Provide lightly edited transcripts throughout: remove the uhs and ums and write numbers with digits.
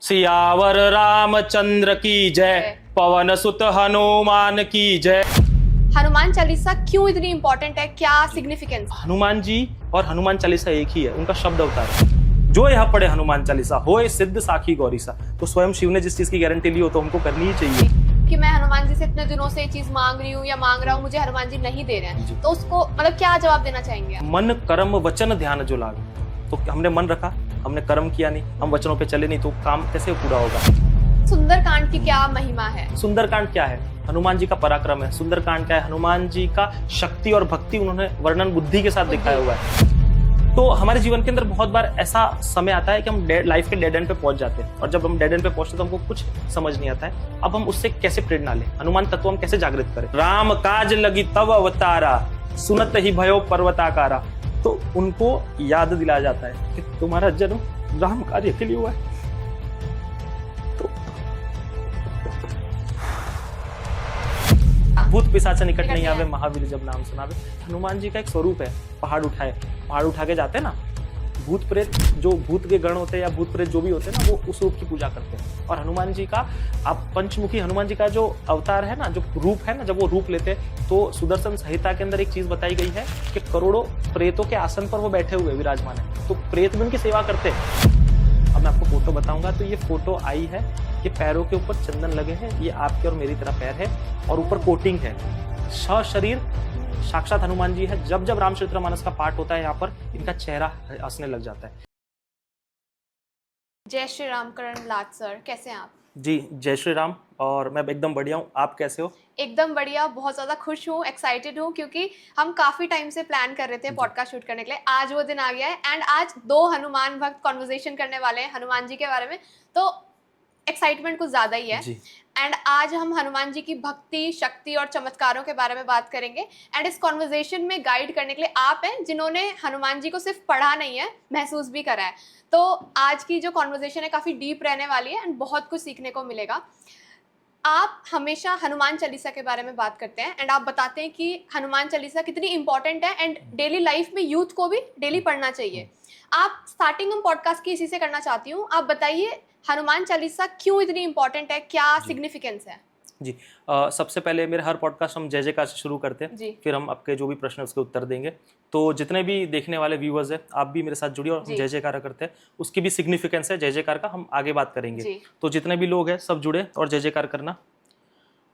सियावर रामचंद्र की जय, पवन सुत हनुमान की जय। हनुमान चालीसा क्यों इतनी इंपॉर्टेंट है, क्या सिग्निफिकेंस? हनुमान जी और हनुमान चालीसा एक ही है, उनका शब्द अवतार है। जो यह पढ़े हनुमान चालीसा होए सिद्ध साखी गौरीसा। तो स्वयं शिव ने जिस चीज की गारंटी ली हो तो हमको करनी ही चाहिए। कि मैं हनुमान जी से इतने दिनों से ये चीज मांग रही हूँ या मांग रहा हूँ, मुझे हनुमान जी नहीं दे रहे हैं, तो उसको मतलब क्या जवाब देना चाहेंगे आप? मन कर्म वचन ध्यान जो लागे। तो हमने मन रखा, हमने कर्म किया नहीं, हम वचनों पे चले नहीं, तो काम कैसे पूरा होगा। सुंदरकांड की क्या महिमा है? सुंदरकांड क्या है? हनुमान जी का पराक्रम है। सुंदरकांड क्या है? हनुमान जी का शक्ति और भक्ति उन्होंने वर्णन बुद्धि के साथ दिखाया हुआ है। तो हमारे जीवन के अंदर बहुत बार ऐसा समय आता है कि हम लाइफ के डेड एंड पे पहुंच जाते हैं, और जब हम डेड एंड पे पहुंचते हैं तो हमको कुछ समझ नहीं आता है। अब हम उससे कैसे प्रेरणा लें, हनुमान तत्व हम कैसे जागृत करें। राम काज लगी तव अवतारा, सुनत ही भयो पर्वताकारा। तो उनको याद दिलाया जाता है कि तुम्हारा जन्म राम कार्य के लिए हुआ है। भूत पिशाच निकट नहीं आवे, महावीर जब नाम सुनावे। हनुमान जी का एक स्वरूप है, पहाड़ उठा के जाते हैं ना, भूत प्रेत जो भूत के गण होते हैं या भूत प्रेत जो भी होते हैं ना, वो उस रूप की पूजा करते हैं। और हनुमान जी का आप पंचमुखी हनुमान जी का जो अवतार है ना, जो रूप है ना, जब वो रूप लेते हैं तो सुदर्शन संहिता के अंदर एक चीज बताई गई है कि करोड़ों प्रेतों के आसन पर वो बैठे हुए विराजमान है, तो प्रेत भी उनकी सेवा करते हैं। अब मैं आपको फोटो बताऊंगा, तो ये फोटो आई है, ये पैरों के ऊपर चंदन लगे हैं, ये आपके और मेरी तरह पैर है, और ऊपर कोटिंग है। शरीर साक्षात हनुमान जी है। जब जब रामचरितमानस का पाठ होता है यहाँ पर, इनका चेहरा हंसने लग जाता है। जय श्री राम करण लाट सर, कैसे हैं आप? जी जय श्री राम, और मैं एकदम बढ़िया हूँ। आप कैसे हो? एकदम बढ़िया, बहुत ज्यादा खुश हूँ, एक्साइटेड हूँ, क्योंकि हम काफी टाइम से प्लान कर रहे थे पॉडकास्ट शूट करने के लिए। आज वो दिन आ गया है, एंड आज दो हनुमान भक्त कॉन्वर्सेशन करने वाले हैं हनुमान जी के बारे में, तो एक्साइटमेंट कुछ ज्यादा ही है। एंड आज हम हनुमान जी की भक्ति, शक्ति और चमत्कारों के बारे में बात करेंगे। एंड इस कॉन्वर्सेशन में गाइड करने के लिए आप हैं, जिन्होंने हनुमान जी को सिर्फ पढ़ा नहीं है, महसूस भी करा है। तो आज की जो कॉन्वर्सेशन है काफी डीप रहने वाली है, एंड बहुत कुछ सीखने को मिलेगा। आप हमेशा हनुमान चालीसा के बारे में बात करते हैं, एंड आप बताते हैं कि हनुमान चालीसा कितनी इंपॉर्टेंट है, एंड डेली लाइफ में यूथ को भी डेली पढ़ना चाहिए। आप स्टार्टिंग हम पॉडकास्ट की इसी से करना चाहती हूँ, आप बताइए हनुमान चालीसा क्यों इतनी इंपॉर्टेंट है, क्या सिग्निफिकेंस है? जी सबसे पहले मेरे हर पॉडकास्ट हम जय जयकार से शुरू करते हैं, फिर हम आपके जो भी प्रश्न है उसके उत्तर देंगे। तो जितने भी देखने वाले व्यूअर्स हैं, आप भी मेरे साथ जुड़िए और हम जय जयकार करते हैं। उसकी भी सिग्निफिकेंस है जय जयकार का, हम आगे बात करेंगे। तो जितने भी लोग हैं सब जुड़े और जय जयकार करना।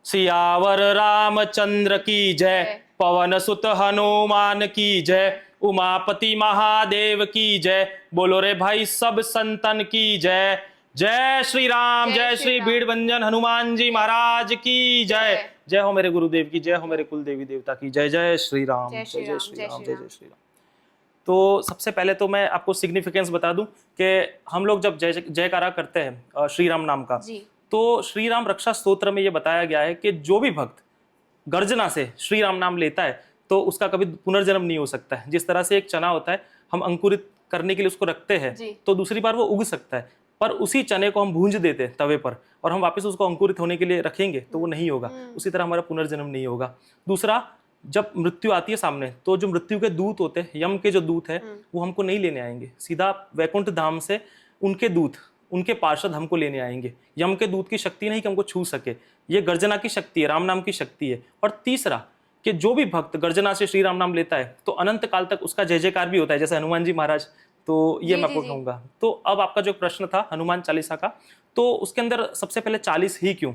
सियावर रामचंद्र की जय, पवन सुत हनुमान की जय, उमापति महादेव की जय। बोलो रे भाई सब संतन की जय। जय श्री राम, जय श्री भीड़भंजन हनुमान जी महाराज की जय। जय हो मेरे गुरुदेव की जय, हो मेरे कुल देवी देवता की जय। जय श्री राम, जय श्री राम, जय जय श्री राम। तो सबसे पहले तो मैं आपको सिग्निफिकेंस बता दूं कि हम लोग जब जयकारा करते हैं श्री राम नाम का, तो श्री राम रक्षा स्तोत्र में ये बताया गया है कि जो भी भक्त गर्जना से श्री राम नाम लेता है तो उसका कभी पुनर्जन्म नहीं हो सकता है। जिस तरह से एक चना होता है, हम अंकुरित करने के लिए उसको रखते हैं तो दूसरी बार वो उग सकता है, पर उसी चने को हम भूंज देते हैं तवे पर और हम वापस उसको अंकुरित होने के लिए रखेंगे तो वो नहीं होगा। उसी तरह हमारा पुनर्जन्म नहीं होगा। दूसरा, जब मृत्यु आती है सामने, तो जो मृत्यु के दूत होते हैं, यम के जो दूत है, वो हमको नहीं लेने आएंगे, सीधा वैकुंठ धाम से उनके दूत, उनके पार्षद हमको लेने आएंगे। यम के दूत की शक्ति नहीं कि हमको छू सके, ये गर्जना की शक्ति है, राम नाम की शक्ति है। और तीसरा कि जो भी भक्त गर्जना से श्री राम नाम लेता है तो अनंत काल तक उसका जय जयकार भी होता है, जैसे हनुमान जी महाराज। तो ये मैं आपको कहूंगा। तो अब आपका जो प्रश्न था हनुमान चालीसा का, तो उसके अंदर सबसे पहले 40 ही क्यों?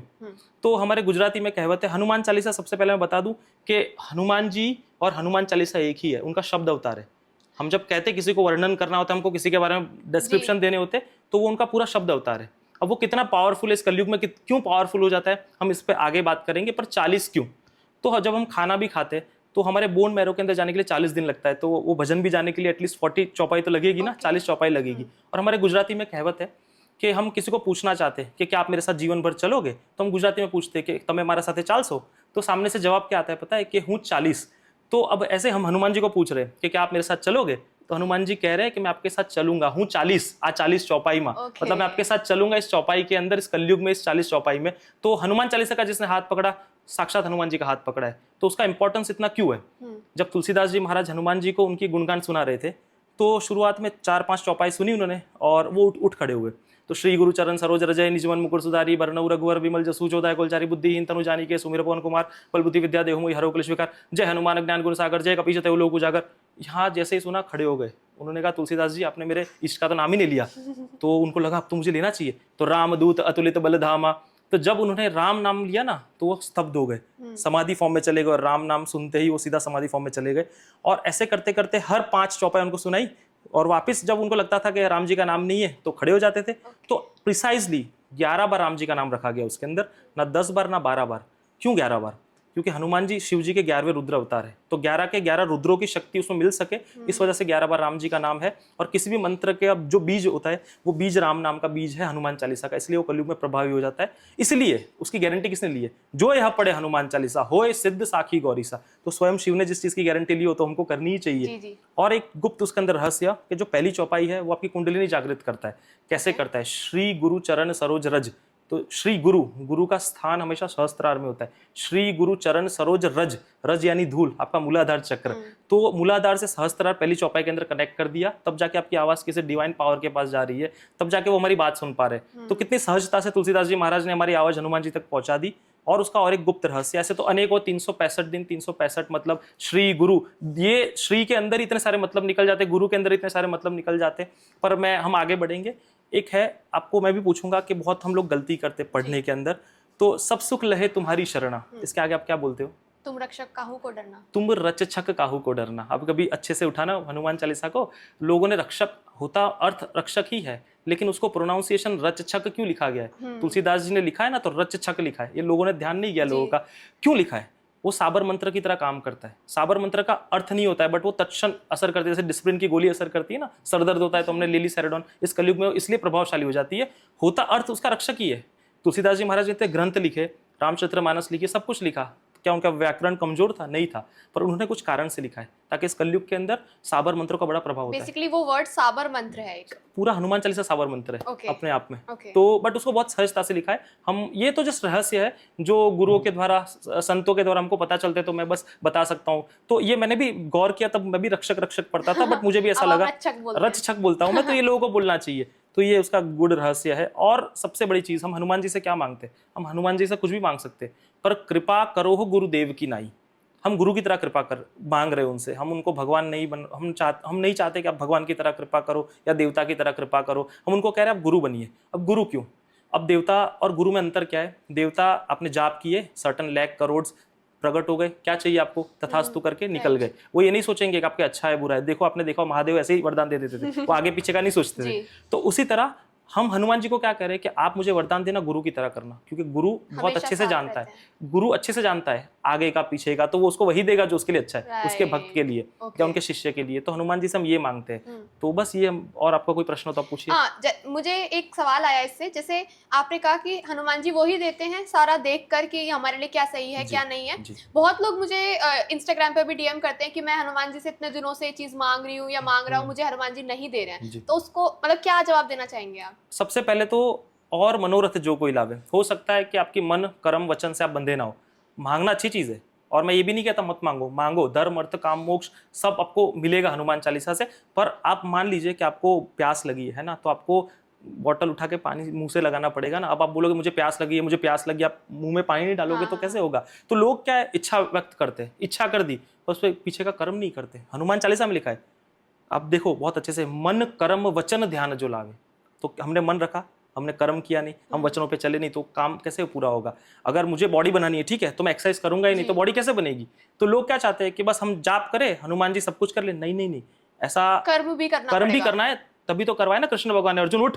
तो हमारे गुजराती में कहावत है, हनुमान चालीसा सबसे पहले मैं बता दूं कि हनुमान जी और हनुमान चालीसा एक ही है, उनका शब्द अवतार है। हम जब कहते किसी को वर्णन करना होता है, हमको किसी के बारे में डिस्क्रिप्शन देने होते, तो वो उनका पूरा शब्द अवतार है। अब वो कितना पावरफुल है इस कलयुग में, क्यों पावरफुल हो जाता है, हम इस पर आगे बात करेंगे। पर 40 क्यों? तो जब हम खाना भी खाते तो हमारे बोन मैरो के अंदर जाने के लिए 40 दिन लगता है, तो वो भजन भी जाने के लिए एटलीस्ट 40 चौपाई तो लगेगी ना, 40 चौपाई लगेगी। और हमारे गुजराती में कहावत है कि हम किसी को पूछना चाहते हैं कि क्या आप मेरे साथ जीवन भर चलोगे, तो हम गुजराती में पूछते हैं कि तमे हमारे साथ 400, तो सामने से जवाब क्या आता है पता है, कि हूँ 40। तो अब ऐसे हम हनुमान जी को पूछ रहे हैं कि क्या आप मेरे साथ चलोगे, तो हनुमान जी कह रहे हैं कि मैं आपके साथ चलूंगा, हूँ 40 40 चौपाई में, मतलब मैं आपके साथ चलूंगा इस चौपाई के अंदर, इस कलयुग में, इस 40 चौपाई में। तो हनुमान चालीसा का जिसने हाथ पकड़ा, साक्षात हनुमान जी का हाथ पकड़ा है। तो उसका इंपॉर्टेंस इतना क्यों है? जब तुलसीदास जी महाराज हनुमान जी को उनकी गुणगान सुना रहे थे, तो शुरुआत में 4-5 चौपाई सुनी उन्होंने और वो उठ खड़े हुए। तो श्री गुरु चरण सरोज रजय निजमन मुकुर सुधारी बरनऊ रघुवर विमल जसु चौदह कुलचारी बुद्धिहीन तनु जानी के सुमिर पवन कुमार बल बुद्धि विद्या देहु मोहि हरो क्लेश विकार जय हनुमान ज्ञान गुण सागर जय कपीश तेहु लोक उजागर। यहाँ जैसे ही सुना खड़े हो गए। उन्होंने कहा तुलसीदास जी आपने मेरे इष्ट का तो नाम ही नहीं लिया। तो उनको लगा अब तो मुझे लेना चाहिए। तो रामदूत अतुलित बलधामा, तो जब उन्होंने राम नाम लिया ना तो वो स्तब्ध हो गए, समाधि फॉर्म में चले गए और राम नाम सुनते ही वो सीधा समाधि फॉर्म में चले गए। और ऐसे करते करते हर 5 चौपाई उनको सुनाई और वापस जब उनको लगता था कि राम जी का नाम नहीं है तो खड़े हो जाते थे। तो प्रिसाइजली 11 बार राम जी का नाम रखा गया उसके अंदर, ना 10 बार ना 12 बार। क्यों 11 बार? क्योंकि हनुमान जी शिव जी के 11वें रुद्र अवतार है, तो 11 के 11 रुद्रों की शक्ति उसमें मिल सके, इस वजह से 11 बार राम जी का नाम है। और किसी भी मंत्र के अब जो बीज होता है वो बीज राम नाम का बीज है हनुमान चालीसा का, इसलिए वो कलयुग में प्रभावी हो जाता है। इसलिए उसकी गारंटी किसने ली है? जो यह पढ़े हनुमान चालीसा होए सिद्ध साखी गौरीसा। तो स्वयं शिव ने जिस चीज की गारंटी ली हो तो हमको करनी ही चाहिए। और एक गुप्त उसके अंदर रहस्य कि जो पहली चौपाई है वो आपकी कुंडलिनी जागृत करता है। कैसे करता है? श्री गुरु चरण सरोज रज। तो श्री गुरु, गुरु का स्थान हमेशा सहस्त्रार में होता है। श्री गुरु चरण सरोज रज, रज यानी धूल, आपका मूलाधार चक्र। तो मूलाधार से सहस्त्रार पहली चौपाई के अंदर कनेक्ट कर दिया, तब जाके आपकी आवाज किसी डिवाइन पावर के पास जा रही है, तब जाके वो हमारी बात सुन पा रहे। तो कितनी सहजता से तुलसीदास जी महाराज ने हमारी आवाज हनुमान जी तक पहुंचा दी। और उसका और एक गुप्त रहस्य, ऐसे तो अनेकों 365 दिन 365 मतलब श्री गुरु, ये श्री के अंदर इतने सारे मतलब निकल जाते, गुरु के अंदर इतने सारे मतलब निकल जाते। पर हम आगे बढ़ेंगे। एक है, आपको मैं भी पूछूंगा कि बहुत हम लोग गलती करते पढ़ने के अंदर। तो सब सुख लहे तुम्हारी शरणा, इसके आगे आप क्या बोलते हो? तुम रक्षक काहू को डरना, तुम रक्षक काहू को डरना। आप कभी अच्छे से उठाना हनुमान चालीसा को। लोगों ने रक्षक होता अर्थ रक्षक ही है, लेकिन उसको प्रोनाउंसिएशन रक्षक क्यों लिखा गया है? तुलसीदास जी ने लिखा है ना तो रक्षक लिखा है, ये लोगों ने ध्यान नहीं किया लोगों का। क्यों लिखा है? वो साबर मंत्र की तरह काम करता है। साबर मंत्र का अर्थ नहीं होता है, बट वो तत्क्षण असर करती है। जैसे डिस्प्रिन की गोली असर करती है ना, सर दर्द होता है तो हमने ले ली सेरेडोन, इस कलयुग में इसलिए प्रभावशाली हो जाती है। होता अर्थ उसका रक्षक ही है। तुलसीदास जी महाराज ने ग्रंथ लिखे, रामचरितमानस लिखे, सब कुछ लिखा। क्या उनका व्याकरण कमजोर था? नहीं था, पर उन्होंने कुछ कारण से लिखा है ताकि इस कलयुग के अंदर साबर मंत्रों का बड़ा प्रभाव होता है। बेसिकली वो वर्ड साबर मंत्र है, एक पूरा हनुमान चालीसा साबर मंत्र है अपने आप में। Okay. तो बट उसको बहुत सहजता से लिखा है। हम ये तो जस्ट रहस्य है जो गुरुओं के द्वारा, संतों के द्वारा हमको पता चलते, तो मैं बस बता सकता हूँ। तो ये मैंने भी गौर किया, तब मैं भी रक्षक पढ़ता था, बट मुझे भी ऐसा लगा रक्षक बोलता हूँ मैं, तो ये लोगों को बोलना चाहिए। तो ये उसका गुड़ रहस्य है। और सबसे बड़ी चीज, हम हनुमान जी से क्या मांगते हैं? हम हनुमान जी से कुछ भी मांग सकते, पर कृपा करो हो गुरुदेव की नाई। हम गुरु की तरह कृपा कर मांग रहे हैं उनसे। हम उनको भगवान नहीं हम नहीं चाहते कि आप भगवान की तरह कृपा करो या देवता की तरह कृपा करो। हम उनको कह रहे हैं आप गुरु बनिए। अब गुरु क्यों? अब देवता और गुरु में अंतर क्या है? देवता आपने जाप किए, सर्टन लाख करोड़ प्रकट हो गए, क्या चाहिए आपको, तथास्तु करके निकल गए। वो ये नहीं सोचेंगे कि आपके अच्छा है बुरा है। देखो आपने देखा महादेव ऐसे ही वरदान दे देते थे, वो आगे पीछे का नहीं सोचते थे। तो उसी तरह हम हनुमान जी को क्या कह रहे हैं कि आप मुझे वरदान देना गुरु की तरह करना, क्योंकि गुरु बहुत अच्छे से जानता है। गुरु अच्छे से जानता है आगे का पीछे का, तो वो उसको वही देगा जो उसके लिए अच्छा है, उसके भक्त के लिए या उनके शिष्य के लिए। तो हनुमान जी से हम ये मांगते हैं। तो बस ये। और आपका कोई प्रश्न हो तो आप पूछिए। मुझे एक सवाल आया इससे, जैसे आपने कहा कि हनुमान जी वही देते हैं सारा देख कर कि हमारे लिए क्या सही है क्या नहीं है। बहुत लोग मुझे इंस्टाग्राम पे भी डीएम करते हैं कि मैं हनुमान जी से इतने दिनों से ये चीज मांग रही हूँ या मांग रहा हूँ, मुझे हनुमान जी नहीं दे रहे हैं। तो उसको मतलब क्या जवाब देना चाहेंगे आप? सबसे पहले तो और मनोरथ जो कोई लावे, हो सकता है कि आपकी मन कर्म वचन से आप बंधे ना हो। मांगना अच्छी चीज है, और मैं ये भी नहीं कहता मत मांगो, मांगो। धर्म अर्थ काम मोक्ष सब आपको मिलेगा हनुमान चालीसा से। पर आप मान लीजिए कि आपको प्यास लगी है ना, तो आपको बॉटल उठा के पानी मुंह से लगाना पड़ेगा ना। अब आप बोलोगे मुझे प्यास लगी है, मुझे प्यास लगी, आप मुंह में पानी नहीं डालोगे तो कैसे होगा? तो लोग क्या है, इच्छा व्यक्त करते हैं, इच्छा कर दी, पर उस पर पीछे का कर्म नहीं करते। हनुमान चालीसा में लिखा है, आप देखो बहुत अच्छे से, मन कर्म वचन ध्यान जो लावे। तो हमने मन रखा, हमने कर्म किया नहीं, हम वचनों पे चले नहीं, तो काम कैसे पूरा होगा? अगर मुझे बॉडी बनानी है, ठीक है, तो मैं एक्सरसाइज करूंगा ही नहीं, तो बॉडी कैसे बनेगी? तो लोग क्या चाहते हैं कि बस हम जाप करें, हनुमान जी सब कुछ कर ले। नहीं नहीं नहीं, ऐसा कर्म भी करना है, तभी तो करवाए ना कृष्ण भगवान ने, अर्जुन उठ,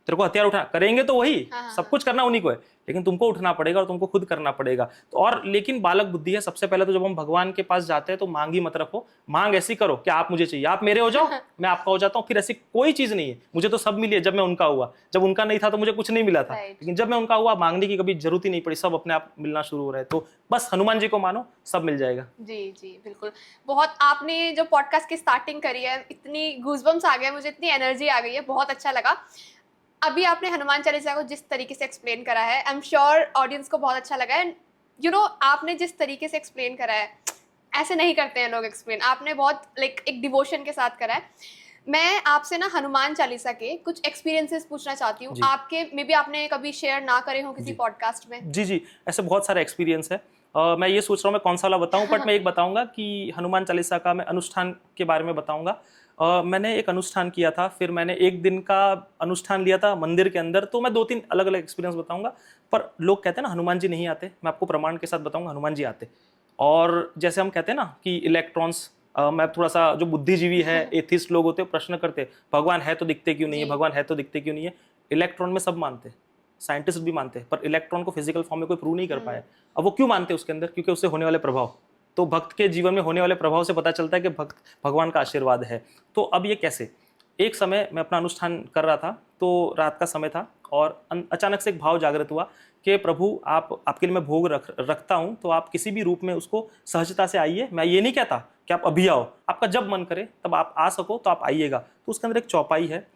तेरे को हथियार उठा, करेंगे तो वही, सब कुछ करना उन्हीं को है, लेकिन तुमको उठना पड़ेगा और तुमको खुद करना पड़ेगा। तो और लेकिन बालक बुद्धि है। सबसे पहले तो जब हम भगवान के पास जाते हैं तो मांग ही मत रखो। मांग ऐसी करो कि आप मुझे चाहिए, आप मेरे हो जाओ, मैं आपका हो जाता हूँ। फिर ऐसी कोई चीज नहीं है। मुझे तो सब मिली है जब मैं उनका हुआ, जब उनका नहीं था तो मुझे कुछ नहीं मिला था, लेकिन जब मैं उनका हुआ मांगने की कभी जरूरत ही नहीं पड़ी, सब अपने आप मिलना शुरू हो रहा है। तो बस हनुमान जी को मानो, सब मिल जाएगा। जी जी बिल्कुल। बहुत आपने जो पॉडकास्ट की स्टार्टिंग करी है, इतनी गूज़बम्स आ गए, मुझे इतनी एनर्जी आ गई है, बहुत अच्छा लगा। अभी आपने हनुमान चालीसा को जिस तरीके से एक्सप्लेन करा है, आई एम श्योर ऑडियंस को बहुत अच्छा लगा है। यू नो, आपने जिस तरीके से एक्सप्लेन करा है, ऐसे नहीं करते हैं लोग एक्सप्लेन, आपने बहुत लाइक एक डिवोशन के साथ करा है। मैं आपसे ना हनुमान चालीसा के कुछ एक्सपीरियंसेस पूछना चाहती हूँ, आपके मे बी आपने कभी शेयर ना करे हो किसी पॉडकास्ट में। जी, ऐसे बहुत सारे एक्सपीरियंस है। मैं ये सोच रहा हूँ मैं कौन सा वाला बताऊँ, बट मैं एक बताऊंगा कि हनुमान चालीसा का मैं अनुष्ठान के बारे में बताऊंगा। मैंने एक अनुष्ठान किया था, फिर मैंने एक दिन का अनुष्ठान लिया था मंदिर के अंदर, तो मैं 2-3 अलग अलग एक्सपीरियंस बताऊंगा। पर लोग कहते हैं ना हनुमान जी नहीं आते, मैं आपको प्रमाण के साथ बताऊंगा हनुमान जी आते। और जैसे हम कहते हैं ना कि इलेक्ट्रॉन्स, मैं थोड़ा सा जो बुद्धिजीवी है, एथिस्ट लोग होते हैं, प्रश्न करते भगवान है तो दिखते क्यों नहीं है, भगवान है तो दिखते क्यों नहीं है। इलेक्ट्रॉन में सब मानते, साइंटिस्ट भी मानते हैं, पर इलेक्ट्रॉन को फिजिकल फॉर्म में कोई प्रूव नहीं कर पाया। अब वो क्यों मानते हैं उसके अंदर, क्योंकि उससे होने वाले प्रभाव, तो भक्त के जीवन में होने वाले प्रभाव से पता चलता है कि भक्त भगवान का आशीर्वाद है। तो अब ये कैसे, एक समय मैं अपना अनुष्ठान कर रहा था, तो रात का समय था और अचानक से एक भाव जागृत हुआ कि प्रभु आपके लिए मैं भोग रखता हूँ, तो आप किसी भी रूप में उसको सहजता से आइए। मैं ये नहीं कहता कि आप अभी आओ, आपका जब मन करे तब आप आ सको तो आप आइएगा। तो उसके अंदर एक चौपाई है,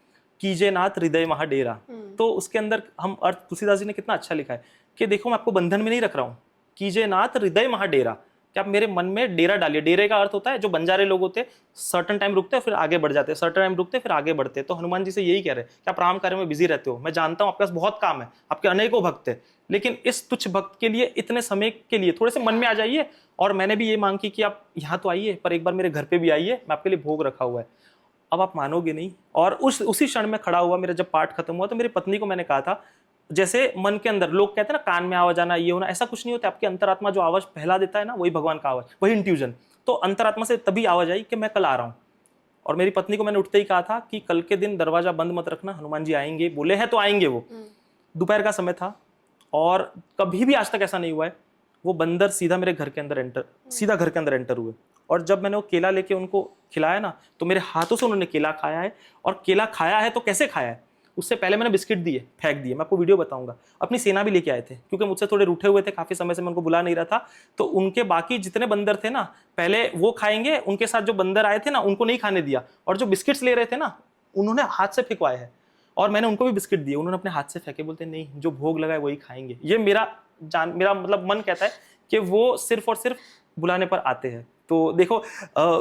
कीजे नाथ हृदय महा डेरा। तो उसके अंदर हम अर्थ तुलसीदास जी ने कितना अच्छा लिखा है कि देखो मैं आपको बंधन में नहीं रख रहा हूँ, कीजे नाथ हृदय महा डेरा, कि आप मेरे मन में डेरा डालिए। डेरे का अर्थ होता है जो बंजारे लोग होते हैं, सर्टन टाइम रुकते हैं फिर आगे बढ़ जाते हैं, सर्टन टाइम रुकते हैं फिर आगे बढ़ते हैं। तो हनुमान जी से यही कह रहे हैं कि आप राम कार्य में बिजी रहते हो, मैं जानता हूँ आपके पास बहुत काम है, आपके अनेकों भक्त है, लेकिन इस तुच्छ भक्त के लिए इतने समय के लिए थोड़े से मन में आ जाइए। और मैंने भी ये मांग की कि आप यहाँ तो आइए, पर एक बार मेरे घर पे भी आइए, मैं आपके लिए भोग रखा हुआ है। अब आप मानोगे नहीं, और उसी क्षण में खड़ा हुआ, मेरा जब पाठ खत्म हुआ तो मेरी पत्नी को मैंने कहा था, जैसे मन के अंदर लोग कहते हैं ना कान में आवाज आना, ये होना, ऐसा कुछ नहीं होता। आपकी अंतरात्मा जो आवाज पहला देता है ना, वही भगवान का आवाज, वही इंट्यूजन। तो अंतरात्मा से तभी आवाज आई कि मैं कल आ रहा हूँ। और मेरी पत्नी को मैंने उठते ही कहा था कि कल के दिन दरवाजा बंद मत रखना, हनुमान जी आएंगे, बोले हैं तो आएंगे वो। दोपहर का समय था और कभी भी आज तक ऐसा नहीं हुआ है, वो बंदर सीधा मेरे घर के अंदर एंटर हुए। और जब मैंने वो केला लेके उनको खिलाया ना, तो मेरे हाथों से उन्होंने केला खाया है। और केला खाया है तो कैसे खाया है, उससे पहले मैंने बिस्किट दिए, फेंक दिए। मैं आपको वीडियो बताऊंगा। अपनी सेना भी लेके आए थे, क्योंकि मुझसे थोड़े रूठे हुए थे, काफी समय से मैं उनको बुला नहीं रहा था। तो उनके बाकी जितने बंदर थे ना, पहले वो खाएंगे, उनके साथ जो बंदर आए थे ना उनको नहीं खाने दिया। और जो बिस्किट्स ले रहे थे ना, उन्होंने हाथ से फेंकवाए है, और मैंने उनको भी बिस्किट दिए, उन्होंने अपने हाथ से फेंके, बोलते नहीं जो भोग लगा है वही खाएंगे। ये मेरा मतलब मन कहता है कि वो सिर्फ और सिर्फ बुलाने पर आते हैं। तो देखो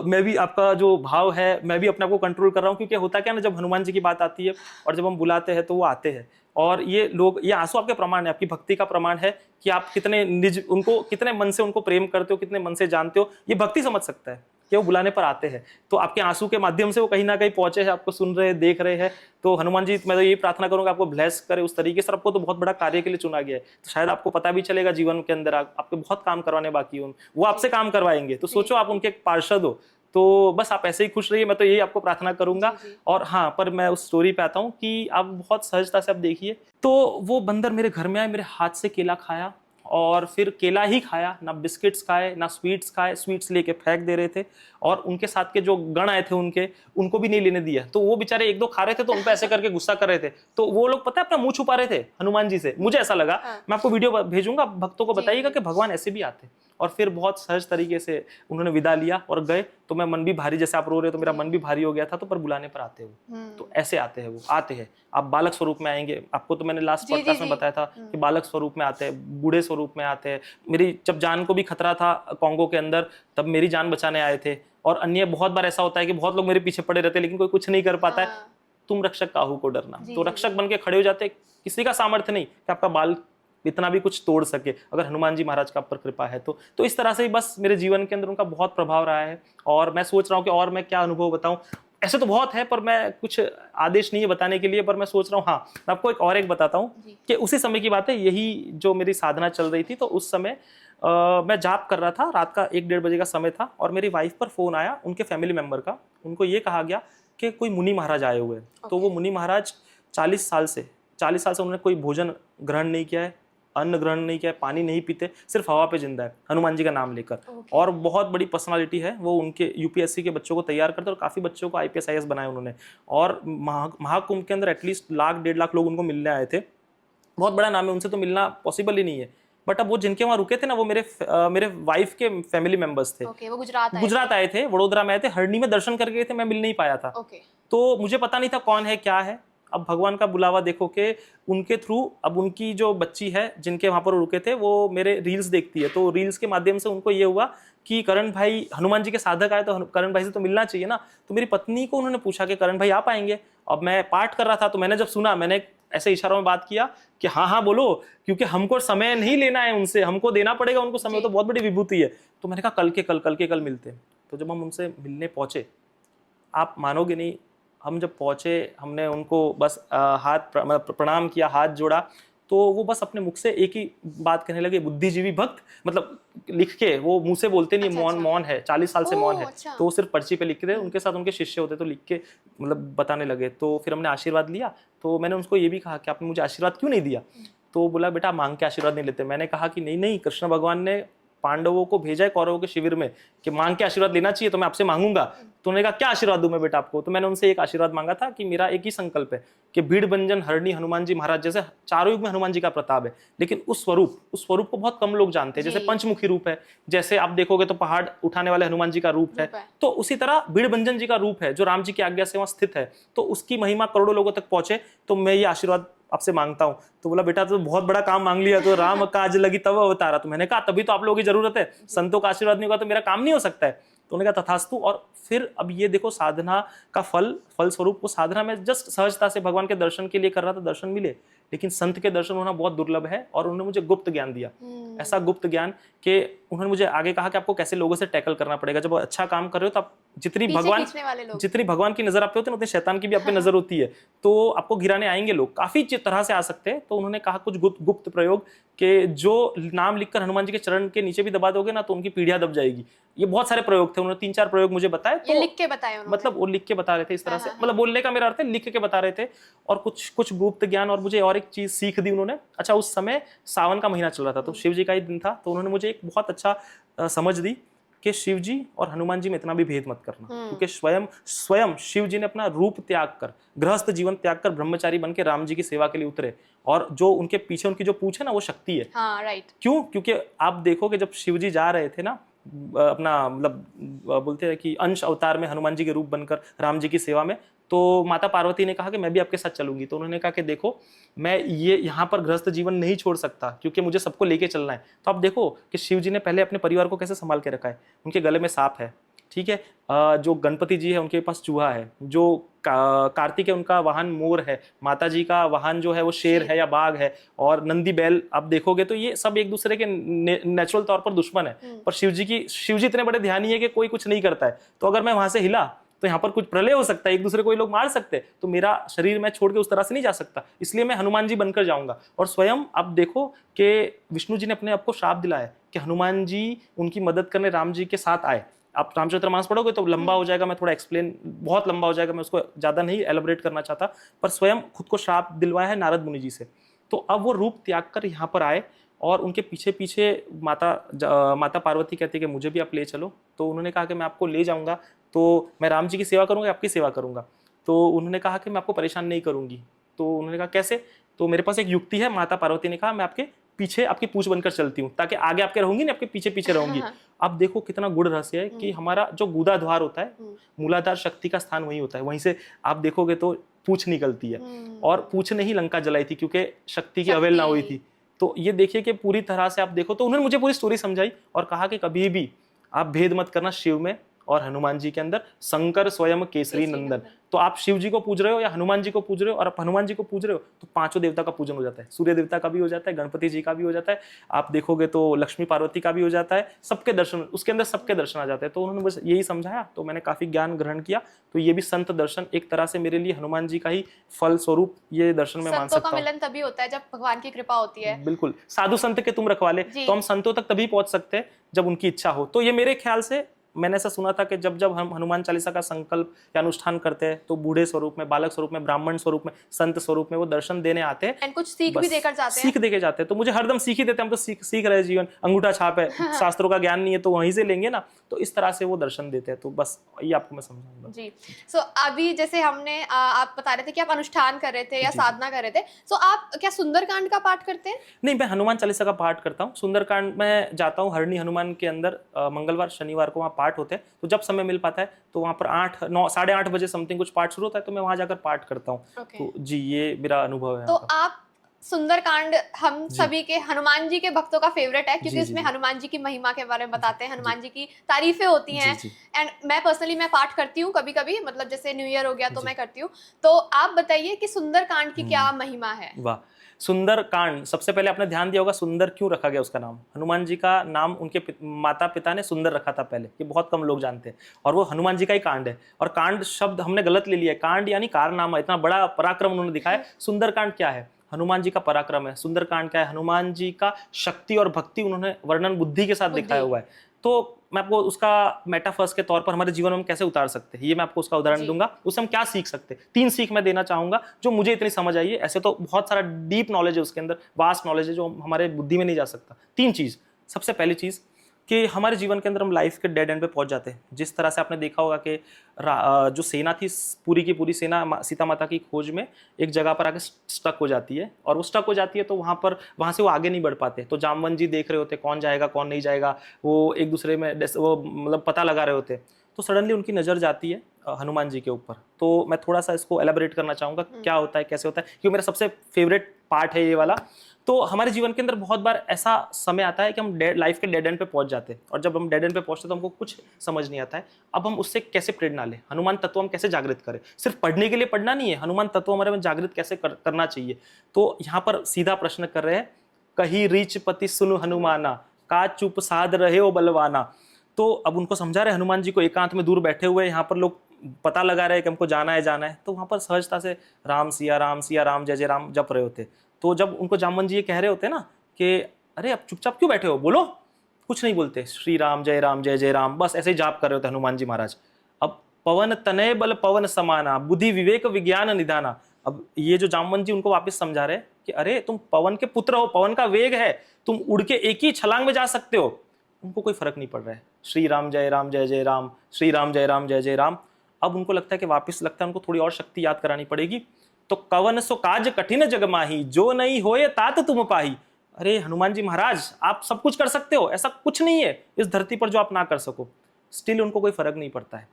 मैं भी आपका जो भाव है, मैं भी अपने आप को कंट्रोल कर रहा हूँ, क्योंकि होता क्या ना, जब हनुमान जी की बात आती है और जब हम बुलाते हैं तो वो आते हैं। और ये लोग, ये आंसू आपके प्रमाण है, आपकी भक्ति का प्रमाण है कि आप कितने निज उनको, कितने मन से उनको प्रेम करते हो, कितने मन से जानते हो। ये भक्ति समझ सकता है कि वो बुलाने पर आते हैं। तो आपके आंसू के माध्यम से वो कहीं ना कहीं पहुंचे हैं, आपको सुन रहे हैं, देख रहे हैं। तो हनुमान जी, मैं तो यही प्रार्थना करूंगा आपको ब्लेस करे उस तरीके से। आपको तो बहुत बड़ा कार्य के लिए चुना गया है, तो शायद आपको पता भी चलेगा जीवन के अंदर आपके बहुत काम करवाने बाकी है, वो आपसे काम करवाएंगे। तो सोचो आप उनके पार्षद हो, तो बस आप ऐसे ही खुश रहिए, मैं तो यही आपको प्रार्थना करूंगा। और हाँ, पर मैं उस स्टोरी पे आता हूँ कि आप बहुत सहजता से आप देखिए। तो वो बंदर मेरे घर में आए, मेरे हाथ से केला खाया, और फिर केला ही खाया, ना बिस्किट्स खाए ना स्वीट्स खाए, स्वीट्स लेके फेंक दे रहे थे। और उनके साथ के जो गण आए थे उनको भी नहीं लेने दिया। तो वो बेचारे एक दो खा रहे थे, तो उन पे ऐसे करके गुस्सा कर रहे थे। तो वो लोग पता है अपना मुंह छुपा रहे थे हनुमान जी से, मुझे ऐसा लगा। मैं आपको वीडियो भेजूंगा, भक्तों को बताइएगा कि भगवान ऐसे भी आते। और फिर बहुत सहज तरीके से उन्होंने विदा लिया और गए। तो मैं मन भी भारी, जैसे आप रो रहे हो तो मेरा मन भी भारी हो गया था। तो पर बुलाने पर आते हो, तो ऐसे आते हैं, वो आते हैं। आप बालक स्वरूप में आएंगे, आपको तो मैंने लास्ट पॉडकास्ट में बताया था कि बालक स्वरूप में आते हैं, बूढ़े स्वरूप में आते हैं। मेरी जब जान को भी खतरा था कॉन्गो के अंदर, तब मेरी जान बचाने आए थे। और अन्य बहुत बार ऐसा होता है कि बहुत लोग मेरे पीछे पड़े रहते हैं, लेकिन कोई कुछ नहीं कर पाता है। तुम रक्षक काहू को डरना, तो रक्षक बन के खड़े हो जाते। किसी का सामर्थ्य नहीं कि आपका बाल इतना भी कुछ तोड़ सके, अगर हनुमान जी महाराज का पर कृपा है तो इस तरह से ही बस मेरे जीवन के अंदर उनका बहुत प्रभाव रहा है। और मैं सोच रहा हूँ कि और मैं क्या अनुभव बताऊं। ऐसे तो बहुत है, पर मैं कुछ आदेश नहीं है बताने के लिए, पर मैं सोच रहा हूँ। हाँ, मैं आपको एक बताता हूँ कि उसी समय की बात है, यही जो मेरी साधना चल रही थी। तो उस समय मैं जाप कर रहा था, रात का 1-1:30 बजे का समय था। और मेरी वाइफ पर फोन आया उनके फैमिली मेंबर का। उनको ये कहा गया कि कोई मुनि महाराज आए हुए हैं। तो वो मुनि महाराज 40 साल से उन्होंने कोई भोजन ग्रहण नहीं किया है, अन्न ग्रहण नहीं किया है, पानी नहीं पीते, सिर्फ हवा पे जिंदा है हनुमान जी का नाम लेकर। और बहुत बड़ी पर्सनालिटी है वो, उनके यूपीएससी के बच्चों को तैयार करते और काफी बच्चों को आईपीएस आईएएस बनाए उन्होंने। और महाकुंभ के अंदर एटलीस्ट 1,00,000-1.5 लाख लोग उनको मिलने आए थे। बहुत बड़ा नाम है, उनसे तो मिलना पॉसिबल ही नहीं है। बट अब वो जिनके वहां रुके थे ना, वो मेरे वाइफ के फैमिली मेंबर्स थे। वो गुजरात आए थे, वडोदरा में आए थे, हरणी में दर्शन करके गए थे, मैं मिल नहीं पाया था। तो मुझे पता नहीं था कौन है क्या है। अब भगवान का बुलावा देखो कि उनके थ्रू अब उनकी जो बच्ची है जिनके वहां पर रुके थे वो मेरे रील्स देखती है, तो रील्स के माध्यम से उनको ये हुआ कि करण भाई हनुमान जी के साधक आए तो करण भाई से तो मिलना चाहिए ना। तो मेरी पत्नी को उन्होंने पूछा कि करण भाई आप आएंगे। अब मैं पाठ कर रहा था तो मैंने जब सुना, मैंने ऐसे इशारों में बात किया कि हाँ हाँ बोलो, क्योंकि हमको समय नहीं लेना है उनसे, हमको देना पड़ेगा उनको समय, तो बहुत बड़ी विभूति है। तो मैंने कहा कल के कल मिलते हैं। तो जब हम उनसे मिलने पहुंचे, आप मानोगे नहीं, हम जब पहुंचे हमने उनको बस प्रणाम किया, हाथ जोड़ा, तो वो बस अपने मुख से एक ही बात कहने लगे, बुद्धिजीवी भक्त, मतलब लिख के, वो मुंह से बोलते नहीं, मौन है, 40 साल से मौन है। तो वो सिर्फ पर्ची पे लिख के, उनके साथ उनके शिष्य होते तो लिख के मतलब बताने लगे। तो फिर हमने आशीर्वाद लिया, तो मैंने उनको ये भी कहा कि आपने मुझे आशीर्वाद क्यों नहीं दिया। तो बोला बेटा मांग के आशीर्वाद नहीं लेते। मैंने कहा कि नहीं, कृष्ण भगवान ने पांडवों को भेजा है कौरवों के शिविर में कि मांग के आशीर्वाद लेना चाहिए, तो मैं आपसे मांगूंगा। तो उन्होंने कहा क्या आशीर्वाद दूं मैं बेटा आपको। तो मैंने उनसे एक आशीर्वाद मांगा था कि मेरा एक ही संकल्प है कि भीड़ भंजन हरणी हनुमान जी महाराज, जैसे चारों युग में हनुमान जी का प्रताप है, लेकिन उस स्वरूप को बहुत कम लोग जानते हैं। जैसे पंचमुखी रूप है, जैसे आप देखोगे तो पहाड़ उठाने वाले हनुमान जी का रूप है, तो उसी तरह भीड़ भंजन जी का रूप है जो राम जी की आज्ञा से वहां स्थित है, तो उसकी महिमा करोड़ों लोगों तक पहुंचे। तो मैं ये आशीर्वाद आपसे मांगता हूं। तो बोला बेटा तो बहुत बड़ा काम मांग लिया, तो राम काज लगी तब अवतारा। तो मैंने कहा तभी तो आप लोगों की जरूरत है, संतों का आशीर्वाद नहीं होगा तो मेरा काम नहीं हो सकता है। तो उन्होंने कहा तथास्तु। और फिर अब ये देखो साधना का फल स्वरूप, वो साधना में जस्ट सहजता से भगवान के दर्शन के लिए कर रहा था, दर्शन मिले, लेकिन संत के दर्शन होना बहुत दुर्लभ है। और उन्होंने मुझे गुप्त ज्ञान दिया, ऐसा गुप्त ज्ञान कि उन्होंने मुझे आगे कहा कि आपको कैसे लोगों से टैकल करना पड़ेगा। जब अच्छा काम कर रहे हो तो आप जितनी भगवान की नजर आप पे होती है उतनी शैतान की भी आप पे नजर होती है, तो आपको गिराने आएंगे लोग, काफी तरह से आ सकते हैं। तो उन्होंने कहा कुछ गुप्त प्रयोग कि जो नाम लिखकर हनुमान जी के चरण के नीचे भी दबा दोगे ना तो उनकी पीढ़ियां दब जाएगी। ये बहुत सारे प्रयोग थे, उन्होंने 3-4 प्रयोग मुझे बताए। तो लिख के बताए उन्होंने, मतलब वो लिख के बता रहे थे इस तरह से, मतलब बोलने का मेरा अर्थ है लिख के बता रहे थे। और कुछ गुप्त ज्ञान, और मुझे और एक चीज सीख दी उन्होंने। अच्छा, उस समय सावन का महीना चल रहा था, तो शिव जी का ही दिन था, तो उन्होंने मुझे एक बहुत अच्छा समझ दी कि शिव जी और हनुमान जी में इतना भी भेद मत करना, क्योंकि स्वयं शिव जी ने अपना रूप त्याग कर, गृहस्थ जीवन त्याग कर ब्रह्मचारी बन के राम जी की सेवा के लिए उतरे। और जो उनके पीछे उनकी जो पूछ है ना, वो शक्ति है। हाँ, राइट। क्यों? क्योंकि आप देखो कि जब शिव जी जा रहे थे ना, अपना मतलब बोलते हैं कि अंश अवतार में हनुमान जी के रूप बनकर राम जी की सेवा में, तो माता पार्वती ने कहा कि मैं भी आपके साथ चलूंगी। तो उन्होंने कहा कि देखो मैं ये यहाँ पर गृहस्थ जीवन नहीं छोड़ सकता, क्योंकि मुझे सबको लेके चलना है। तो आप देखो कि शिव जी ने पहले अपने परिवार को कैसे संभाल के रखा है। उनके गले में सांप है, ठीक है, जो गणपति जी है उनके पास चूहा है, जो कार्तिक है उनका वाहन मोर है, माता जी का वाहन जो है वो शेर है या बाघ है, और नंदी बैल आप देखोगे तो ये सब एक दूसरे के नेचुरल तौर पर दुश्मन है। पर शिव जी इतने बड़े ध्यानी है कि कोई कुछ नहीं करता है। तो अगर मैं वहां से हिला तो यहाँ पर कुछ प्रलय हो सकता है, एक दूसरे को ये लोग मार सकते हैं, तो मेरा शरीर मैं छोड़ के उस तरह से नहीं जा सकता, इसलिए मैं हनुमान जी बनकर जाऊंगा। और स्वयं आप देखो कि विष्णु जी ने अपने आप को श्राप दिलाया कि हनुमान जी उनकी मदद करने राम जी के साथ आए। आप रामचरितमानस पढ़ोगे तो लंबा हो जाएगा, मैं थोड़ा एक्सप्लेन, बहुत लंबा हो जाएगा, मैं उसको ज्यादा नहीं एलोबरेट करना चाहता, पर स्वयं खुद को श्राप दिलवाया है नारद मुनि जी से। तो अब वो रूप त्याग कर यहाँ पर आए, और उनके पीछे पीछे माता पार्वती कहती है कि मुझे भी आप ले चलो। तो उन्होंने कहा कि मैं आपको ले जाऊंगा, तो मैं राम जी की सेवा करूंगा, आपकी सेवा करूंगा। तो उन्होंने कहा कि मैं आपको परेशान नहीं करूंगी। तो उन्होंने कहा कैसे? तो मेरे पास एक युक्ति है। माता पार्वती ने कहा मैं आपके पीछे आपकी पूंछ बनकर चलती हूँ, ताकि आगे आपके रहूंगी ना, आपके पीछे पीछे रहूंगी। अब देखो कितना गुड़ रहस्य है कि हमारा जो गुदा द्वार होता है, मूलाधार शक्ति का स्थान वही होता है, वहीं से आप देखोगे तो पूंछ निकलती है, और पूंछ ने ही लंका जलाई थी क्योंकि शक्ति की अवहेलना हुई थी। तो ये देखिए कि पूरी तरह से आप देखो, तो उन्होंने मुझे पूरी स्टोरी समझाई और कहा कि कभी भी आप भेद मत करना शिव में और हनुमान जी के अंदर, शंकर स्वयं केसरी नंदन। तो आप शिव जी को पूज रहे हो या हनुमान जी को पूज रहे हो, और आप हनुमान जी को पूज रहे हो तो पांचों देवता का पूजन हो जाता है, सूर्य देवता का भी हो जाता है, गणपति जी का भी हो जाता है, आप देखोगे तो लक्ष्मी पार्वती का भी हो जाता है, सबके दर्शन उसके अंदर, सबके दर्शन आ जाते हैं। तो उन्होंने बस यही समझाया, तो मैंने काफी ज्ञान ग्रहण किया। तो ये भी संत दर्शन एक तरह से मेरे लिए हनुमान जी का ही फल स्वरूप ये दर्शन में मान सकता हूँ। मिलन तभी होता है जब भगवान की कृपा होती है। बिल्कुल, साधु संत के तुम रखवाले, तो हम संतों तक तभी पहुंच सकते हैं जब उनकी इच्छा हो। तो ये मेरे ख्याल से, मैंने ऐसा सुना था कि जब हम हनुमान चालीसा का संकल्प या अनुष्ठान करते हैं तो बूढ़े स्वरूप में, बालक स्वरूप में, ब्राह्मण स्वरूप में, संत स्वरूप में वो दर्शन देने आते हैं, कुछ सीख भी देकर जाते हैं। सीख देके जाते हैं। तो मुझे हरदम सीख ही देते हैं, हम तो सीख रहे जीवन, अंगूठा छाप है, शास्त्रों का ज्ञान नहीं है तो वहीं से लेंगे ना। तो इस तरह से वो दर्शन देते हैं। तो बस ये आपको मैं समझाऊंगा जी। सो अभी जैसे हमने आप बता रहे थे कि आप अनुष्ठान कर रहे थे या साधना कर रहे थे, सो आप क्या सुंदरकांड का पाठ करते हैं? नहीं, मैं हनुमान चालीसा का पाठ करता हूँ। सुंदरकांड में जाता हूँ हरणी हनुमान के अंदर, मंगलवार शनिवार को वहाँ पाठ होते हैं, तो जब समय मिल पाता है तो वहाँ पर 8-9 साढ़े 8 बजे समथिंग कुछ पाठ शुरू होता है, तो मैं वहाँ जाकर पाठ करता हूँ। तो जी, ये मेरा अनुभव है। तो आप सुंदरकांड हम सभी के हनुमान जी के भक्तों का फेवरेट है, क्योंकि इसमें हनुमान जी की महिमा के बारे में बताते हैं, हनुमान जी की तारीफें होती हैं। एंड मैं पर्सनली मैं पाठ करती हूँ कभी कभी, मतलब जैसे न्यू ईयर हो गया तो मैं करती हूँ। तो आप बताइए कि सुंदरकांड की क्या महिमा है? वाह, सुंदरकांड, सबसे पहले आपने ध्यान दिया होगा सुंदर क्यों रखा गया उसका नाम। हनुमान जी का नाम उनके माता पिता ने सुंदर रखा था पहले, ये बहुत कम लोग जानते हैं, और वो हनुमान जी का ही कांड है। और कांड शब्द हमने गलत ले लिया है, कांड यानी कारनामा, इतना बड़ा पराक्रम उन्होंने दिखाया। सुंदरकांड क्या है? हनुमान जी का पराक्रम है। सुंदरकांड क्या है? हनुमान जी का शक्ति और भक्ति उन्होंने वर्णन बुद्धि के साथ दिखाया हुआ है। तो मैं आपको उसका मेटाफर्स के तौर पर हमारे जीवन में हम कैसे उतार सकते हैं, ये मैं आपको उसका उदाहरण दूंगा। उससे हम क्या सीख सकते हैं, 3 सीख मैं देना चाहूंगा जो मुझे इतनी समझ आई है। ऐसे तो बहुत सारा डीप नॉलेज है उसके अंदर, वास्ट नॉलेज है जो हमारे बुद्धि में नहीं जा सकता। 3 चीज। सबसे पहली चीज कि हमारे जीवन के अंदर हम लाइफ के डेड एंड पे पहुंच जाते हैं। जिस तरह से आपने देखा होगा कि जो सेना थी, पूरी की पूरी सेना सीता माता की खोज में एक जगह पर आके स्टक हो जाती है, और वो स्टक हो जाती है तो वहां से वो आगे नहीं बढ़ पाते। तो जामवन जी देख रहे होते कौन जाएगा कौन नहीं जाएगा, वो एक दूसरे में वो मतलब पता लगा रहे होते। तो सडनली उनकी नजर जाती है हनुमान जी के ऊपर। तो मैं थोड़ा सा इसको एलेबोरेट करना चाहूंगा क्या होता है, कैसे होता है, क्योंकि मेरा सबसे फेवरेट पार्ट है ये वाला। तो हमारे जीवन के अंदर बहुत बार ऐसा समय आता है कि हम लाइफ के डेड एंड पे पहुंच जाते हैं, और जब हम डेड एंड पे पहुंचते हैं तो हमको कुछ समझ नहीं आता है। अब हम उससे कैसे प्रेरणा लें, हनुमान तत्व हम कैसे जागृत करें। सिर्फ पढ़ने के लिए पढ़ना नहीं है, हनुमान तत्व हमारे में जागृत कैसे करना चाहिए। तो यहाँ पर सीधा प्रश्न कर रहे हैं, कही रीच पति सुनु हनुमाना, का चुप साध रहे हो बलवाना। तो अब उनको समझा रहे हनुमान जी को, एकांत में दूर बैठे हुए, यहाँ पर लोग पता लगा रहे हैं कि हमको जाना है जाना है। तो वहां पर सहजता से राम सिया राम जय जय राम जप रहे होते। तो जब उनको जामवन जी ये कह रहे होते ना कि अरे अब चुपचाप क्यों बैठे हो, बोलो, कुछ नहीं बोलते, श्री राम जय राम, बस ऐसे ही जाप कर रहे होते हनुमान जी महाराज। अब पवन तनय बल पवन समाना, बुद्धि विवेक विज्ञान निधाना। अब ये जो जामवन जी उनको वापस समझा रहे कि अरे तुम पवन के पुत्र हो, पवन का वेग है, तुम उड़ के एक ही छलांग में जा सकते हो। उनको कोई फर्क नहीं पड़ रहा है, श्री राम जय राम, श्री राम जय राम। अब उनको लगता है कि वापस लगता है उनको थोड़ी और शक्ति याद करानी पड़ेगी। तो कवन सो काज कठिन जग माही, जो नहीं होए तात तुम पाही। अरे हनुमान जी महाराज, आप सब कुछ कर सकते हो, ऐसा कुछ नहीं है इस धरती पर जो आप ना कर सको। स्टिल उनको कोई फर्क नहीं पड़ता है।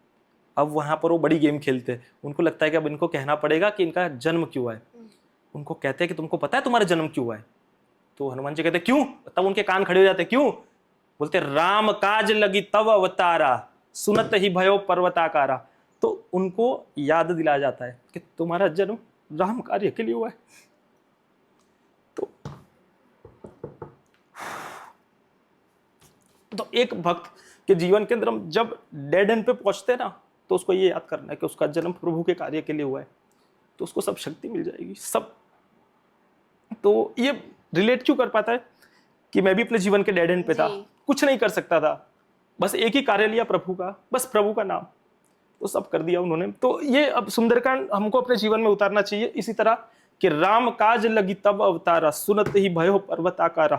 अब वहां पर वो बड़ी गेम खेलते हैं। उनको लगता है कि अब इनको कहना पड़ेगा कि इनका जन्म क्यों है। उनको कहते हैं कि तुमको पता है तुम्हारा जन्म क्यों है। तो हनुमान जी कहते क्यों, तब उनके कान खड़े हो जाते, क्यों? बोलते राम काज लगी तव अवतारा, सुनत ही भयो पर्वताकारा। तो उनको याद दिलाया जाता है कि तुम्हारा जन्म राम कार्य के लिए हुआ है। तो एक भक्त के जीवन के अंदर हम जब डेड एंड पे पहुंचते हैं ना, तो उसको ये याद करना है कि उसका जन्म प्रभु के कार्य के लिए हुआ है, तो उसको सब शक्ति मिल जाएगी सब। तो ये रिलेट क्यों कर पाता है कि मैं भी अपने जीवन के डेड एंड पे था, कुछ नहीं कर सकता था, बस एक ही कार्य लिया प्रभु का, बस प्रभु का नाम, तो सब कर दिया उन्होंने। तो ये अब सुंदरकांड हमको अपने जीवन में उतारना चाहिए इसी तरह कि राम काज लगी तब अवतारा, सुनत ही भयो पर्वत आकारा।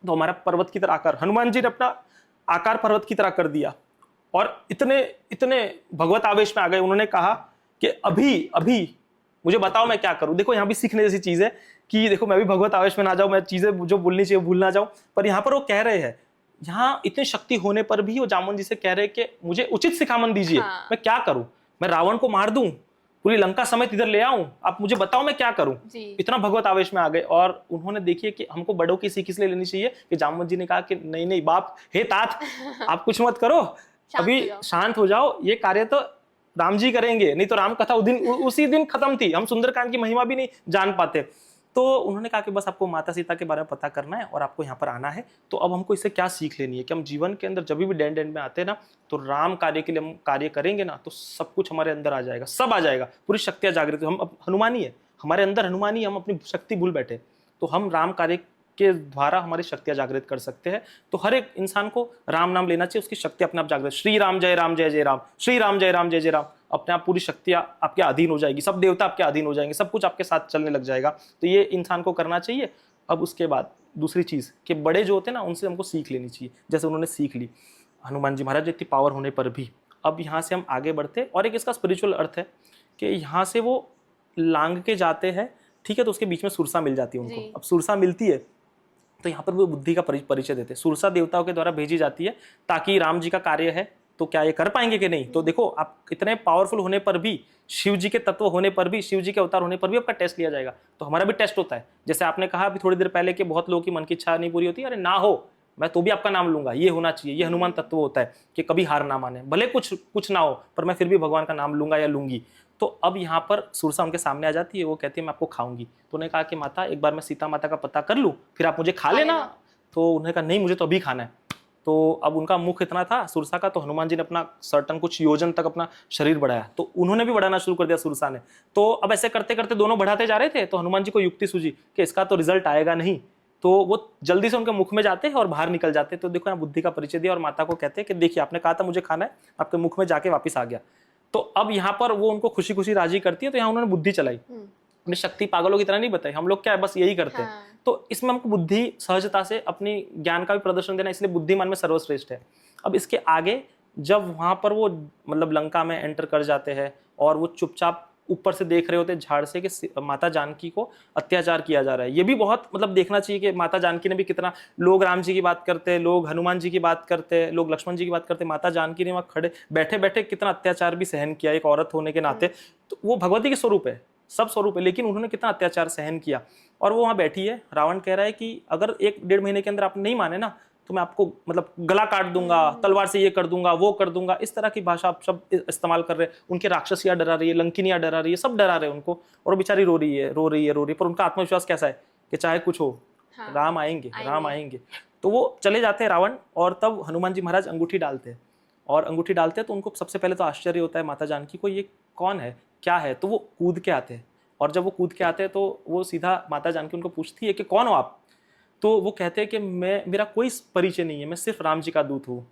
तो हमारा पर्वत की तरह आकार, हनुमान जी ने अपना आकार पर्वत की तरह कर दिया, और इतने इतने भगवत आवेश में आ गए। उन्होंने कहा कि अभी अभी मुझे बताओ मैं क्या करूं। देखो यहाँ भी सीखने जैसी चीज है कि देखो मैं भी भगवत आवेश में ना जाऊं, मैं चीजें जो बोलनी चाहिए भूल ना जाऊं। पर यहाँ पर वो कह रहे हैं, यहाँ इतनी शक्ति होने पर भी वो जामुन जी से कह रहे हैं कि मुझे उचित शिखामन दीजिए। मैं क्या करूं, मैं रावण को मार दूं, पूरी लंका समेत इधर ले आऊं, आप मुझे बताओ मैं क्या करूं। इतना भगवत आवेश में आ गए। और उन्होंने देखिए कि हमको बड़ों की सीख इसलिए लेनी चाहिए कि जामुन जी ने कहा कि नहीं नहीं बाप, हे तात, आप कुछ मत करो, अभी शांत हो जाओ, ये कार्य तो राम जी करेंगे। नहीं तो राम कथा उसी दिन खत्म थी, हम सुंदरकांड की महिमा भी नहीं जान पाते। तो उन्होंने कहा कि बस आपको माता सीता के बारे में पता करना है और आपको यहाँ पर आना है। तो अब हमको इससे क्या सीख लेनी है कि हम जीवन के अंदर जब भी डेड एंड में आते हैं ना, तो राम कार्य के लिए हम कार्य करेंगे ना, तो सब कुछ हमारे अंदर आ जाएगा, सब आ जाएगा, पूरी शक्तियां जागृत। हम अब हनुमानी है, हमारे अंदर हनुमानी, हम अपनी शक्ति भूल बैठे, तो हम राम कार्य के द्वारा हमारी शक्तियां जागृत कर सकते हैं। तो हर एक इंसान को राम नाम लेना चाहिए, उसकी शक्ति अपने आप जागृत। श्री राम जय राम, श्री राम जय राम जय राम, अपने आप पूरी शक्तियां आपके अधीन हो जाएगी, सब देवता आपके अधीन हो जाएंगे, सब कुछ आपके साथ चलने लग जाएगा। तो ये इंसान को करना चाहिए। अब उसके बाद दूसरी चीज कि बड़े जो होते हैं ना, उनसे हमको सीख लेनी चाहिए, जैसे उन्होंने सीख ली। हनुमान जी महाराज इतनी पावर होने पर भी अब यहाँ से हम आगे बढ़ते, और एक इसका स्पिरिचुअल अर्थ है कि यहाँ से वो लांग के जाते हैं, ठीक है, तो उसके बीच में सुरसा मिल जाती है उनको। अब सुरसा मिलती है तो यहाँ पर वो बुद्धि का परिचय देते हैं। सुरसा देवताओं के द्वारा भेजी जाती है ताकि राम जी का कार्य है तो क्या ये कर पाएंगे कि नहीं। तो देखो, आप इतने पावरफुल होने पर भी, शिव जी के तत्व होने पर भी, शिव जी के अवतार होने पर भी आपका टेस्ट लिया जाएगा। तो हमारा भी टेस्ट होता है। जैसे आपने कहा अभी थोड़ी देर पहले कि बहुत लोगों की मन की इच्छा नहीं पूरी होती, अरे ना हो, मैं तो भी आपका नाम लूंगा, ये होना चाहिए। ये हनुमान तत्व होता है कि कभी हार ना माने, भले कुछ ना हो पर मैं फिर भी भगवान का नाम लूंगा या लूंगी। तो अब यहाँ पर सुरसा उनके सामने आ जाती है, वो कहती है मैं आपको खाऊंगी। तो उन्होंने कहा कि माता एक बार मैं सीता माता का पता कर लूँ फिर आप मुझे खा लेना। तो उन्होंने कहा नहीं, मुझे तो अभी खाना है। तो अब उनका मुख इतना था सुरसा का, तो हनुमान जी ने अपना सर्टन कुछ योजन तक अपना शरीर बढ़ाया, तो उन्होंने भी बढ़ाना शुरू कर दिया सुरसा ने। तो अब ऐसे करते करते दोनों बढ़ाते जा रहे थे, तो हनुमान जी को युक्ति सूझी कि इसका तो रिजल्ट आएगा नहीं। तो वो जल्दी से उनके मुख में जाते हैं और बाहर निकल जाते हैं। तो देखो यहाँ बुद्धि का परिचय दिया और माता को कहते हैं कि देखिए आपने कहा था मुझे खाना है, आपके मुख में जाके वापिस आ गया। तो अब यहाँ पर वो उनको खुशी खुशी राजी करती है। तो यहाँ उन्होंने बुद्धि चलाई, अपनी शक्ति पागलों की तरह नहीं बताई। हम लोग क्या है बस यही करते हैं। तो इसमें हमको बुद्धि सहजता से अपनी ज्ञान का भी प्रदर्शन देना, इसलिए बुद्धिमान में सर्वश्रेष्ठ है। अब इसके आगे जब वहां पर वो मतलब लंका में एंटर कर जाते हैं और वो चुपचाप ऊपर से देख रहे होते झाड़ से कि माता जानकी को अत्याचार किया जा रहा है। ये भी बहुत मतलब देखना चाहिए कि माता जानकी ने भी कितना, लोग राम जी की बात करते हैं, लोग हनुमान जी की बात करते हैं, लोग लक्ष्मण जी की बात करते हैं, माता जानकी ने वहाँ खड़े बैठे बैठे कितना अत्याचार भी सहन किया एक औरत होने के नाते। तो वो भगवती के स्वरूप है, सब स्वरूप है, लेकिन उन्होंने कितना अत्याचार सहन किया। और वो वहाँ बैठी है, रावण कह रहा है कि अगर 1-1.5 महीने के अंदर आप नहीं माने ना तो मैं आपको मतलब गला काट दूंगा, तलवार से ये कर दूंगा, वो कर दूंगा। इस तरह की भाषा आप सब इस्तेमाल कर रहे हैं। उनके राक्षसियां डरा रही है, लंकिनियां डरा रही है, सब डरा रहे हैं उनको, और बेचारी रो रही है। पर उनका आत्मविश्वास कैसा है कि चाहे कुछ हो, राम आएंगे, राम आएंगे। तो वो चले जाते हैं रावण, और तब हनुमान जी महाराज अंगूठी डालते हैं। और अंगूठी डालते हैं तो उनको सबसे पहले तो आश्चर्य होता है माता जानकी को, ये कौन है, क्या है। तो वो कूद के आते हैं, और जब वो कूद के आते हैं तो वो सीधा माता जानकी उनको पूछती है कि कौन हो आप। तो वो कहते हैं कि मेरा कोई परिचय नहीं है, मैं सिर्फ राम जी का दूत हूँ।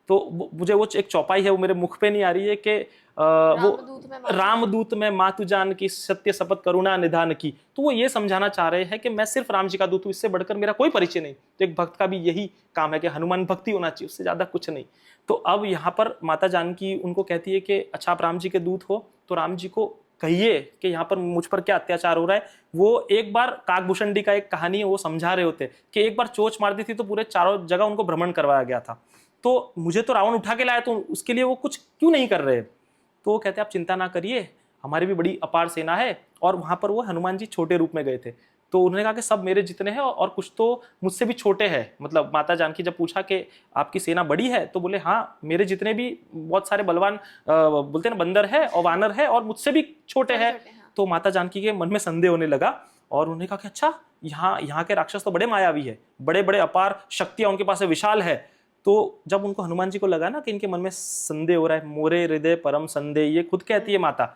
तो मुझे वो एक चौपाई है वो मेरे मुख पे नहीं आ रही है कि वो रामदूत में मातु जान की सत्य शपथ करुणा निधान की। तो वो ये समझाना चाह रहे हैं कि मैं सिर्फ राम जी का दूत हूँ, इससे बढ़कर मेरा कोई परिचय नहीं। तो एक भक्त का भी यही काम है कि हनुमान भक्ति होना चाहिए, उससे ज्यादा कुछ नहीं। तो अब यहाँ पर माता जानकी उनको कहती है कि अच्छा आप राम जी के दूत हो तो राम जी को कहिए कि यहाँ पर मुझ पर क्या अत्याचार हो रहा है। वो एक बार काकभूषणी का एक कहानी है वो समझा रहे होते कि एक बार चोच मार दी थी तो पूरे चारों जगह उनको भ्रमण करवाया गया था। तो मुझे तो रावण उठा के लाया, तो उसके लिए वो कुछ क्यों नहीं कर रहे। तो वो कहते आप चिंता ना करिए, हमारी भी बड़ी अपार सेना है। और वहां पर वो हनुमान जी छोटे रूप में गए थे। तो उन्होंने कहा कि सब मेरे जितने हैं और कुछ तो मुझसे भी छोटे हैं। मतलब माता जानकी जब पूछा कि आपकी सेना बड़ी है तो बोले हाँ मेरे जितने भी बहुत सारे बलवान बोलते हैं ना बंदर है और वानर है और मुझसे भी छोटे हैं। तो माता जानकी के मन में संदेह होने लगा और उन्होंने कहा कि अच्छा यहाँ के राक्षस तो बड़े मायावी है, बड़े बड़े अपार शक्तियां उनके पास है, विशाल है। तो जब उनको हनुमान जी को लगा ना कि इनके मन में संदेह हो रहा है, मोरे हृदय परम संदेह, ये खुद कहती है माता।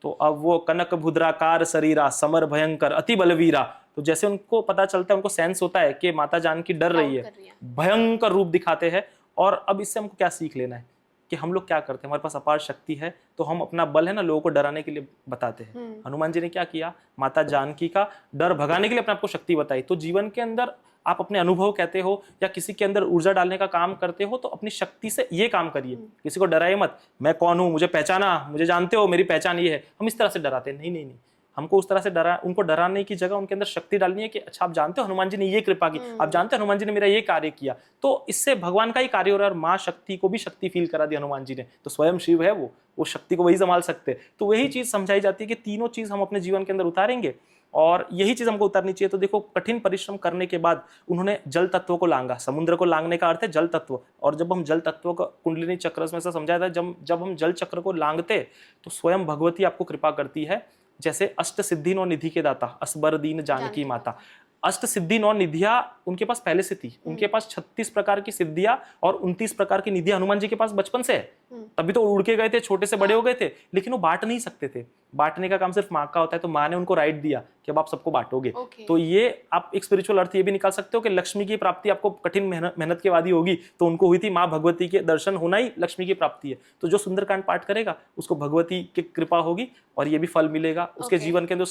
तो अब वो कनक भुद्राकार शरीरा समर भयंकर अति बलवीरा। तो जैसे उनको पता चलता है, उनको सेंस होता है कि माता जानकी डर रही है, भयंकर रूप दिखाते हैं। और अब इससे हमको क्या सीख लेना है कि हम लोग क्या करते हैं, हमारे पास अपार शक्ति है तो हम अपना बल है ना लोगों को डराने के लिए बताते हैं। हनुमान जी ने क्या किया, माता जानकी का डर भगाने के लिए अपने आपको शक्ति बताई। तो जीवन के अंदर आप अपने अनुभव कहते हो या किसी के अंदर ऊर्जा डालने का काम करते हो तो अपनी शक्ति से ये काम करिए। किसी को डराए मत, मैं कौन हूं, मुझे पहचाना, मुझे जानते हो, मेरी पहचान ये है। हम इस तरह से डराते हैं, नहीं, हमको उस तरह से उनको डराने की जगह उनके अंदर शक्ति डालनी है कि अच्छा आप जानते हो हनुमान जी ने ये कृपा की, आप जानते हो हनुमान जी ने मेरा ये कार्य किया। तो इससे भगवान का ही कार्य हो रहा है और माँ शक्ति को भी शक्ति फील करा दी हनुमान जी ने। तो स्वयं शिव है वो शक्ति को वही संभाल सकते। तो वही चीज समझाई जाती है कि तीनों चीज हम अपने जीवन के अंदर उतारेंगे और यही चीज हमको उतारनी चाहिए। तो देखो कठिन परिश्रम करने के बाद उन्होंने जल तत्व को लांगा। समुद्र को लांगने का अर्थ है जल तत्व। और जब हम जल तत्व का कुंडलिनी चक्र में से समझाया था, जब हम जल चक्र को लांगते तो स्वयं भगवती आपको कृपा करती है। जैसे अष्ट सिद्धि नौ निधि के दाता असबर दीन जानकी माता। अष्ट सिद्धि नौ निधियां उनके पास पहले से थी। उनके पास 36 प्रकार की सिद्धियां और 29 प्रकार की निधियां हनुमान जी के पास बचपन से है। तभी तो उड़ के गए थे, छोटे से बड़े हो गए थे, लेकिन वो बांट नहीं सकते थे। बांटने का काम सिर्फ माँ का होता है। तो माँ ने उनको राइट दिया कि अब आप सबको बांटोगे। तो ये आप एक स्पिरिचुअल अर्थ ये भी निकाल सकते हो कि लक्ष्मी की प्राप्ति आपको कठिन मेहनत के बाद ही होगी। तो उनको हुई थी, माँ भगवती के दर्शन होना ही लक्ष्मी की प्राप्ति है। तो जो सुंदरकांड पाठ करेगा उसको भगवती की कृपा होगी और ये भी फल मिलेगा। उसके जीवन के अंदर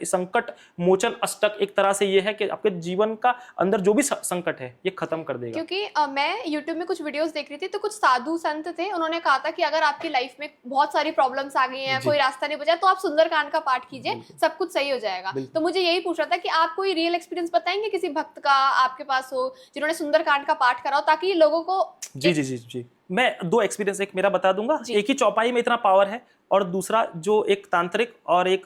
संकट मोचन अष्टक एक तरह से ये है कि आपके जीवन का अंदर जो भी संकट है ये खत्म कर देगा। क्योंकि मैं YouTube में कुछ वीडियोस देख रही थी, तो कुछ साधु संत थे, उन्होंने कहा था कि अगर आपकी लाइफ में बहुत सारी प्रॉब्लम्स आ गई हैं, कोई रास्ता नहीं बचा, तो आप सुंदरकांड का पाठ कीजिए, सब कुछ सही हो जाएगा। तो मुझे यही पूछना था कि आप कोई रियल एक्सपीरियंस बताएंगे किसी भक्त का आपके पास हो जिन्होंने सुंदरकांड का पाठ करा हो, ताकि लोगों को। जी, मैं 2 एक्सपीरियंस, एक मेरा बता दूंगा। एक ही चौपाई में इतना पावर है, और दूसरा जो एक तांत्रिक और एक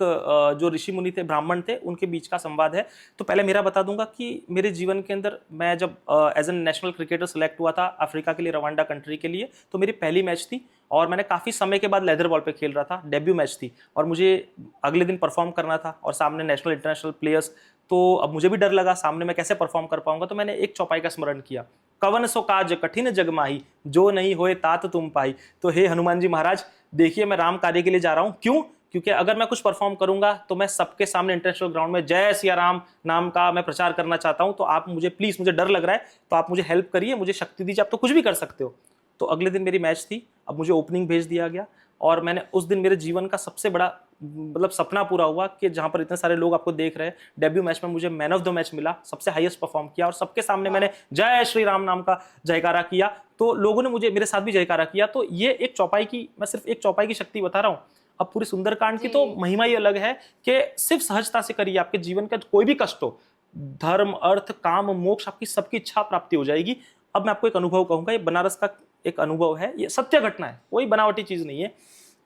जो ऋषि मुनि थे, ब्राह्मण थे, उनके बीच का संवाद है। तो पहले मेरा बता दूंगा कि मेरे जीवन के अंदर मैं जब as a national cricketer select हुआ था अफ्रीका के लिए, रवांडा कंट्री के लिए, तो मेरी पहली मैच थी और मैंने काफ़ी समय के बाद लेदर बॉल पे खेल रहा था, डेब्यू मैच थी और मुझे अगले दिन परफॉर्म करना था और सामने नेशनल इंटरनेशनल प्लेयर्स। तो अब मुझे भी डर लगा सामने मैं कैसे परफॉर्म कर पाऊंगा, तो मैंने एक चौपाई का स्मरण किया, कवन सो काज कठिन जग माही, जो नहीं होए तात तुम पाई। तो हे हनुमान जी महाराज, देखिए मैं राम कार्य के लिए जा रहा हूं। क्यों? क्योंकि अगर मैं कुछ परफॉर्म करूंगा तो मैं सबके सामने इंटरनेशनल ग्राउंड में जय सिया राम नाम का मैं प्रचार करना चाहता हूं। तो आप मुझे प्लीज, मुझे डर लग रहा है, तो आप मुझे हेल्प करिए, मुझे शक्ति दीजिए, आप तो कुछ भी कर सकते हो। तो अगले दिन मेरी मैच थी, अब मुझे ओपनिंग भेज दिया गया और मैंने उस दिन मेरे जीवन का सबसे बड़ा मतलब सपना पूरा हुआ कि जहां पर इतने सारे लोग आपको देख रहे हैं, डेब्यू मैच में मुझे मैन ऑफ द मैच मिला, सबसे हाईएस्ट परफॉर्म किया और सबके सामने मैंने जय श्री राम नाम का जयकारा किया। तो लोगों ने मुझे मेरे साथ भी जयकारा किया। तो ये एक चौपाई की, मैं सिर्फ एक चौपाई की शक्ति बता रहा हूँ। अब पूरी सुंदरकांड की तो महिमा ही अलग है कि सिर्फ सहजता से करिए, आपके जीवन का कोई भी कष्ट हो, धर्म अर्थ काम मोक्ष, आपकी सबकी इच्छा प्राप्ति हो जाएगी। अब मैं आपको एक अनुभव कहूंगा, ये बनारस का एक अनुभव है, ये सत्य घटना है, कोई बनावटी चीज नहीं है।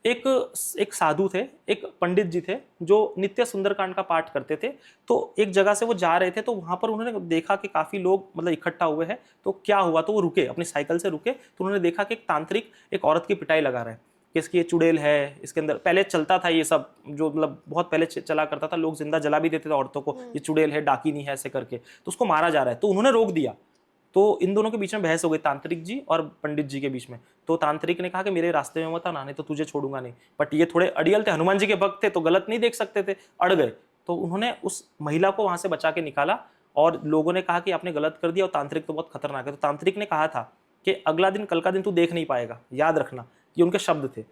एक साधु थे, एक पंडित जी थे जो नित्य सुंदरकांड का पाठ करते थे। तो एक जगह से वो जा रहे थे, तो वहां पर उन्होंने देखा कि काफी लोग मतलब इकट्ठा हुए हैं। तो क्या हुआ, तो वो रुके, अपनी साइकिल से रुके, तो उन्होंने देखा कि एक तांत्रिक एक औरत की पिटाई लगा रहा है कि इसकी ये चुड़ैल है, इसके अंदर पहले चलता था ये सब, जो मतलब बहुत पहले चला करता था, लोग जिंदा जला भी देते थे औरतों को, ये चुड़ैल है, डाकिनी है, ऐसे करके, तो उसको मारा जा रहा है। तो उन्होंने रोक दिया। तो इन दोनों के बीच में बहस हो गई, तांत्रिक जी और पंडित जी के बीच में। तो तांत्रिक ने कहा कि मेरे रास्ते में मत आना, नहीं तो तुझे छोड़ूंगा नहीं। बट ये थोड़े अड़ियल थे, हनुमान जी के भक्त थे, तो गलत नहीं देख सकते थे, अड़ गए। तो उन्होंने उस महिला को वहां से बचा के निकाला और लोगों ने कहा कि आपने गलत कर दिया और तांत्रिक तो बहुत खतरनाक है। तो तांत्रिक ने कहा था कि अगला दिन, कल का दिन तू देख नहीं पाएगा, याद रखना, ये उनके शब्द थे।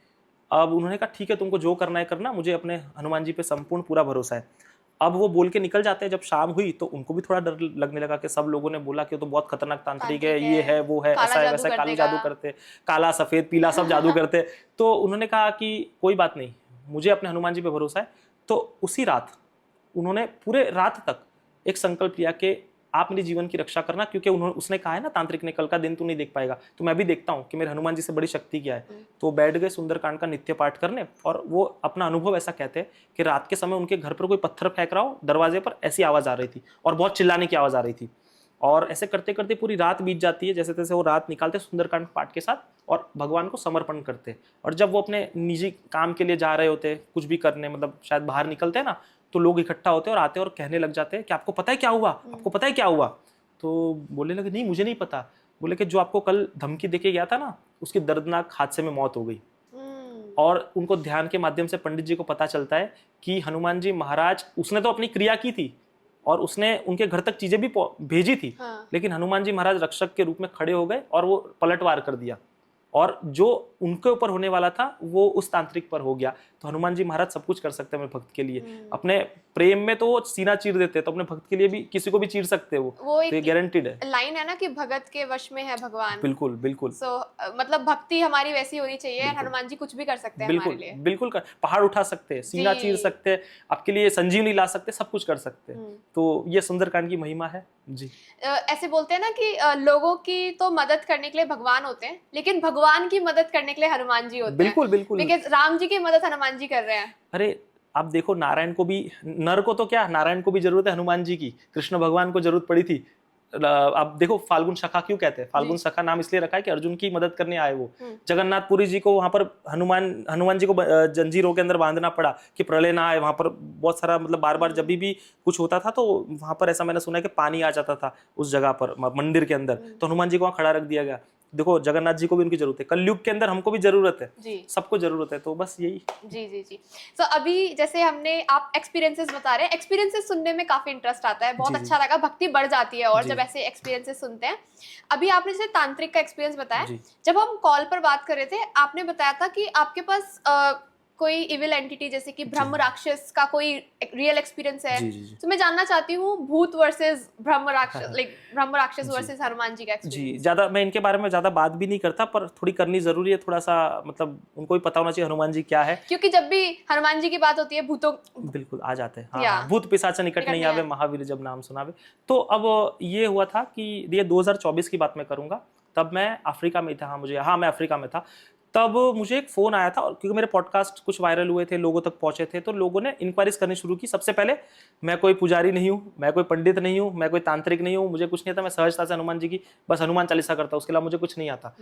अब उन्होंने कहा ठीक है, तुमको जो करना है करना, मुझे अपने हनुमान जी पे संपूर्ण पूरा भरोसा है। अब वो बोल के निकल जाते हैं। जब शाम हुई तो उनको भी थोड़ा डर लगने लगा कि सब लोगों ने बोला कि वो तो बहुत खतरनाक तांत्रिक है, ये है वो है, ऐसा है वैसा, काला जादू करते, काला सफेद पीला सब जादू करते। तो उन्होंने कहा कि कोई बात नहीं, मुझे अपने हनुमान जी पे भरोसा है। तो उसी रात उन्होंने पूरे रात तक एक संकल्प लिया कि आप मेरे जीवन की रक्षा करना, क्योंकि उसने कहा है ना तांत्रिक ने, कल का दिन तू नहीं देख पाएगा, तो मैं भी देखता हूँ कि मेरे हनुमान जी से बड़ी शक्ति क्या है। तो बैठ गए सुंदरकांड का नित्य पाठ करने, और वो अपना अनुभव ऐसा कहते हैं कि रात के समय उनके घर पर कोई पत्थर फेंक रहा हो दरवाजे पर, ऐसी आवाज आ रही थी और बहुत चिल्लाने की आवाज आ रही थी। और ऐसे करते करते पूरी रात बीत जाती है, जैसे तैसे वो रात निकालते सुंदरकांड पाठ के साथ और भगवान को समर्पण करते। और जब वो अपने निजी काम के लिए जा रहे होते, कुछ भी करने, मतलब शायद बाहर निकलते हैं ना, तो लोग इकट्ठा होते और आते और कहने लग जाते हैं कि आपको पता है क्या हुआ, आपको पता है क्या हुआ। तो बोलने लगे नहीं मुझे नहीं पता। बोले कि जो आपको कल धमकी देके गया था ना, उसकी दर्दनाक हादसे में मौत हो गई। और उनको ध्यान के माध्यम से पंडित जी को पता चलता है कि हनुमान जी महाराज, उसने तो अपनी क्रिया की थी और उसने उनके घर तक चीजें भी भेजी थी, लेकिन हनुमान जी महाराज रक्षक के रूप में खड़े हो गए और वो पलटवार कर दिया, और जो उनके ऊपर होने वाला था वो उस तांत्रिक पर हो गया। तो हनुमान जी महाराज सब कुछ कर सकते हैं अपने भक्त के लिए। अपने प्रेम में तो वो सीना चीर देते हैं, तो अपने भक्त के लिए भी किसी को भी चीर सकते हैं वो तो ये गारंटीड है। लाइन है ना कि भगत के वश में है भगवान। बिल्कुल बिल्कुल। मतलब भक्ति हमारी वैसी होनी चाहिए, हनुमान जी कुछ भी कर सकते हैं हमारे लिए। बिल्कुल पहाड़ उठा सकते हैं, सीना चीर सकते हैं, आपके लिए संजीवनी ला सकते हैं, सब कुछ कर सकते हैं। तो ये सुंदरकांड की महिमा है जी। ऐसे बोलते हैं ना कि लोगों की तो मदद करने के लिए भगवान होते हैं, लेकिन भगवान की मदद करने के लिए हनुमान जी होते हैं। बिल्कुल बिल्कुल। लेकिन राम जी की मदद हनुमान जी कर रहे हैं। अरे आप देखो, नारायण को भी, नर को तो क्या, नारायण को भी जरूरत है हनुमान जी की, कृष्ण भगवान को जरूरत पड़ी थी। आप देखो फाल्गुन सखा क्यों कहते हैं, फाल्गुन सखा नाम इसलिए रखा है कि अर्जुन की मदद करने आए वो। जगन्नाथपुरी जी को वहां पर हनुमान जी को जंजीरों के अंदर बांधना पड़ा कि प्रलय ना आए। वहां पर बहुत सारा मतलब बार बार जब भी कुछ होता था तो वहां पर ऐसा मैंने सुना है कि पानी आ जाता था उस जगह पर मंदिर के अंदर, तो हनुमान जी को वहां खड़ा रख दिया गया। देखो जगन्नाथ जी को भी उनकी जरूरत है, कलयुग के अंदर हमको भी जरूरत है जी, सबको जरूरत है। तो बस यही जी जी जी। तो अभी जैसे हमने, आप एक्सपीरियंसेस बता रहे हैं, एक्सपीरियंसेस सुनने में काफी इंटरेस्ट आता है, बहुत अच्छा लगा, भक्ति बढ़ जाती है और जब ऐसे एक्सपीरियंसेस सुनते हैं। अभी आपने जैसे तांत्रिक का एक्सपीरियंस बताया, जब हम कॉल पर बात कर रहे थे आपने बताया था कि आपके पास कोई इविल एंटिटी जैसे कि ब्रह्म राक्षस का कोई रियल एक्सपीरियंस है? जी। तो मैं जानना चाहती हूँ भूत वर्सेस ब्रह्म राक्षस, लाइक ब्रह्म राक्षस वर्सेस हनुमान जी का एक्सपीरियंस। जी, ज़्यादा मैं इनके बारे में ज़्यादा बात भी नहीं करता, पर थोड़ी करनी ज़रूरी है, थोड़ा-सा मतलब उनको भी पता होना चाहिए हनुमान जी क्या है। क्योंकि जब भी हनुमान जी की बात होती है भूतों बिल्कुल आ जाते हैं। हाँ, भूत पिशाच निकट नहीं आवे, महावीर जब नाम सुनावे। तो अब ये हुआ था कि ये 2024 की बात मैं करूँगा, तब मैं अफ्रीका में था। मैं अफ्रीका में था। तब मुझे एक फ़ोन आया था, और क्योंकि मेरे पॉडकास्ट कुछ वायरल हुए थे, लोगों तक पहुँचे थे, तो लोगों ने इंक्वायरीज़ करनी शुरू की। सबसे पहले, मैं कोई पुजारी नहीं हूँ, मैं कोई पंडित नहीं हूँ, मैं कोई तांत्रिक नहीं हूँ, मुझे कुछ नहीं आता। मैं सहजता से हनुमान जी की बस हनुमान चालीसा करता हूँ, उसके अलावा मुझे कुछ नहीं आता।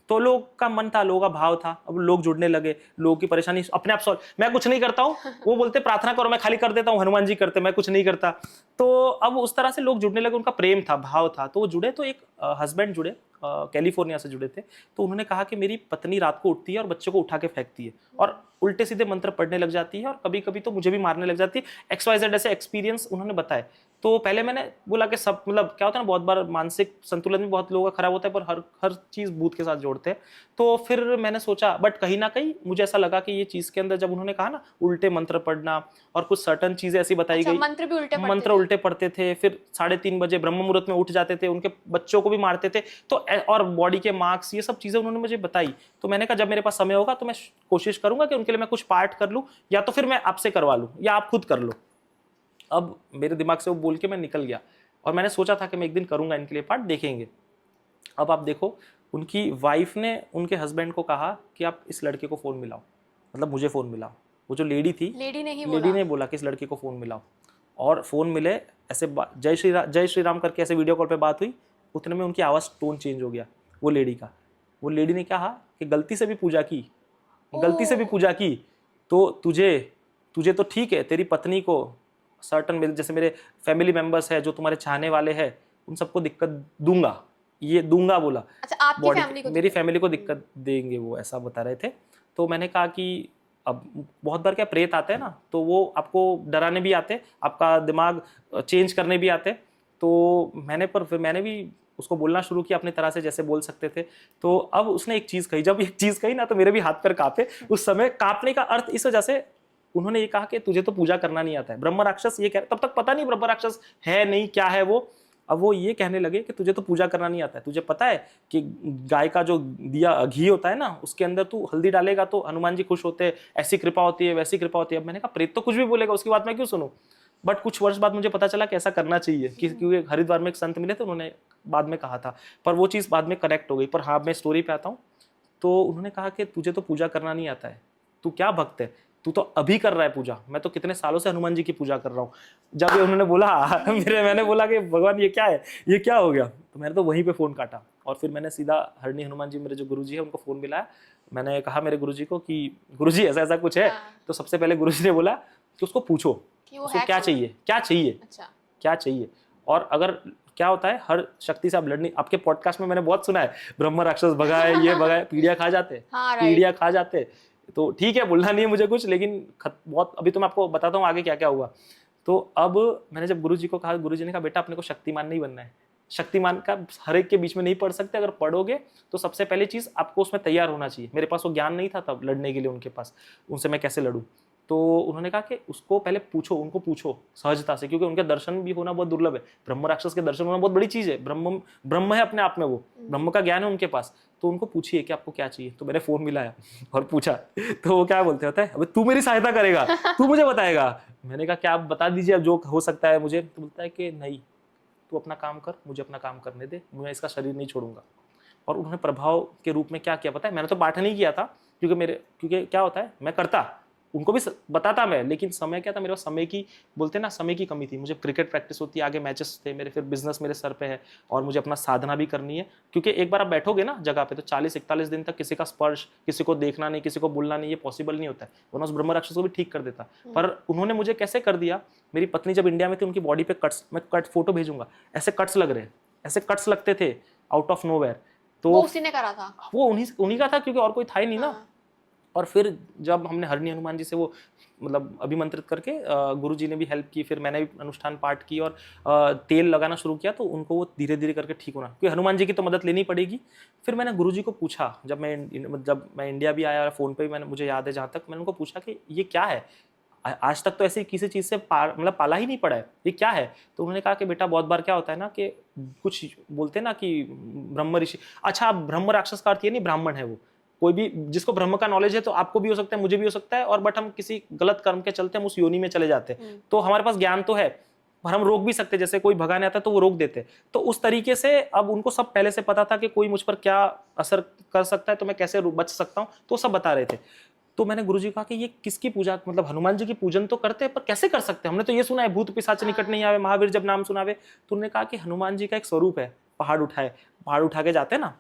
तो लोग का मन था, लोगों का भाव था। अब लोग जुड़ने लगे, लोगों की परेशानी अपने आप सॉल्व। मैं कुछ नहीं करता हूँ, वो बोलते प्रार्थना करो, मैं खाली कर देता हूँ, हनुमान जी करते, मैं कुछ नहीं करता। तो अब उस तरह से लोग जुड़ने लगे, उनका प्रेम था, भाव था। तो वो जुड़े, तो एक हस्बैंड जुड़े, कैलिफोर्निया से जुड़े थे। तो उन्होंने कहा कि मेरी पत्नी रात को उठती है और बच्चों को उठा के फेंकती है, और उल्टे सीधे मंत्र पढ़ने लग जाती है, और कभी कभी तो मुझे भी मारने लग जाती है। XYZ ऐसे एक्सपीरियंस उन्होंने बताए। तो पहले मैंने बोला कि सब, मतलब क्या होता है ना, बहुत बार मानसिक संतुलन भी बहुत लोगों का खराब होता है, पर हर चीज भूत के साथ जोड़ते हैं। तो फिर मैंने सोचा, बट कहीं ना कहीं मुझे ऐसा लगा कि ये चीज के अंदर, जब उन्होंने कहा ना उल्टे मंत्र पढ़ना, और कुछ सर्टन चीजें ऐसी बताई गई, मंत्र भी मंत्र उल्टे पढ़ते थे, फिर 3:30 बजे ब्रह्म मुहूर्त में उठ जाते थे, उनके बच्चों को भी मारते थे, तो और बॉडी के मार्क्स, ये सब चीजें उन्होंने मुझे बताई। तो मैंने कहा जब मेरे पास समय होगा तो मैं कोशिश करूंगा कि उनके लिए मैं कुछ पार्ट कर लूं, या तो फिर मैं आपसे करवा लूं, या आप खुद कर लो। अब मेरे दिमाग से वो बोल के मैं निकल गया, और मैंने सोचा था कि मैं एक दिन करूंगा इनके लिए पार्ट, देखेंगे। अब आप देखो, उनकी वाइफ ने उनके हस्बैंड को कहा कि आप इस लड़के को फोन मिलाओ, मतलब मुझे फोन मिलाओ। वो जो लेडी थी, लेडी ने बोला कि इस लड़के को फोन मिलाओ, और फोन मिले, ऐसे जय श्री राम करके ऐसे वीडियो कॉल पे बात हुई। उतने में उनकी आवाज़, टोन चेंज हो गया वो लेडी का। वो लेडी ने कहा कि गलती से भी पूजा की तो तुझे तो ठीक है, तेरी पत्नी को सर्टन, जैसे मेरे फैमिली मेंबर्स है जो तुम्हारे चाहने वाले हैं, उन सबको दिक्कत दूंगा, ये दूंगा बोला। अच्छा, आपकी फैमिली को? मेरी फैमिली को दिक्कत देंगे, वो ऐसा बता रहे थे। तो मैंने कहा कि अब बहुत बार क्या प्रेत आते हैं ना, तो वो आपको डराने भी आते, आपका दिमाग चेंज करने भी आते। तो मैंने भी उसको बोलना शुरू किया अपनी तरह से, जैसे बोल सकते थे। तो अब उसने एक चीज़ कही, जब एक चीज़ कही ना, तो मेरे भी हाथ पैर कांपे। उस समय कांपने का अर्थ इस वजह से, उन्होंने ये कहा कि तुझे तो पूजा करना नहीं आता है। ब्रह्म राक्षस ये कह, तब तक पता नहीं ब्रह्म राक्षस है नहीं, क्या है वो। अब वो ये कहने लगे कि तुझे तो पूजा करना नहीं आता है, तुझे पता है कि गाय का जो दिया घी होता है ना, उसके अंदर तू हल्दी डालेगा तो हनुमान जी खुश होते हैं, ऐसी कृपा होती है, वैसी कृपा होती है। अब मैंने कहा प्रेत तो कुछ भी बोलेगा, उसकी बात मैं क्यों सुनूं। बट कुछ वर्ष बाद मुझे पता चला कि ऐसा करना चाहिए, क्योंकि हरिद्वार में एक संत मिले थे, उन्होंने बाद में कहा था, पर वो चीज़ बाद में करेक्ट हो गई। पर हाँ, मैं स्टोरी पे आता हूँ। तो उन्होंने कहा कि तुझे तो पूजा करना नहीं आता है, तू क्या भक्त है, तू तो अभी कर रहा है पूजा, मैं तो कितने सालों से हनुमान जी की पूजा कर रहा हूँ। जब ये उन्होंने बोला मैंने बोला कि भगवान ये क्या है, ये क्या हो गया। तो मैंने तो वहीं पे फ़ोन काटा, और फिर मैंने सीधा हरणी हनुमान जी, मेरे जो गुरुजी है, उनको फ़ोन मिलाया। मैंने कहा मेरे गुरुजी को कि गुरुजी ऐसा ऐसा कुछ है। तो सबसे पहले गुरुजी ने बोला कि उसको पूछो उसको क्या चाहिए, क्या चाहिए। और अगर क्या होता है, हर शक्ति से आप लड़नी, आपके पॉडकास्ट में मैंने बहुत सुना है, ब्रह्म राक्षस भगाए, ये भगाए, पीड़िया खा जाते। तो ठीक है, बोलना नहीं है मुझे कुछ, लेकिन बहुत, अभी तो मैं आपको बताता हूँ आगे क्या क्या हुआ। तो अब मैंने जब गुरुजी को कहा, गुरुजी ने कहा बेटा अपने को शक्तिमान नहीं बनना है, शक्तिमान का हर एक के बीच में नहीं पढ़ सकते, अगर पढ़ोगे तो सबसे पहली चीज आपको उसमें तैयार होना चाहिए। मेरे पास वो ज्ञान नहीं था तब लड़ने के लिए उनके पास, उनसे मैं कैसे लड़ूं। तो उन्होंने कहा कि उसको पहले पूछो, उनको पूछो सहजता से, क्योंकि उनके दर्शन भी होना बहुत दुर्लभ है। ब्रह्म राक्षस के दर्शन होना बहुत बड़ी चीज है, ब्रह्म है अपने आप में, वो ब्रह्म का ज्ञान है उनके पास। तो उनको पूछिए कि आपको क्या चाहिए। तो मैंने फोन मिलाया और पूछा, तो वो क्या बोलते होता है, अबे तू मेरी सहायता करेगा, तू मुझे बताएगा। मैंने कहा क्या आप बता दीजिए अब जो हो सकता है मुझे। तो बोलता है कि नहीं, तू अपना काम कर, मुझे अपना काम करने दे, मैं इसका शरीर नहीं छोड़ूंगा। और उन्होंने प्रभाव के रूप में क्या किया पता है, मैंने तो पाठ नहीं किया था, क्योंकि क्या होता है, मैं करता, उनको भी बताता मैं, लेकिन समय क्या था, मेरे पास समय की, बोलते ना, समय की कमी थी। मुझे क्रिकेट प्रैक्टिस होती है, आगे मैचेस थे मेरे, फिर बिजनेस मेरे सर पे है, और मुझे अपना साधना भी करनी है। क्योंकि एक बार आप बैठोगे ना जगह पे, तो 40-41 दिन तक किसी का स्पर्श, किसी को देखना नहीं, किसी को बोलना नहीं, ये पॉसिबल नहीं होता है, वरना उस ब्रह्म राक्षस को भी ठीक कर देता। पर उन्होंने मुझे कैसे कर दिया, मेरी पत्नी जब इंडिया में थी, उनकी बॉडी पे कट्स, मैं कट फोटो भेजूंगा, ऐसे कट्स लग रहे, ऐसे कट्स लगते थे आउट ऑफ नोवेयर। तो वो उसी ने करा था, वो उन्हीं का था, क्योंकि और कोई था ही नहीं ना। और फिर जब हमने हरणी हनुमान जी से वो मतलब अभिमंत्रित करके गुरु जी ने भी हेल्प की, फिर मैंने भी अनुष्ठान पाठ की और तेल लगाना शुरू किया, तो उनको वो धीरे धीरे करके ठीक होना, क्योंकि हनुमान जी की तो मदद लेनी पड़ेगी। फिर मैंने गुरु जी को पूछा, जब मैं इंडिया भी आया, फ़ोन पे भी मैंने, मुझे याद है जहाँ तक, मैंने उनको पूछा कि ये क्या है, आज तक तो ऐसी किसी चीज़ से मतलब पाला ही नहीं पड़ा है, ये क्या है। तो उन्होंने कहा कि बेटा बहुत बार क्या होता है ना कि कुछ बोलते हैं ना कि ब्रह्म ऋषि, अच्छा ब्रह्म राक्षस का अर्थ ये नहीं ब्राह्मण है वो, कोई भी जिसको ब्रह्म का नॉलेज है तो आपको भी हो सकता है, मुझे भी हो सकता है, और बट हम किसी गलत कर्म के चलते हम उस योनि में चले जाते हैं। तो हमारे पास ज्ञान तो है और हम रोक भी सकते, जैसे कोई भगाने आता है तो वो रोक देते। तो उस तरीके से अब उनको सब पहले से पता था कि कोई मुझ पर क्या असर कर सकता है, तो मैं कैसे बच सकता हूँ, तो सब बता रहे थे। तो मैंने गुरुजी को कहा कि ये किसकी पूजा, मतलब हनुमान जी की पूजन तो करते हैं पर कैसे कर सकते हैं, हमने तो ये सुना है भूत पिशाच निकट नहीं आवे, महावीर जब नाम सुनावे। तो उन्होंने कहा कि हनुमान जी का एक स्वरूप है, पहाड़ उठा के जाते हैं ना,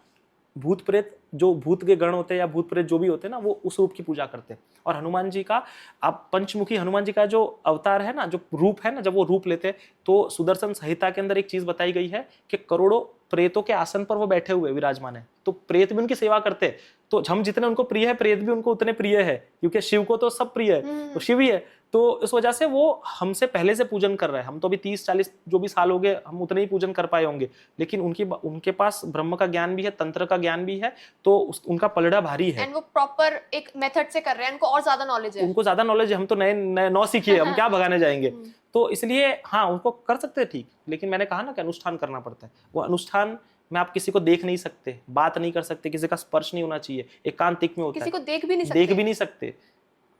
भूत प्रेत, जो भूत के गण होते हैं या भूत प्रेत जो भी होते हैं ना, वो उस रूप की पूजा करते हैं। और हनुमान जी का, आप पंचमुखी हनुमान जी का जो अवतार है ना, जो रूप है ना, जब वो रूप लेते हैं तो सुदर्शन संहिता के अंदर एक चीज बताई गई है कि करोड़ों प्रेतों के आसन पर वो बैठे हुए विराजमान है, तो प्रेत भी उनकी सेवा करते हैं। तो हम जितने उनको प्रिय है, प्रेत भी उनको उतने प्रिय है, क्योंकि शिव को तो सब प्रिय है, तो शिव ही है। तो इस वजह से वो हमसे पहले से पूजन कर रहे हैं। हम तो अभी 30-40 जो भी साल हो गए, हम उतने ही पूजन कर पाए होंगे, लेकिन उनके पास ब्रह्म का ज्ञान भी है, तंत्र का ज्ञान भी है, तो उनका पलड़ा भारी है। एंड वो प्रॉपर एक मेथड से कर रहे हैं, उनको और ज्यादा नॉलेज है, उनको ज्यादा नॉलेज है, हम तो नए नौ सीखिए, हम क्या भगाने जाएंगे। तो इसलिए हाँ, उनको कर सकते हैं ठीक, लेकिन मैंने कहा ना कि अनुष्ठान करना पड़ता है। वो अनुष्ठान में आप किसी को देख नहीं सकते, बात नहीं कर सकते, किसी का स्पर्श नहीं होना चाहिए, एकांतिक में होता है, किसी को देख भी नहीं सकते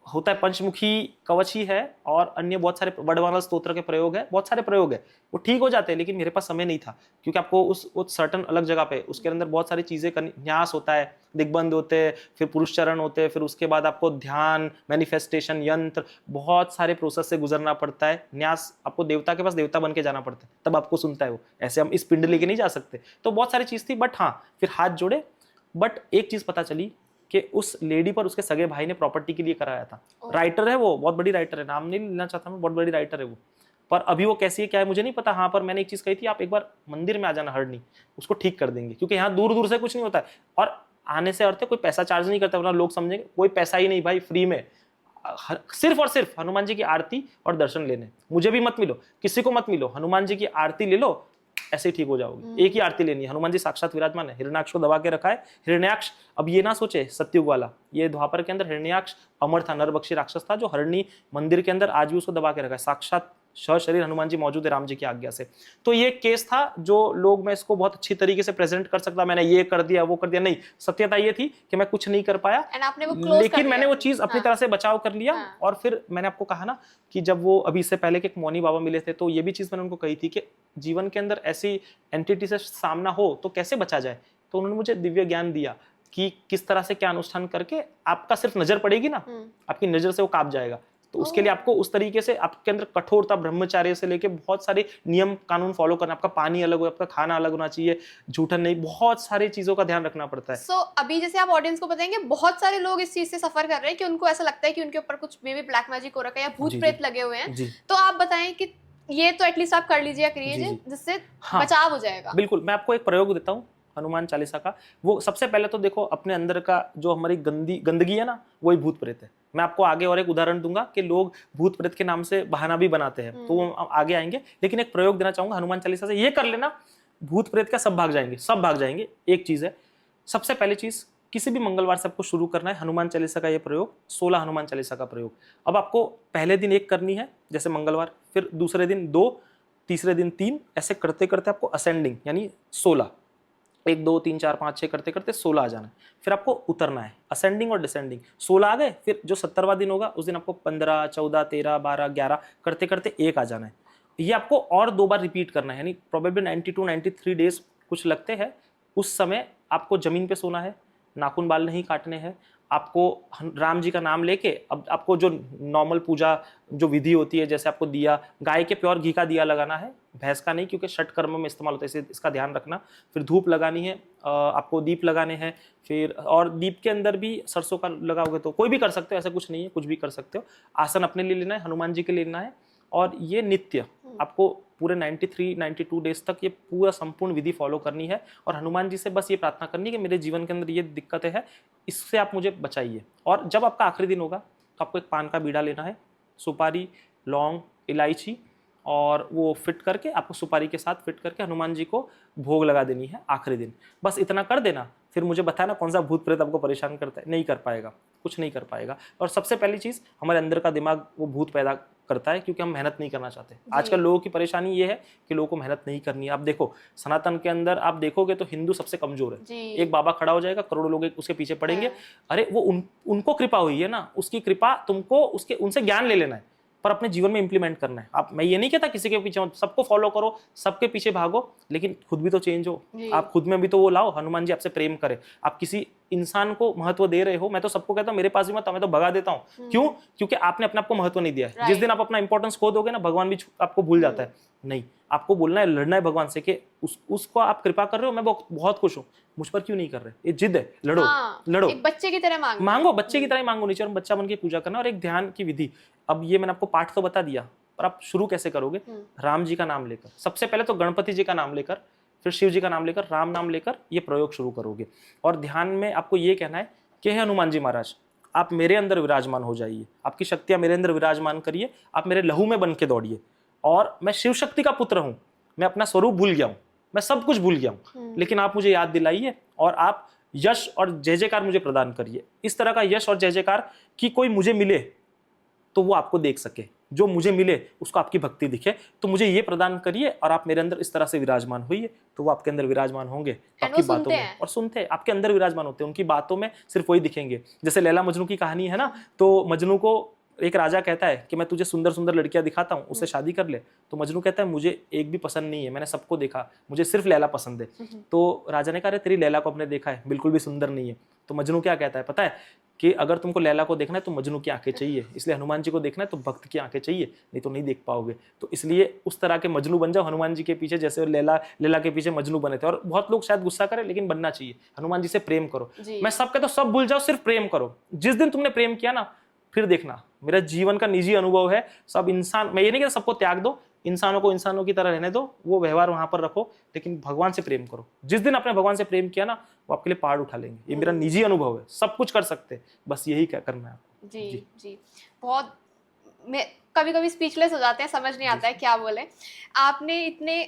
होता है। पंचमुखी कवच ही है और अन्य बहुत सारे वडवानल स्तोत्र के प्रयोग है, बहुत सारे प्रयोग है, वो ठीक हो जाते हैं, लेकिन मेरे पास समय नहीं था, क्योंकि आपको उस सर्टन अलग जगह पे उसके अंदर बहुत सारी चीजें न्यास होता है, दिग्बंध होते हैं, फिर पुरुष चरण होते हैं, फिर उसके बाद आपको ध्यान, मैनिफेस्टेशन, यंत्र, बहुत सारे प्रोसेस से गुजरना पड़ता है। न्यास, आपको देवता के पास देवता बन के जाना पड़ता है, तब आपको सुनता है वो, ऐसे हम इस पिंड लेके नहीं जा सकते। तो बहुत सारी चीज थी, बट हाँ फिर हाथ जोड़े। बट एक चीज पता चली कि उस लेडी पर उसके सगे भाई ने प्रॉपर्टी के लिए कराया था। राइटर है वो, बहुत बड़ी राइटर है, नाम नहीं लेना चाहता मैं, बहुत बड़ी राइटर है वो, पर अभी वो कैसी है क्या है मुझे नहीं पता। हाँ, पर मैंने एक चीज कही थी, आप एक बार मंदिर में आ जाना हरणी, उसको ठीक कर देंगे, क्योंकि यहाँ दूर दूर से कुछ नहीं होता है। और आने से अर्थ है कोई पैसा चार्ज नहीं करता, वरना लोग समझेंगे कोई पैसा ही नहीं भाई, फ्री में, सिर्फ और सिर्फ हनुमान जी की आरती और दर्शन लेने। मुझे भी मत मिलो, किसी को मत मिलो, हनुमान जी की आरती ले लो, ऐसे ही ठीक हो जाओगे। एक ही आरती लेनी है, हनुमान जी साक्षात विराजमान है, हिरण्याक्ष को दबा के रखा है। हिरण्याक्ष, अब ये ना सोचे सत्युग वाला, ये द्वापर के अंदर हिरण्याक्ष अमर था, नरभक्षी राक्षस था, जो हरणी मंदिर के अंदर आज भी उसको दबा के रखा है। साक्षात शरीर हनुमान जी मौजूद है राम जी की आज्ञा से। तो ये केस था जो लोग, मैं इसको बहुत अच्छी तरीके से प्रेजेंट कर सकता, मैंने ये कर दिया वो कर दिया, नहीं, सत्यता ये थी कि मैं कुछ नहीं कर पाया, लेकिन मैंने वो चीज अपनी तरह से बचाव कर लिया। और फिर मैंने आपको कहा ना कि जब वो अभी इससे पहले के एक मौनी बाबा मिले थे, तो ये भी चीज मैंने उनको कही थी कि जीवन के अंदर ऐसी एंटिटी से सामना हो तो कैसे बचा जाए। तो उन्होंने मुझे दिव्य ज्ञान दिया कि किस तरह से क्या अनुष्ठान करके आपका सिर्फ नजर पड़ेगी ना, आपकी नजर से वो कांप जाएगा। तो उसके लिए आपको उस तरीके से आपके अंदर कठोरता, ब्रह्मचार्य से लेके बहुत सारे नियम कानून फॉलो करना, आपका पानी अलग हो, आपका खाना अलग होना चाहिए, झूठन नहीं, बहुत सारी चीजों का ध्यान रखना पड़ता है। अभी जैसे आप ऑडियंस को बताएंगे, बहुत सारे लोग इस चीज से सफर कर रहे हैं कि उनको ऐसा लगता है कि उनके ऊपर कुछ मे बी ब्लैक मैजिक हो रखा है या भूत प्रेत लगे हुए हैं। तो आप बताएं कि ये तो एटलीस्ट आप कर लीजिए, करिए, जिससे बचाव हो जाएगा। बिल्कुल, मैं आपको एक प्रयोग देता हूँ हनुमान चालीसा का। वो सबसे पहले तो देखो, अपने अंदर का जो हमारी गंदगी है ना, वही भूत प्रेत है। मैं आपको आगे और एक उदाहरण दूंगा कि लोग भूत प्रेत के नाम से बहाना भी बनाते हैं, तो वो आगे आएंगे, लेकिन एक प्रयोग देना चाहूंगा हनुमान चालीसा से, ये कर लेना, भूत प्रेत का सब भाग जाएंगे, सब भाग जाएंगे। एक चीज है, सबसे पहली चीज, किसी भी मंगलवार से आपको शुरू करना है हनुमान चालीसा का ये प्रयोग, 16 हनुमान चालीसा का प्रयोग। अब आपको पहले दिन 1 करनी है, जैसे मंगलवार, फिर दूसरे दिन 2, तीसरे दिन 3, ऐसे करते करते आपको असेंडिंग यानी 16, 1 2 3 4 5 6 करते करते 16 आ जाना है। फिर आपको उतरना है, असेंडिंग और डिसेंडिंग। 16 आ गए, फिर जो 70वां दिन होगा उस दिन आपको 15 14 13 12 11 करते करते 1 आ जाना है। ये आपको और 2 बार रिपीट करना है, यानी प्रोबेबली 92 93 डेज कुछ लगते हैं। उस समय आपको जमीन पे सोना है, नाखून बाल नहीं काटने हैं, आपको राम जी का नाम लेके, अब आपको जो नॉर्मल पूजा जो विधि होती है, जैसे आपको दिया, गाय के प्योर घी का दिया लगाना है, भैंस का नहीं, क्योंकि षट कर्म में इस्तेमाल होता है, इसे इसका ध्यान रखना। फिर धूप लगानी है, आपको दीप लगाने हैं, फिर और दीप के अंदर भी सरसों का लगाओगे तो कोई भी कर सकते हो, ऐसा कुछ नहीं है, कुछ भी कर सकते हो। आसन अपने लिए लेना है, हनुमान जी के लिए लेना है, और ये नित्य आपको पूरे 93-92 डेज तक ये पूरा संपूर्ण विधि फॉलो करनी है। और हनुमान जी से बस ये प्रार्थना करनी है कि मेरे जीवन के अंदर ये दिक्कतें हैं, इससे आप मुझे बचाइए। और जब आपका आखिरी दिन होगा तो आपको एक पान का बीड़ा लेना है, सुपारी, लौंग, इलायची, और वो फिट करके आपको सुपारी के साथ फिट करके हनुमान जी को भोग लगा देनी है आखिरी दिन। बस इतना कर देना, फिर मुझे बताना कौन सा भूत प्रेत आपको परेशान करता है। नहीं कर पाएगा, कुछ नहीं कर पाएगा। और सबसे पहली चीज़, हमारे अंदर का दिमाग वो भूत पैदा करता है क्योंकि हम मेहनत नहीं करना चाहते। आजकल लोगों की परेशानी ये है कि लोगों को मेहनत नहीं करनी है। आप देखो सनातन के अंदर आप देखोगे तो हिंदू सबसे कमजोर है। एक बाबा खड़ा हो जाएगा, करोड़ों लोग उसके पीछे पड़ेंगे। अरे वो उनको कृपा हुई है ना, उसकी कृपा तुमको उनसे ज्ञान ले लेना है, पर अपने जीवन में इंप्लीमेंट करना है। आप, मैं ये नहीं कहता किसी के पीछे सबको फॉलो करो, सबके पीछे भागो, लेकिन खुद भी तो चेंज हो। आप खुद में भी तो वो लाओ, हनुमान जी आपसे प्रेम करे। आप किसी इंसान को महत्व दे रहे हो, मैं तो सबको कहता हूँ मेरे पास भी मत, मैं तो भगा देता हूँ। क्यों? क्योंकि आपने अपने आप को महत्व नहीं दिया है। जिस दिन आप अपना इंपॉर्टेंस खो दोगे ना, भगवान भी आपको भूल जाता है। नहीं, आपको बोलना है, लड़ना है भगवान से कि उसको आप कृपा कर रहे हो, मैं बहुत खुश हूँ, मुझ पर क्यों नहीं कर रहे। ये जिद है, लड़ो। लड़ो, एक बच्चे की तरह मांगो, बच्चे की तरह मांगो, नीचे बच्चा बन के पूजा करना। और एक ध्यान की विधि, अब ये मैंने आपको पाठ तो बता दिया, पर आप शुरू कैसे करोगे? राम जी का नाम लेकर, सबसे पहले तो गणपति जी का नाम लेकर, फिर शिव जी का नाम लेकर, राम नाम लेकर ये प्रयोग शुरू करोगे। और ध्यान में आपको ये कहना है कि हे हनुमान जी महाराज, आप मेरे अंदर विराजमान हो जाइए, आपकी शक्तियां मेरे अंदर विराजमान करिए, आप मेरे लहू में बन के दौड़िए। और मैं शिव शक्ति का पुत्र हूं, मैं अपना स्वरूप भूल गया हूं, मैं सब कुछ भूल गया हूं, लेकिन आप मुझे याद दिलाइए और आप यश और जय जयकार मुझे प्रदान करिए। इस तरह का यश और जय जयकार कि कोई मुझे मिले तो वो आपको देख सके, जो मुझे मिले उसको आपकी भक्ति दिखे, तो मुझे ये प्रदान करिए और आप मेरे अंदर इस तरह से विराजमान होइए। तो वो आपके अंदर विराजमान होंगे आपकी बातों में, और सुनते हैं, आपके अंदर विराजमान होते हैं, उनकी बातों में सिर्फ वही दिखेंगे। जैसे लैला मजनू की कहानी है ना, तो मजनू को एक राजा कहता है कि मैं तुझे सुंदर सुंदर लड़कियां दिखाता हूँ, उससे शादी कर ले। तो मजनू कहता है मुझे एक भी पसंद नहीं है, मैंने सबको देखा, मुझे सिर्फ लैला पसंद है। तो राजा ने कहा अरे तेरी लैला को अपने देखा है, बिल्कुल भी सुंदर नहीं है। तो मजनू क्या कहता है पता है कि अगर तुमको लैला को देखना है तो मजनू की आंखें चाहिए, इसलिए हनुमान जी को देखना है तो भक्त की आंखें चाहिए, नहीं तो नहीं देख पाओगे। तो इसलिए उस तरह के मजनू बन जाओ हनुमान जी के पीछे, जैसे लैला के पीछे मजनू बने थे। और बहुत लोग शायद गुस्सा करें, लेकिन बनना चाहिए। हनुमान जी से प्रेम करो। मैं सब कहता हूं सब भूल जाओ, सिर्फ प्रेम करो। जिस दिन तुमने प्रेम किया ना, फिर देखना, मेरा जीवन का निजी अनुभव है, सब इंसान, मैं ये नहीं कहता सबको त्याग दो, इंसानों को इंसानों की तरह रहने दो, वो व्यवहार वहां पर रखो, लेकिन भगवान से प्रेम करो। जिस दिन आपने भगवान से प्रेम किया ना, वो आपके लिए पहाड़ उठा लेंगे। ये मेरा निजी अनुभव है, सब कुछ कर सकते, बस यही क्या करना है आपको। जी। बहुत, मैं कभी कभी स्पीचलेस हो जाते हैं, समझ नहीं आता है क्या बोले। आपने इतने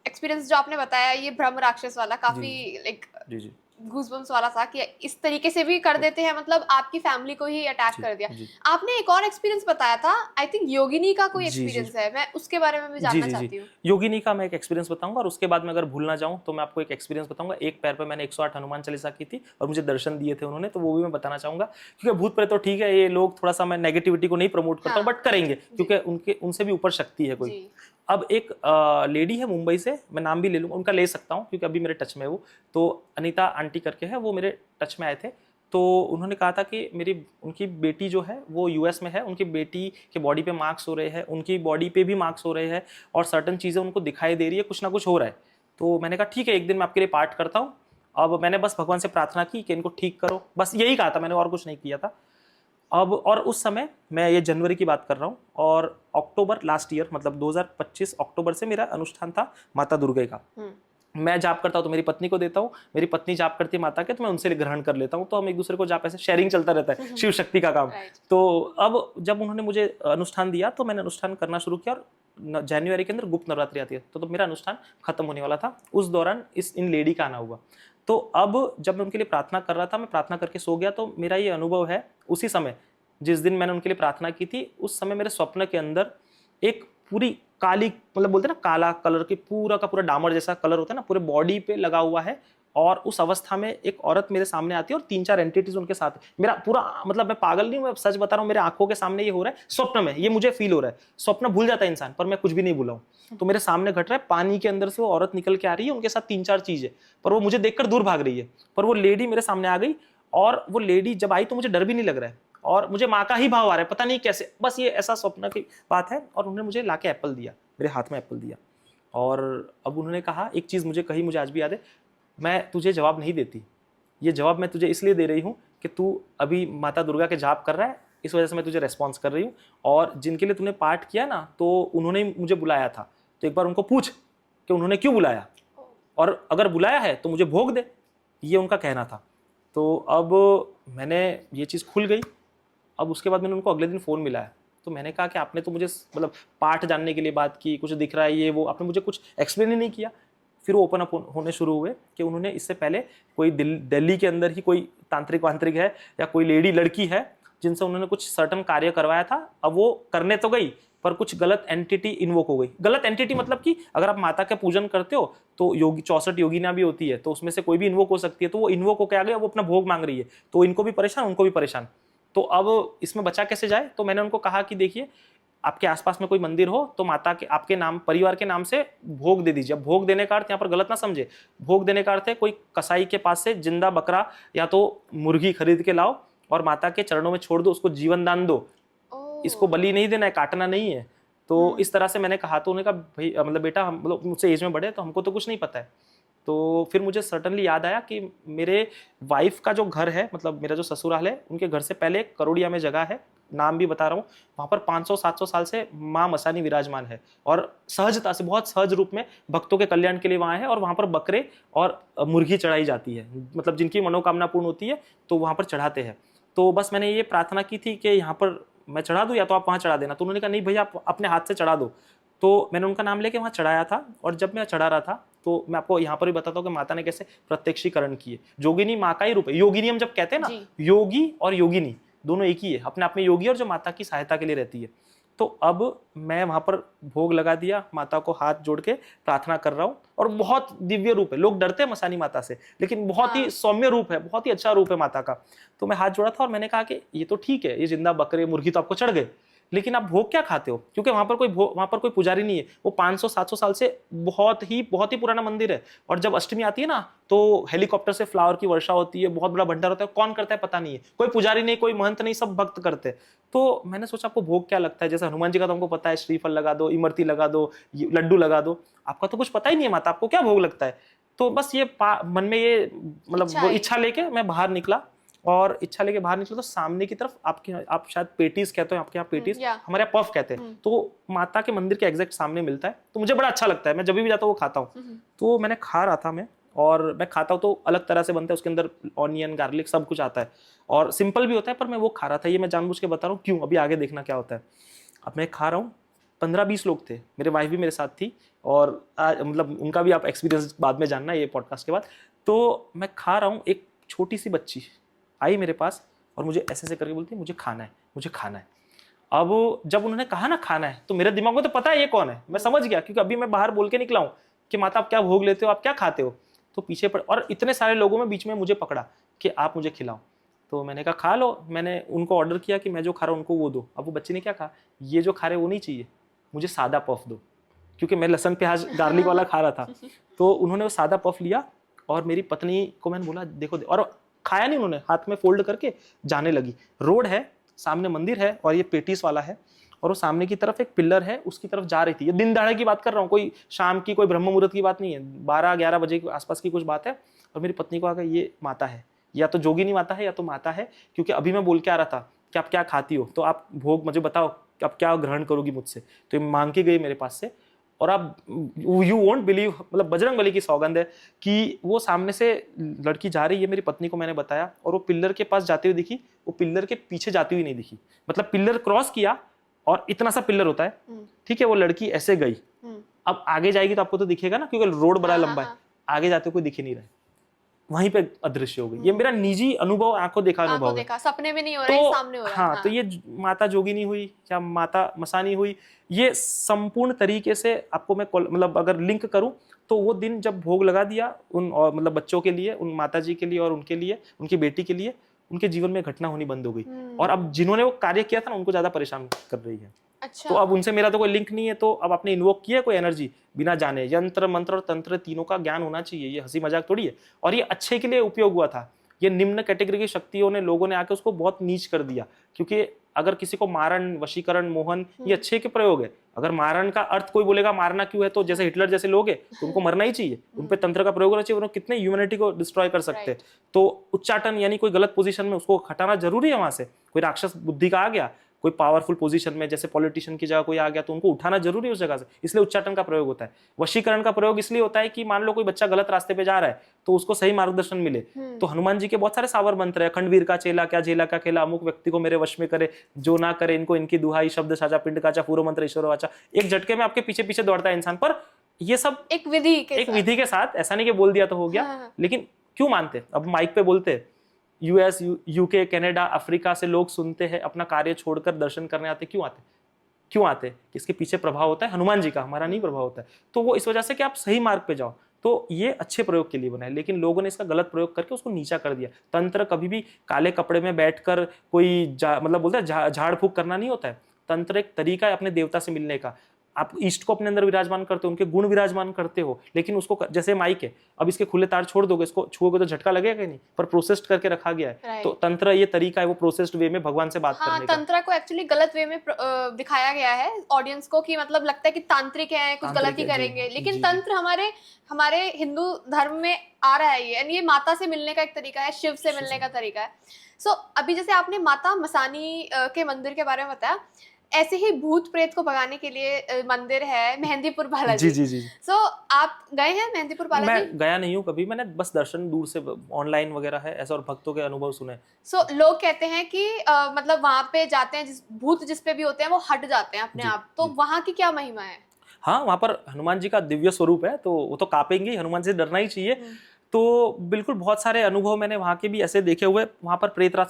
एक्सपीरियंस जो आपने बताया, ये ब्रह्म राक्षस वाला काफी लाइक गूज़बम्स वाला था कि इस तरीके से भी कर देते हैं, मतलब आपकी फैमिली को ही अटैक कर दिया। आपने एक और एक्सपीरियंस बताया था, आई थिंक योगिनी का कोई एक्सपीरियंस है, मैं उसके बारे में भी जानना चाहती हूँ। योगिनी का मैं एक एक्सपीरियंस बताऊंगा, और उसके बाद में अगर भूलना जाऊं तो मैं आपको एक एक्सपीरियंस बताऊंगा। एक पैर पे मैंने 108 हनुमान चालीसा की थी और मुझे दर्शन दिए थे उन्होंने, तो वो भी मैं बताना चाहूंगा। क्योंकि भूत प्रेत तो ठीक है, ये लोग थोड़ा सा, मैं नेगेटिविटी को नहीं प्रमोट करता हूँ, बट करेंगे क्योंकि उनसे भी ऊपर शक्ति है कोई। अब एक लेडी है मुंबई से, मैं नाम भी ले लूँगा, उनका ले सकता हूँ क्योंकि अभी मेरे टच में है वो, तो अनीता आंटी करके है, वो मेरे टच में आए थे। तो उन्होंने कहा था कि उनकी बेटी जो है वो यूएस में है, उनकी बेटी के बॉडी पे मार्क्स हो रहे हैं, उनकी बॉडी पे भी मार्क्स हो रहे हैं, और सर्टन चीज़ें उनको दिखाई दे रही है, कुछ ना कुछ हो रहा है। तो मैंने कहा ठीक है, एक दिन मैं आपके लिए पाठ करता हूँ। अब मैंने बस भगवान से प्रार्थना की कि इनको ठीक करो, बस यही कहा था मैंने, और कुछ नहीं किया था। अब और उस समय, मैं ये जनवरी की बात कर रहा हूँ, और अक्टूबर लास्ट ईयर, मतलब 2025 अक्टूबर से मेरा अनुष्ठान था माता दुर्गा का। मैं जाप करता हूँ तो मेरी पत्नी को देता हूँ, मेरी पत्नी जाप करती है माता के, तो मैं उनसे ग्रहण कर लेता हूँ, तो हम एक दूसरे को जाप ऐसे शेयरिंग चलता रहता है, शिव शक्ति का काम। तो अब जब उन्होंने मुझे अनुष्ठान दिया तो मैंने अनुष्ठान करना शुरू किया, और जनवरी के अंदर गुप्त नवरात्रि आती है, तो मेरा अनुष्ठान खत्म होने वाला था। उस दौरान इन लेडी का आना हुआ। तो अब जब मैं उनके लिए प्रार्थना कर रहा था, मैं प्रार्थना करके सो गया, तो मेरा ये अनुभव है, उसी समय जिस दिन मैंने उनके लिए प्रार्थना की थी, उस समय मेरे स्वप्न के अंदर एक पूरी काली, मतलब बोलते हैं ना काला कलर की, पूरा का पूरा डामर जैसा कलर होता है ना, पूरे बॉडी पे लगा हुआ है, और उस अवस्था में एक औरत मेरे सामने आती है और 3-4 एंटिटीज उनके साथ। मेरा पूरा, मतलब मैं पागल नहीं हूँ, मैं सच बता रहा हूँ, मेरे आंखों के सामने ये हो रहा है, स्वप्न में ये मुझे फील हो रहा है। स्वप्न भूल जाता है इंसान, पर मैं कुछ भी नहीं भूला हूँ। तो मेरे सामने घट रहा है, पानी के अंदर से वो औरत निकल के आ रही है, उनके साथ 3-4 चीजें, पर वो मुझे देखकर दूर भाग रही है। पर वो लेडी मेरे सामने आ गई, और वो लेडी जब आई तो मुझे डर भी नहीं लग रहा है, और मुझे माँ का ही भाव आ रहा है, पता नहीं कैसे, बस ये ऐसा स्वप्न की बात है। और उन्होंने मुझे लाके एप्पल दिया, मेरे हाथ में एप्पल दिया, और अब उन्होंने कहा एक चीज़ मुझे कही, मुझे आज भी याद है, मैं तुझे जवाब नहीं देती, ये जवाब मैं तुझे इसलिए दे रही हूँ कि तू अभी माता दुर्गा के जाप कर रहा है, इस वजह से मैं तुझे रेस्पॉन्स कर रही हूँ, और जिनके लिए तूने पाठ किया ना तो उन्होंने मुझे बुलाया था, तो एक बार उनको पूछ कि उन्होंने क्यों बुलाया, और अगर बुलाया है तो मुझे भोग दे, ये उनका कहना था। तो अब मैंने ये चीज़ खुल गई। अब उसके बाद मैंने उनको अगले दिन फ़ोन मिलाया, तो मैंने कहा कि आपने तो मुझे मतलब पाठ जानने के लिए बात की, कुछ दिख रहा है ये वो, आपने मुझे कुछ एक्सप्लेन ही नहीं किया। फिर वो ओपन अप होने शुरू हुए कि उन्होंने इससे पहले कोई दिल्ली के अंदर ही कोई तांत्रिक वांत्रिक है या कोई लेडी लड़की है जिनसे उन्होंने कुछ सर्टन कार्य करवाया था। अब वो करने तो गई पर कुछ गलत एंटिटी इन्वोक हो गई। गलत एंटिटी मतलब कि अगर आप माता का पूजन करते हो तो योगी 64 योगिना भी होती है, तो उसमें से कोई भी इन्वोक हो सकती है, तो वो इन्वोक होकर आ गया, वो अपना भोग मांग रही है, तो इनको भी परेशान उनको भी परेशान। तो अब इसमें बचा कैसे जाए, तो मैंने उनको कहा कि देखिए आपके आसपास में कोई मंदिर हो तो माता के आपके नाम परिवार के नाम से भोग दे दीजिए। भोग देने का अर्थ यहाँ पर गलत ना समझे, भोग देने का अर्थ है कोई कसाई के पास से जिंदा बकरा या तो मुर्गी खरीद के लाओ और माता के चरणों में छोड़ दो, उसको जीवन दान दो, इसको बलि नहीं देना है, काटना नहीं है। तो इस तरह से मैंने कहा, तो उन्होंने कहा भाई मतलब बेटा हम मतलब मुझसे एज में बड़े तो हमको तो कुछ नहीं पता है। तो फिर मुझे सर्टनली याद आया कि मेरे वाइफ का जो घर है, मतलब मेरा जो ससुराल है, उनके घर से पहले करोड़िया में जगह है, नाम भी बता रहा हूँ, वहाँ पर 500-700 साल से माँ मसानी विराजमान है और सहजता से बहुत सहज रूप में भक्तों के कल्याण के लिए वहाँ है, और वहाँ पर बकरे और मुर्गी चढ़ाई जाती है, मतलब जिनकी मनोकामना पूर्ण होती है तो वहाँ पर चढ़ाते हैं। तो बस मैंने ये प्रार्थना की थी कि यहाँ पर मैं चढ़ा दूँ या तो आप वहाँ चढ़ा देना, तो उन्होंने कहा नहीं भैया आप अपने हाथ से चढ़ा दो। तो मैंने उनका नाम लेके वहाँ चढ़ाया था, और जब मैं चढ़ा रहा था तो मैं आपको यहाँ पर भी बताता हूँ कि माता ने कैसे प्रत्यक्षीकरण किए। जोगिनी माँ का ही रूप है, योगिनी हम जब कहते हैं ना, योगी और योगिनी दोनों एक ही है, अपने आप में योगी और जो माता की सहायता के लिए रहती है। तो अब मैं वहाँ पर भोग लगा दिया, माता को हाथ जोड़ के प्रार्थना कर रहा हूँ, और बहुत दिव्य रूप है, लोग डरते हैं मसानी माता से, लेकिन बहुत ही सौम्य रूप है, बहुत ही अच्छा रूप है माता का। तो मैं हाथ जोड़ा था और मैंने कहा कि ये तो ठीक है, ये जिंदा बकरे मुर्गी तो आपको चढ़ गए, लेकिन आप भोग क्या खाते हो, क्योंकि वहां पर कोई पुजारी नहीं है, वो 500-700 साल से बहुत ही पुराना मंदिर है। और जब अष्टमी आती है ना तो हेलीकॉप्टर से फ्लावर की वर्षा होती है, बहुत बड़ा भंडार होता है, कौन करता है पता नहीं है, कोई पुजारी नहीं, कोई महंत नहीं, सब भक्त करते हैं। तो मैंने सोचा आपको भोग क्या लगता है, जैसे हनुमान जी का तो हमको पता है, श्रीफल लगा दो, इमरती लगा दो, लड्डू लगा दो, आपका तो कुछ पता ही नहीं है माता आपको क्या भोग लगता है। तो बस ये मन में ये मतलब वो इच्छा लेके मैं बाहर निकला, और इच्छा लेके बाहर निकला तो सामने की तरफ आप शायद पेटीज कहते हो, आपके यहाँ पेटीज, हमारे यहाँ पफ कहते हैं, तो माता के मंदिर के एग्जैक्ट सामने मिलता है, तो मुझे बड़ा अच्छा लगता है, मैं जब भी जाता हूँ वो खाता हूँ। तो मैंने खा रहा था और मैं खाता हूँ तो अलग तरह से बनता है, उसके अंदर ऑनियन गार्लिक सब कुछ आता है और सिंपल भी होता है, पर मैं वो खा रहा था, ये मैं जानबूझ के बता रहा हूँ क्यों, अभी आगे देखना क्या होता है। अब मैं खा रहा हूँ, 15-20 लोग थे, मेरे वाइफ भी मेरे साथ थी, और मतलब उनका भी आप एक्सपीरियंस बाद में जानना ये पॉडकास्ट के बाद। तो मैं खा रहा हूँ, एक छोटी सी बच्ची आई मेरे पास और मुझे ऐसे करके बोलती मुझे खाना है, मुझे खाना है। अब जब उन्होंने कहा ना खाना है, तो मेरे दिमाग में तो पता है ये कौन है, मैं समझ गया, क्योंकि अभी मैं बाहर बोल के निकला हूँ कि माता आप क्या भोग लेते हो, आप क्या खाते हो। तो पीछे पड़, और इतने सारे लोगों में बीच में मुझे पकड़ा कि आप मुझे खिलाओ। तो मैंने कहा खा लो, मैंने उनको ऑर्डर किया कि मैं जो खा रहा हूँ उनको वो दो। अब वो बच्चे ने क्या कहा, ये जो खा रहे वो नहीं चाहिए, मुझे सादा पफ दो, क्योंकि मैं लहसुन प्याज गार्लिक वाला खा रहा था। तो उन्होंने वो सादा पफ लिया, और मेरी पत्नी को मैंने बोला देखो, और खाया नहीं उन्होंने, हाथ में फोल्ड करके जाने लगी। रोड है, सामने मंदिर है, और ये पेटीज वाला है, और वो सामने की तरफ एक पिलर है, उसकी तरफ जा रही थी। ये दिन दहाड़े की बात कर रहा हूँ, कोई शाम की, कोई ब्रह्म मुहूर्त की बात नहीं है, 12-11 बजे के आसपास की कुछ बात है। और मेरी पत्नी को आ गया ये माता है, या तो जोगिनी माता है या तो माता है, क्योंकि अभी मैं बोल के आ रहा था कि आप क्या खाती हो, तो आप भोग मुझे बताओ कि आप क्या ग्रहण करोगी मुझसे। तो ये मांग के गई मेरे पास से, और आप यू वोंट बिलीव, मतलब बजरंग बली की सौगंध है कि वो सामने से लड़की जा रही है, मेरी पत्नी को मैंने बताया, और वो पिल्लर के पास जाती हुई दिखी, वो पिल्लर के पीछे जाती हुई नहीं दिखी, मतलब पिल्लर क्रॉस किया और इतना सा पिल्लर होता है, ठीक है, वो लड़की ऐसे गई। अब आगे जाएगी तो आपको तो दिखेगा ना, क्योंकि रोड बड़ा लंबा है, आगे जाते कोई दिख ही नहीं रहा, वहीं पे अदृश्य हो गई। ये मेरा निजी अनुभव, आंखों देखा अनुभव है, सपने में नहीं हो रहा है, सामने हो रहा है। हाँ, तो ये माता जोगिनी हुई या माता मसानी हुई, ये संपूर्ण तरीके से आपको मैं मतलब अगर लिंक करूं तो वो दिन जब भोग लगा दिया उन, और मतलब बच्चों के लिए, उन माता जी के लिए और उनके लिए, उनकी बेटी के लिए, उनके जीवन में घटना होनी बंद हो गई। और अब जिन्होंने वो कार्य किया था ना, उनको ज्यादा परेशान कर रही है। अच्छा। तो अब उनसे मेरा तो कोई लिंक नहीं है, तो अब आपने इन्वोक किया कोई एनर्जी बिना जाने, यंत्र मंत्र और तंत्र तीनों का ज्ञान होना चाहिए, ये हंसी मजाक थोड़ी है। और ये अच्छे के लिए उपयोग हुआ था, ये निम्न कैटेगरी की शक्तियों ने, लोगों ने आके उसको बहुत नीच कर दिया, क्योंकि अगर किसी को मारण, वशीकरण, मोहन, ये अच्छे के प्रयोग है। अगर मारण का अर्थ कोई बोलेगा मारना क्यों है, तो जैसे हिटलर जैसे लोग हैं तो उनको मरना ही चाहिए, उन पे तंत्र का प्रयोग होना चाहिए, उन्होंने कितने ह्यूमैनिटी को डिस्ट्रॉय कर सकते हैं। तो उच्चाटन यानी कोई गलत पोजीशन में उसको हटाना जरूरी है वहां से। कोई राक्षस बुद्धि का आ गया, कोई पावरफुल पोजीशन में, जैसे पॉलिटिशियन की जगह कोई आ गया, तो उनको उठाना जरूरी है उस जगह से, इसलिए उच्चाटन का प्रयोग होता है। वशीकरण का प्रयोग इसलिए होता है कि मान लो कोई बच्चा गलत रास्ते पे जा रहा है तो उसको सही मार्गदर्शन मिले। तो हनुमान जी के बहुत सारे सावर मंत्र है, खंडवीर का चेला, क्या झेला का खेला, अमुक व्यक्ति को मेरे वश में करे, जो ना करे इनको इनकी दुहाई, शब्द साचा, पिंड काचा, पूर्व मंत्र ईश्वर वाचा। एक झटके में आपके पीछे पीछे दौड़ता है इंसान। पर ये सब एक विधि के साथ, ऐसा नहीं कि बोल दिया तो हो गया। लेकिन क्यों मानते? अब माइक पे बोलते, यूएस, यूके, कनाडा, अफ्रीका से लोग सुनते हैं, अपना कार्य छोड़कर दर्शन करने आते। क्यों आते? इसके पीछे प्रभाव होता है हनुमान जी का, हमारा नहीं प्रभाव होता है। तो वो इस वजह से कि आप सही मार्ग पे जाओ। तो ये अच्छे प्रयोग के लिए बना है, लेकिन लोगों ने इसका गलत प्रयोग करके उसको नीचा कर दिया। तंत्र कभी भी काले कपड़े में बैठकर कोई मतलब बोलते हैं झाड़ फूक करना नहीं होता है। तंत्र एक तरीका है अपने देवता से मिलने का। आप ईष्ट को अपने अंदर विराजमान करते हो, उनके गुण विराजमान करते हो, लेकिन उसको जैसे माइक है, अब इसके खुले तार छोड़ दोगे, इसको छुओगे तो झटका लगेगा नहीं, पर प्रोसेस्ड करके रखा गया है। तो तंत्र ये तरीका है वो प्रोसेस्ड वे में भगवान से बात करने का। तंत्र को एक्चुअली गलत वे में दिखाया गया है ऑडियंस को, कि मतलब लगता है कि तांत्रिक है, कुछ गलत ही करेंगे, लेकिन तंत्र हमारे हिंदू धर्म में आ रहा है ये माता से मिलने का एक तरीका है, शिव से मिलने का तरीका है। सो अभी जैसे आपने माता मसानी के मंदिर के बारे में बताया, ऐसे ही भूत प्रेत को भगाने के लिए मंदिर है मेहंदीपुर बालाजी। जी। सो आप गए हैं मेहंदीपुर बालाजी? मैं गया नहीं हूँ कभी, मैंने बस दर्शन दूर से ऑनलाइन वगैरह है ऐसा, और भक्तों के अनुभव सुने। सो लोग कहते हैं कि मतलब वहां पे जाते हैं, भूत जिस पे भी होते हैं वो हट जाते हैं अपने आप। तो वहां की क्या महिमा है? हाँ, वहां पर हनुमान जी का दिव्य स्वरूप है, तो वो तो कांपेंगे, हनुमान से डरना ही चाहिए। तो बिल्कुल बहुत सारे अनुभव मैंने वहां के भी ऐसे देखे हुए। वहां पर प्रेतराज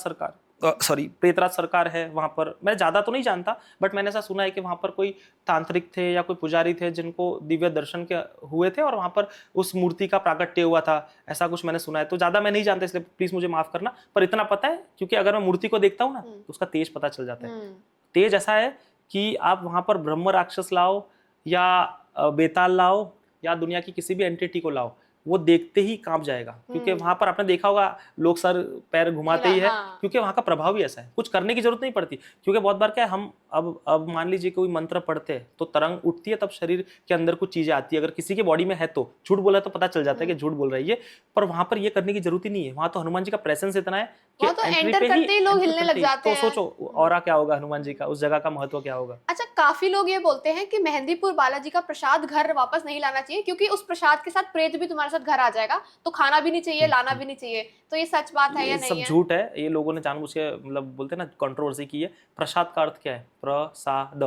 सरकार है वहां पर। मैं ज्यादा तो नहीं जानता, बट मैंने ऐसा सुना है कि वहां पर कोई तांत्रिक थे या कोई पुजारी थे जिनको दिव्य दर्शन के हुए थे, और वहां पर उस मूर्ति का प्राकट्य हुआ था, ऐसा कुछ मैंने सुना है। तो ज्यादा मैं नहीं जानता, इसलिए प्लीज मुझे माफ करना, पर इतना पता है क्योंकि अगर मैं मूर्ति को देखता हूँ ना तो उसका तेज पता चल जाता है। तेज ऐसा है कि आप वहां पर ब्रह्म राक्षस लाओ या बेताल लाओ या दुनिया की किसी भी एंटिटी को लाओ, वो देखते ही कांप जाएगा। क्योंकि वहां पर आपने देखा होगा लोग सर पैर घुमाते ही है, क्योंकि वहां का प्रभाव ही ऐसा है, कुछ करने की जरूरत नहीं पड़ती। क्योंकि बहुत बार क्या है, हम अब मान लीजिए कोई मंत्र पढ़ते हैं तो तरंग उठती है, तब शरीर के अंदर कुछ चीजें आती है। अगर किसी के बॉडी में है तो झूठ बोला तो पता चल जाता है कि झूठ बोल रही है, पर वहां पर ये करने की जरूरत ही नहीं है। वहां तो हनुमान जी का प्रेजेंस इतना है कि तो एंटर करते ही लोग हिलने लग जाते हैं। तो सोचो और क्या होगा हनुमान जी का, उस जगह का महत्व क्या होगा। अच्छा, काफी लोग ये बोलते हैं कि मेहंदीपुर बालाजी का प्रसाद घर वापस नहीं लाना चाहिए, क्योंकि उस प्रसाद के साथ प्रेत भी तुम्हारे साथ घर आ जाएगा, तो खाना भी नहीं चाहिए, लाना भी नहीं चाहिए। तो ये सच बात है या नहीं है? सब झूठ है, ये लोगों ने जानबूझ के मतलब बोलते हैं ना कंट्रोवर्सी की है। प्रसाद का अर्थ क्या है? प्रसाद,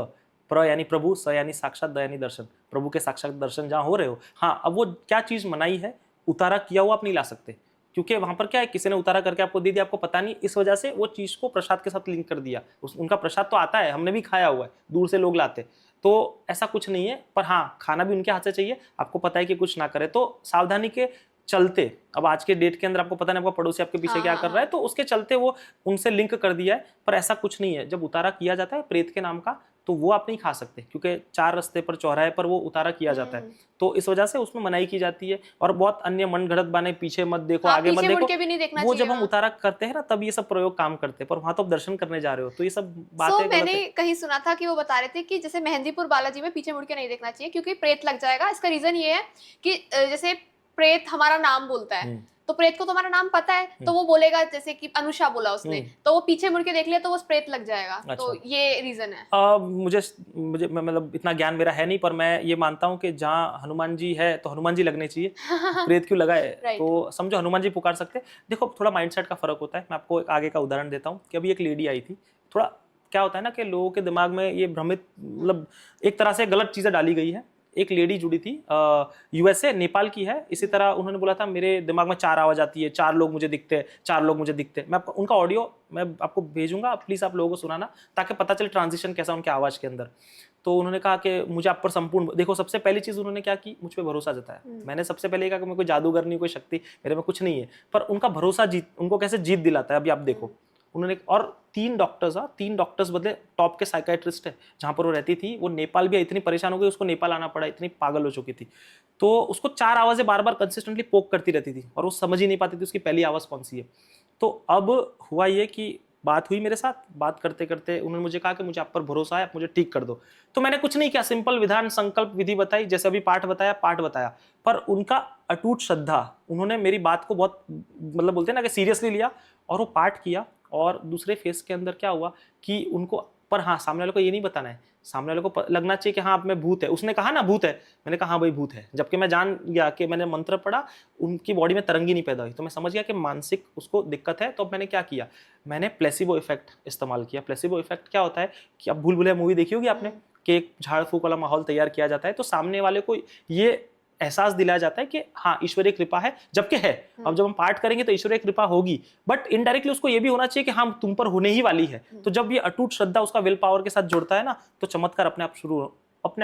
प्र यानी प्रभु, स यानी साक्षात, द यानी दर्शन। प्रभु के साक्षात दर्शन जहां हो रहे हो। हाँ, अब वो क्या चीज मनाई है, उतारा किया हुआ आप नहीं ला सकते, क्योंकि वहां पर क्या है, किसी ने उतारा करके आपको दे दिया, आपको पता नहीं, इस वजह से वो चीज को प्रसाद के साथ लिंक कर दिया। उनका प्रसाद तो आता है, हमने भी खाया हुआ है, दूर से लोग लाते, तो ऐसा कुछ नहीं है। पर हाँ, खाना भी उनके हाथ से चाहिए, आपको पता है कि कुछ ना करे तो सावधानी के चलते। अब आज के डेट के अंदर आपको पता नहीं आपका पड़ोसी आपके पीछे क्या कर रहा है, तो उसके चलते वो उनसे लिंक कर दिया है। पर ऐसा कुछ नहीं है। जब उतारा किया जाता है प्रेत के नाम का, तो वो आप नहीं खा सकते, क्योंकि 4 रास्ते पर चौराहे पर वो उतारा किया जाता है, तो इस वजह से उसमें मनाही की जाती है। और बहुत अन्य मन घड़त बाने, पीछे मत देखो, आगे मत देखो, वो जब हम उतारा करते हैं ना तब ये सब प्रयोग काम करते हैं। पर वहां तो आप दर्शन करने जा रहे हो, तो ये सब बातें मैंने कहीं सुना था कि वो बता रहे थे कि जैसे मेहंदीपुर बालाजी में पीछे मुड़ के नहीं देखना चाहिए, क्योंकि प्रेत लग जाएगा। इसका रीजन ये है कि जैसे प्रेत हमारा नाम बोलता है, तो प्रेत को तो हमारा नाम पता है, तो वो बोलेगा, जैसे कि अनुषा बोला उसने, तो वो पीछे मुड़ के देख लिया तो वो प्रेत लग जाएगा। अच्छा। तो ये रीजन है। मुझे मतलब इतना ज्ञान मेरा है नहीं, पर मैं ये मानता हूँ कि जहाँ हनुमान जी है तो हनुमान जी लगने चाहिए। प्रेत क्यों लगाए? तो समझो हनुमान जी पुकार सकते। देखो थोड़ा माइंडसेट का फर्क होता है। मैं आपको एक आगे का उदाहरण देता हूँ कि अभी एक लेडी आई थी। थोड़ा क्या होता है ना कि लोगों के दिमाग में ये भ्रमित, मतलब एक तरह से गलत चीजें डाली गई है। एक लेडी जुड़ी थी, यूएसए, नेपाल की है। इसी तरह उन्होंने बोला था मेरे दिमाग में 4 आवाज आती है, 4 लोग मुझे दिखते हैं, 4 लोग मुझे दिखते हैं। मैं आपको उनका ऑडियो मैं आपको भेजूंगा, प्लीज आप लोगों को सुनाना, ताकि पता चले ट्रांजिशन कैसा उनके आवाज के अंदर। तो उन्होंने कहा कि मुझे आप पर संपूर्ण, देखो सबसे पहली चीज उन्होंने क्या की, मुझ पर भरोसा जताया। मैंने सबसे पहले कहा कि मैं कोई जादूगर नहीं, कोई शक्ति मेरे में कुछ नहीं है, पर उनका भरोसा उनको कैसे जीत दिलाता है अभी आप देखो। उन्होंने, और 3 डॉक्टर्स बदले, टॉप के साइकाइट्रिस्ट है जहां पर वो रहती थी। वो नेपाल भी इतनी परेशान हो गई, उसको नेपाल आना पड़ा, इतनी पागल हो चुकी थी। तो उसको 4 आवाजें बार बार कंसिस्टेंटली पोक करती रहती थी और वो समझ ही नहीं पाती थी उसकी पहली आवाज कौन सी है। तो अब हुआ ये कि बात हुई मेरे साथ, बात करते करते उन्होंने मुझे कहा कि मुझे आप पर भरोसा है, आप मुझे ठीक कर दो। तो मैंने कुछ नहीं किया, सिंपल विधान संकल्प विधि बताई, जैसे अभी पाठ बताया, पर उनका अटूट श्रद्धा, उन्होंने मेरी बात को बहुत मतलब बोलते हैं ना कि सीरियसली लिया और वो पाठ किया। और दूसरे फेस के अंदर क्या हुआ कि उनको, पर हाँ सामने वाले को ये नहीं बताना है, सामने वाले को लगना चाहिए कि हाँ आप में भूत है। उसने कहा ना भूत है, मैंने कहा हाँ भाई भूत है, जबकि मैं जान गया कि मैंने मंत्र पढ़ा, उनकी बॉडी में तरंगी नहीं पैदा हुई, तो मैं समझ गया कि मानसिक उसको दिक्कत है। तो अब मैंने क्या किया, मैंने प्लेसिबो इफेक्ट इस्तेमाल किया। प्लेसिबो इफेक्ट क्या होता है कि अब भूल भुलैया मूवी देखी होगी आपने, कि एक झाड़ फूक वाला माहौल तैयार किया जाता है, तो सामने वाले को ये एहसास दिलाया जाता है कि हाँ ईश्वरीय कृपा है, जबकि है। अब जब हम पाठ करेंगे तो ईश्वरीय कृपा होगी, बट इनडायरेक्टली उसको ये भी होना चाहिए कि हाँ तुम पर होने ही वाली है। तो जब ये अटूट श्रद्धा उसका विल पावर के साथ जुड़ता है ना, तो चमत्कार अपने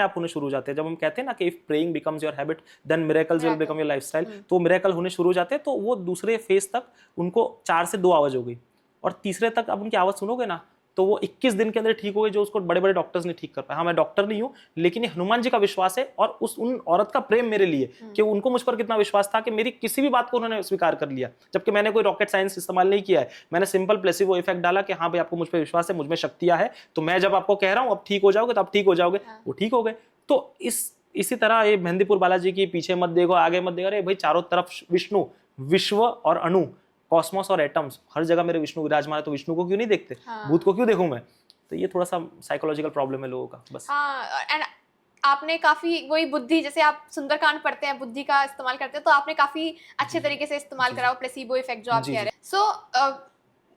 आप होने शुरू हो जाते हैं। जब हम कहते हैं ना कि if praying becomes your habit then miracles will become your lifestyle, तो मिरेकल होने शुरू हो जाते हैं। तो वो दूसरे फेज तक उनको 4 से 2 आवाज हो गई, और तीसरे तक अब उनकी आवाज सुनोगे ना तो वो 21 दिन के अंदर ठीक हो गई, जो उसको बड़े बड़े डॉक्टर्स ने ठीक कर पाया। हाँ मैं डॉक्टर नहीं हूँ, लेकिन ये हनुमान जी का विश्वास है और उन औरत का प्रेम मेरे लिए, कि उनको मुझ पर कितना विश्वास था कि मेरी किसी भी बात को उन्होंने स्वीकार कर लिया, जबकि मैंने कोई रॉकेट साइंस इस्तेमाल नहीं किया है। मैंने सिंपल प्लेसिबो इफेक्ट डाला कि हाँ भाई आपको मुझ पर विश्वास है, मुझ में शक्तियां है, तो मैं जब आपको कह रहा हूँ अब ठीक हो जाओगे, तो आप ठीक हो जाओगे। वो ठीक हो गए। तो इसी तरह ये मेहंदीपुर बालाजी की पीछे मत देखो आगे मत देखो, अरे भाई चारों तरफ विष्णु, विश्व और अणु, कॉस्मोस और एटम्स, हर जगह मेरे विष्णु विराजमान है, तो विष्णु को क्यों नहीं देखते, भूत को क्यों देखूं मैं। तो ये थोड़ा सा साइकोलॉजिकल प्रॉब्लम है लोगों का बस। हाँ, एंड आपने काफी वही बुद्धि, जैसे आप सुंदरकांड पढ़ते हैं बुद्धि का इस्तेमाल करते हैं, तो आपने काफी अच्छे तरीके से इस्तेमाल करा वो प्लेसिबो इफेक्ट जो आप कह रहे हैं। सो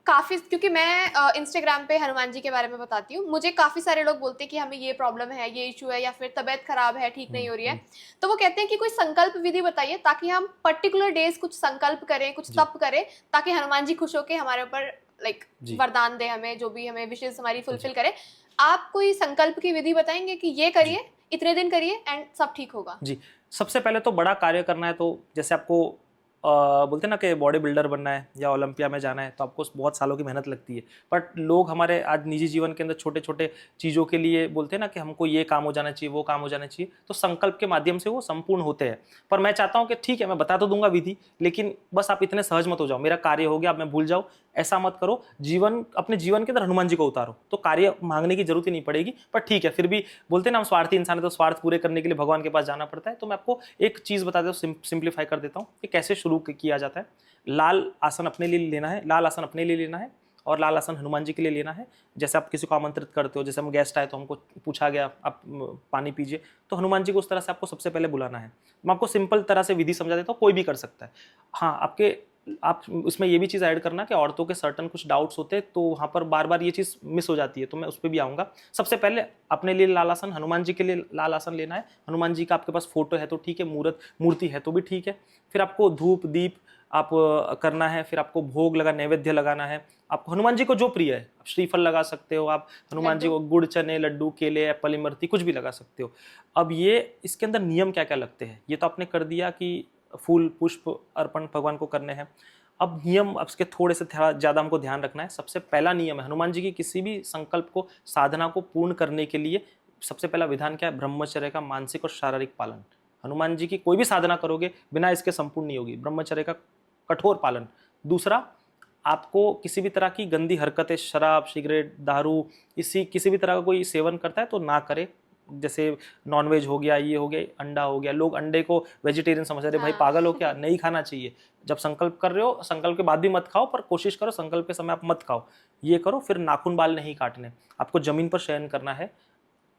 काफी, क्योंकि मैं इंस्टाग्राम पे हनुमान जी के बारे में बताती हूँ, मुझे काफी सारे लोग बोलते हैं कि हमें ये प्रॉब्लम है, ये इशू है, या फिर तबीयत खराब है, ठीक नहीं हो रही है, तो वो कहते हैं कि कोई संकल्प विधि बताइए ताकि हम पर्टिकुलर डेज कुछ संकल्प करें, कुछ तप करें, ताकि हनुमान जी खुश होकर हमारे ऊपर लाइक वरदान दे, हमें जो भी हमें विशेष हमारी फुलफिल करे। आप कोई संकल्प की विधि बताएंगे कि ये करिए, इतने दिन करिए एंड सब ठीक होगा? जी, सबसे पहले तो बड़ा कार्य करना है, तो जैसे आपको बोलते हैं ना कि बॉडी बिल्डर बनना है या ओलंपिया में जाना है, तो आपको बहुत सालों की मेहनत लगती है। बट लोग हमारे आज निजी जीवन के अंदर छोटे छोटे चीज़ों के लिए बोलते हैं ना कि हमको ये काम हो जाना चाहिए, वो काम हो जाना चाहिए, तो संकल्प के माध्यम से वो संपूर्ण होते हैं। पर मैं चाहता हूँ कि ठीक है मैं बता तो दूंगा विधि, लेकिन बस आप इतने सहज मत हो जाओ, मेरा कार्य हो गया अब मैं भूल जाऊँ, ऐसा मत करो। अपने जीवन के अंदर हनुमान जी को उतारो, तो कार्य मांगने की जरूरत ही नहीं पड़ेगी। पर ठीक है, फिर भी बोलते हैं ना हम स्वार्थी इंसान है, तो स्वार्थ पूरे करने के लिए भगवान के पास जाना पड़ता है। तो मैं आपको एक चीज़ बता देता हूँ, सिंप्लीफाई कर देता हूँ कि कैसे शुरू किया जाता है। लाल आसन अपने लिए लेना है, लाल आसन अपने लिए लेना है, और लाल आसन हनुमान जी के लिए लेना है। जैसे आप किसी को आमंत्रित करते हो, जैसे हम गेस्ट आए तो हमको पूछा गया आप पानी पीजिए, तो हनुमान जी को उस तरह से आपको सबसे पहले बुलाना है। मैं आपको सिंपल तरह से विधि समझा देता हूँ, कोई भी कर सकता है। हाँ आप उसमें ये भी चीज़ ऐड करना कि औरतों के सर्टन कुछ डाउट्स होते हैं, तो वहाँ पर बार बार ये चीज़ मिस हो जाती है, तो मैं उस पर भी आऊँगा। सबसे पहले अपने लिए लाल आसन, हनुमान जी के लिए लाल आसन लेना है। हनुमान जी का आपके पास फोटो है तो ठीक है, मूर्ति है तो भी ठीक है। फिर आपको धूप दीप आप करना है, फिर आपको भोग लगा, नैवेद्य लगाना है। आपको हनुमान जी को जो प्रिय है, श्रीफल लगा सकते हो आप, हनुमान जी को गुड़ चने लड्डू केले एप्पल इमरती कुछ भी लगा सकते हो। अब ये इसके अंदर नियम क्या क्या लगते हैं, ये तो आपने कर दिया कि फूल पुष्प अर्पण भगवान को करने हैं। अब नियम अब इसके थोड़े से ज़्यादा हमको ध्यान रखना है। सबसे पहला नियम है हनुमान जी की किसी भी संकल्प को, साधना को पूर्ण करने के लिए सबसे पहला विधान क्या है, ब्रह्मचर्य का मानसिक और शारीरिक पालन। हनुमान जी की कोई भी साधना करोगे बिना इसके संपूर्ण नहीं होगी, ब्रह्मचर्य का कठोर पालन। दूसरा, आपको किसी भी तरह की गंदी हरकतें, शराब सिगरेट दारू किसी भी तरह का कोई सेवन करता है तो ना करे। जैसे नॉनवेज हो गया, ये हो गया, अंडा हो गया, लोग अंडे को वेजिटेरियन समझ रहे, भाई पागल हो क्या, नहीं खाना चाहिए। जब संकल्प कर रहे हो, संकल्प के बाद भी मत खाओ, पर कोशिश करो संकल्प के समय आप मत खाओ, ये करो। फिर नाखून बाल नहीं काटने, आपको जमीन पर शयन करना है।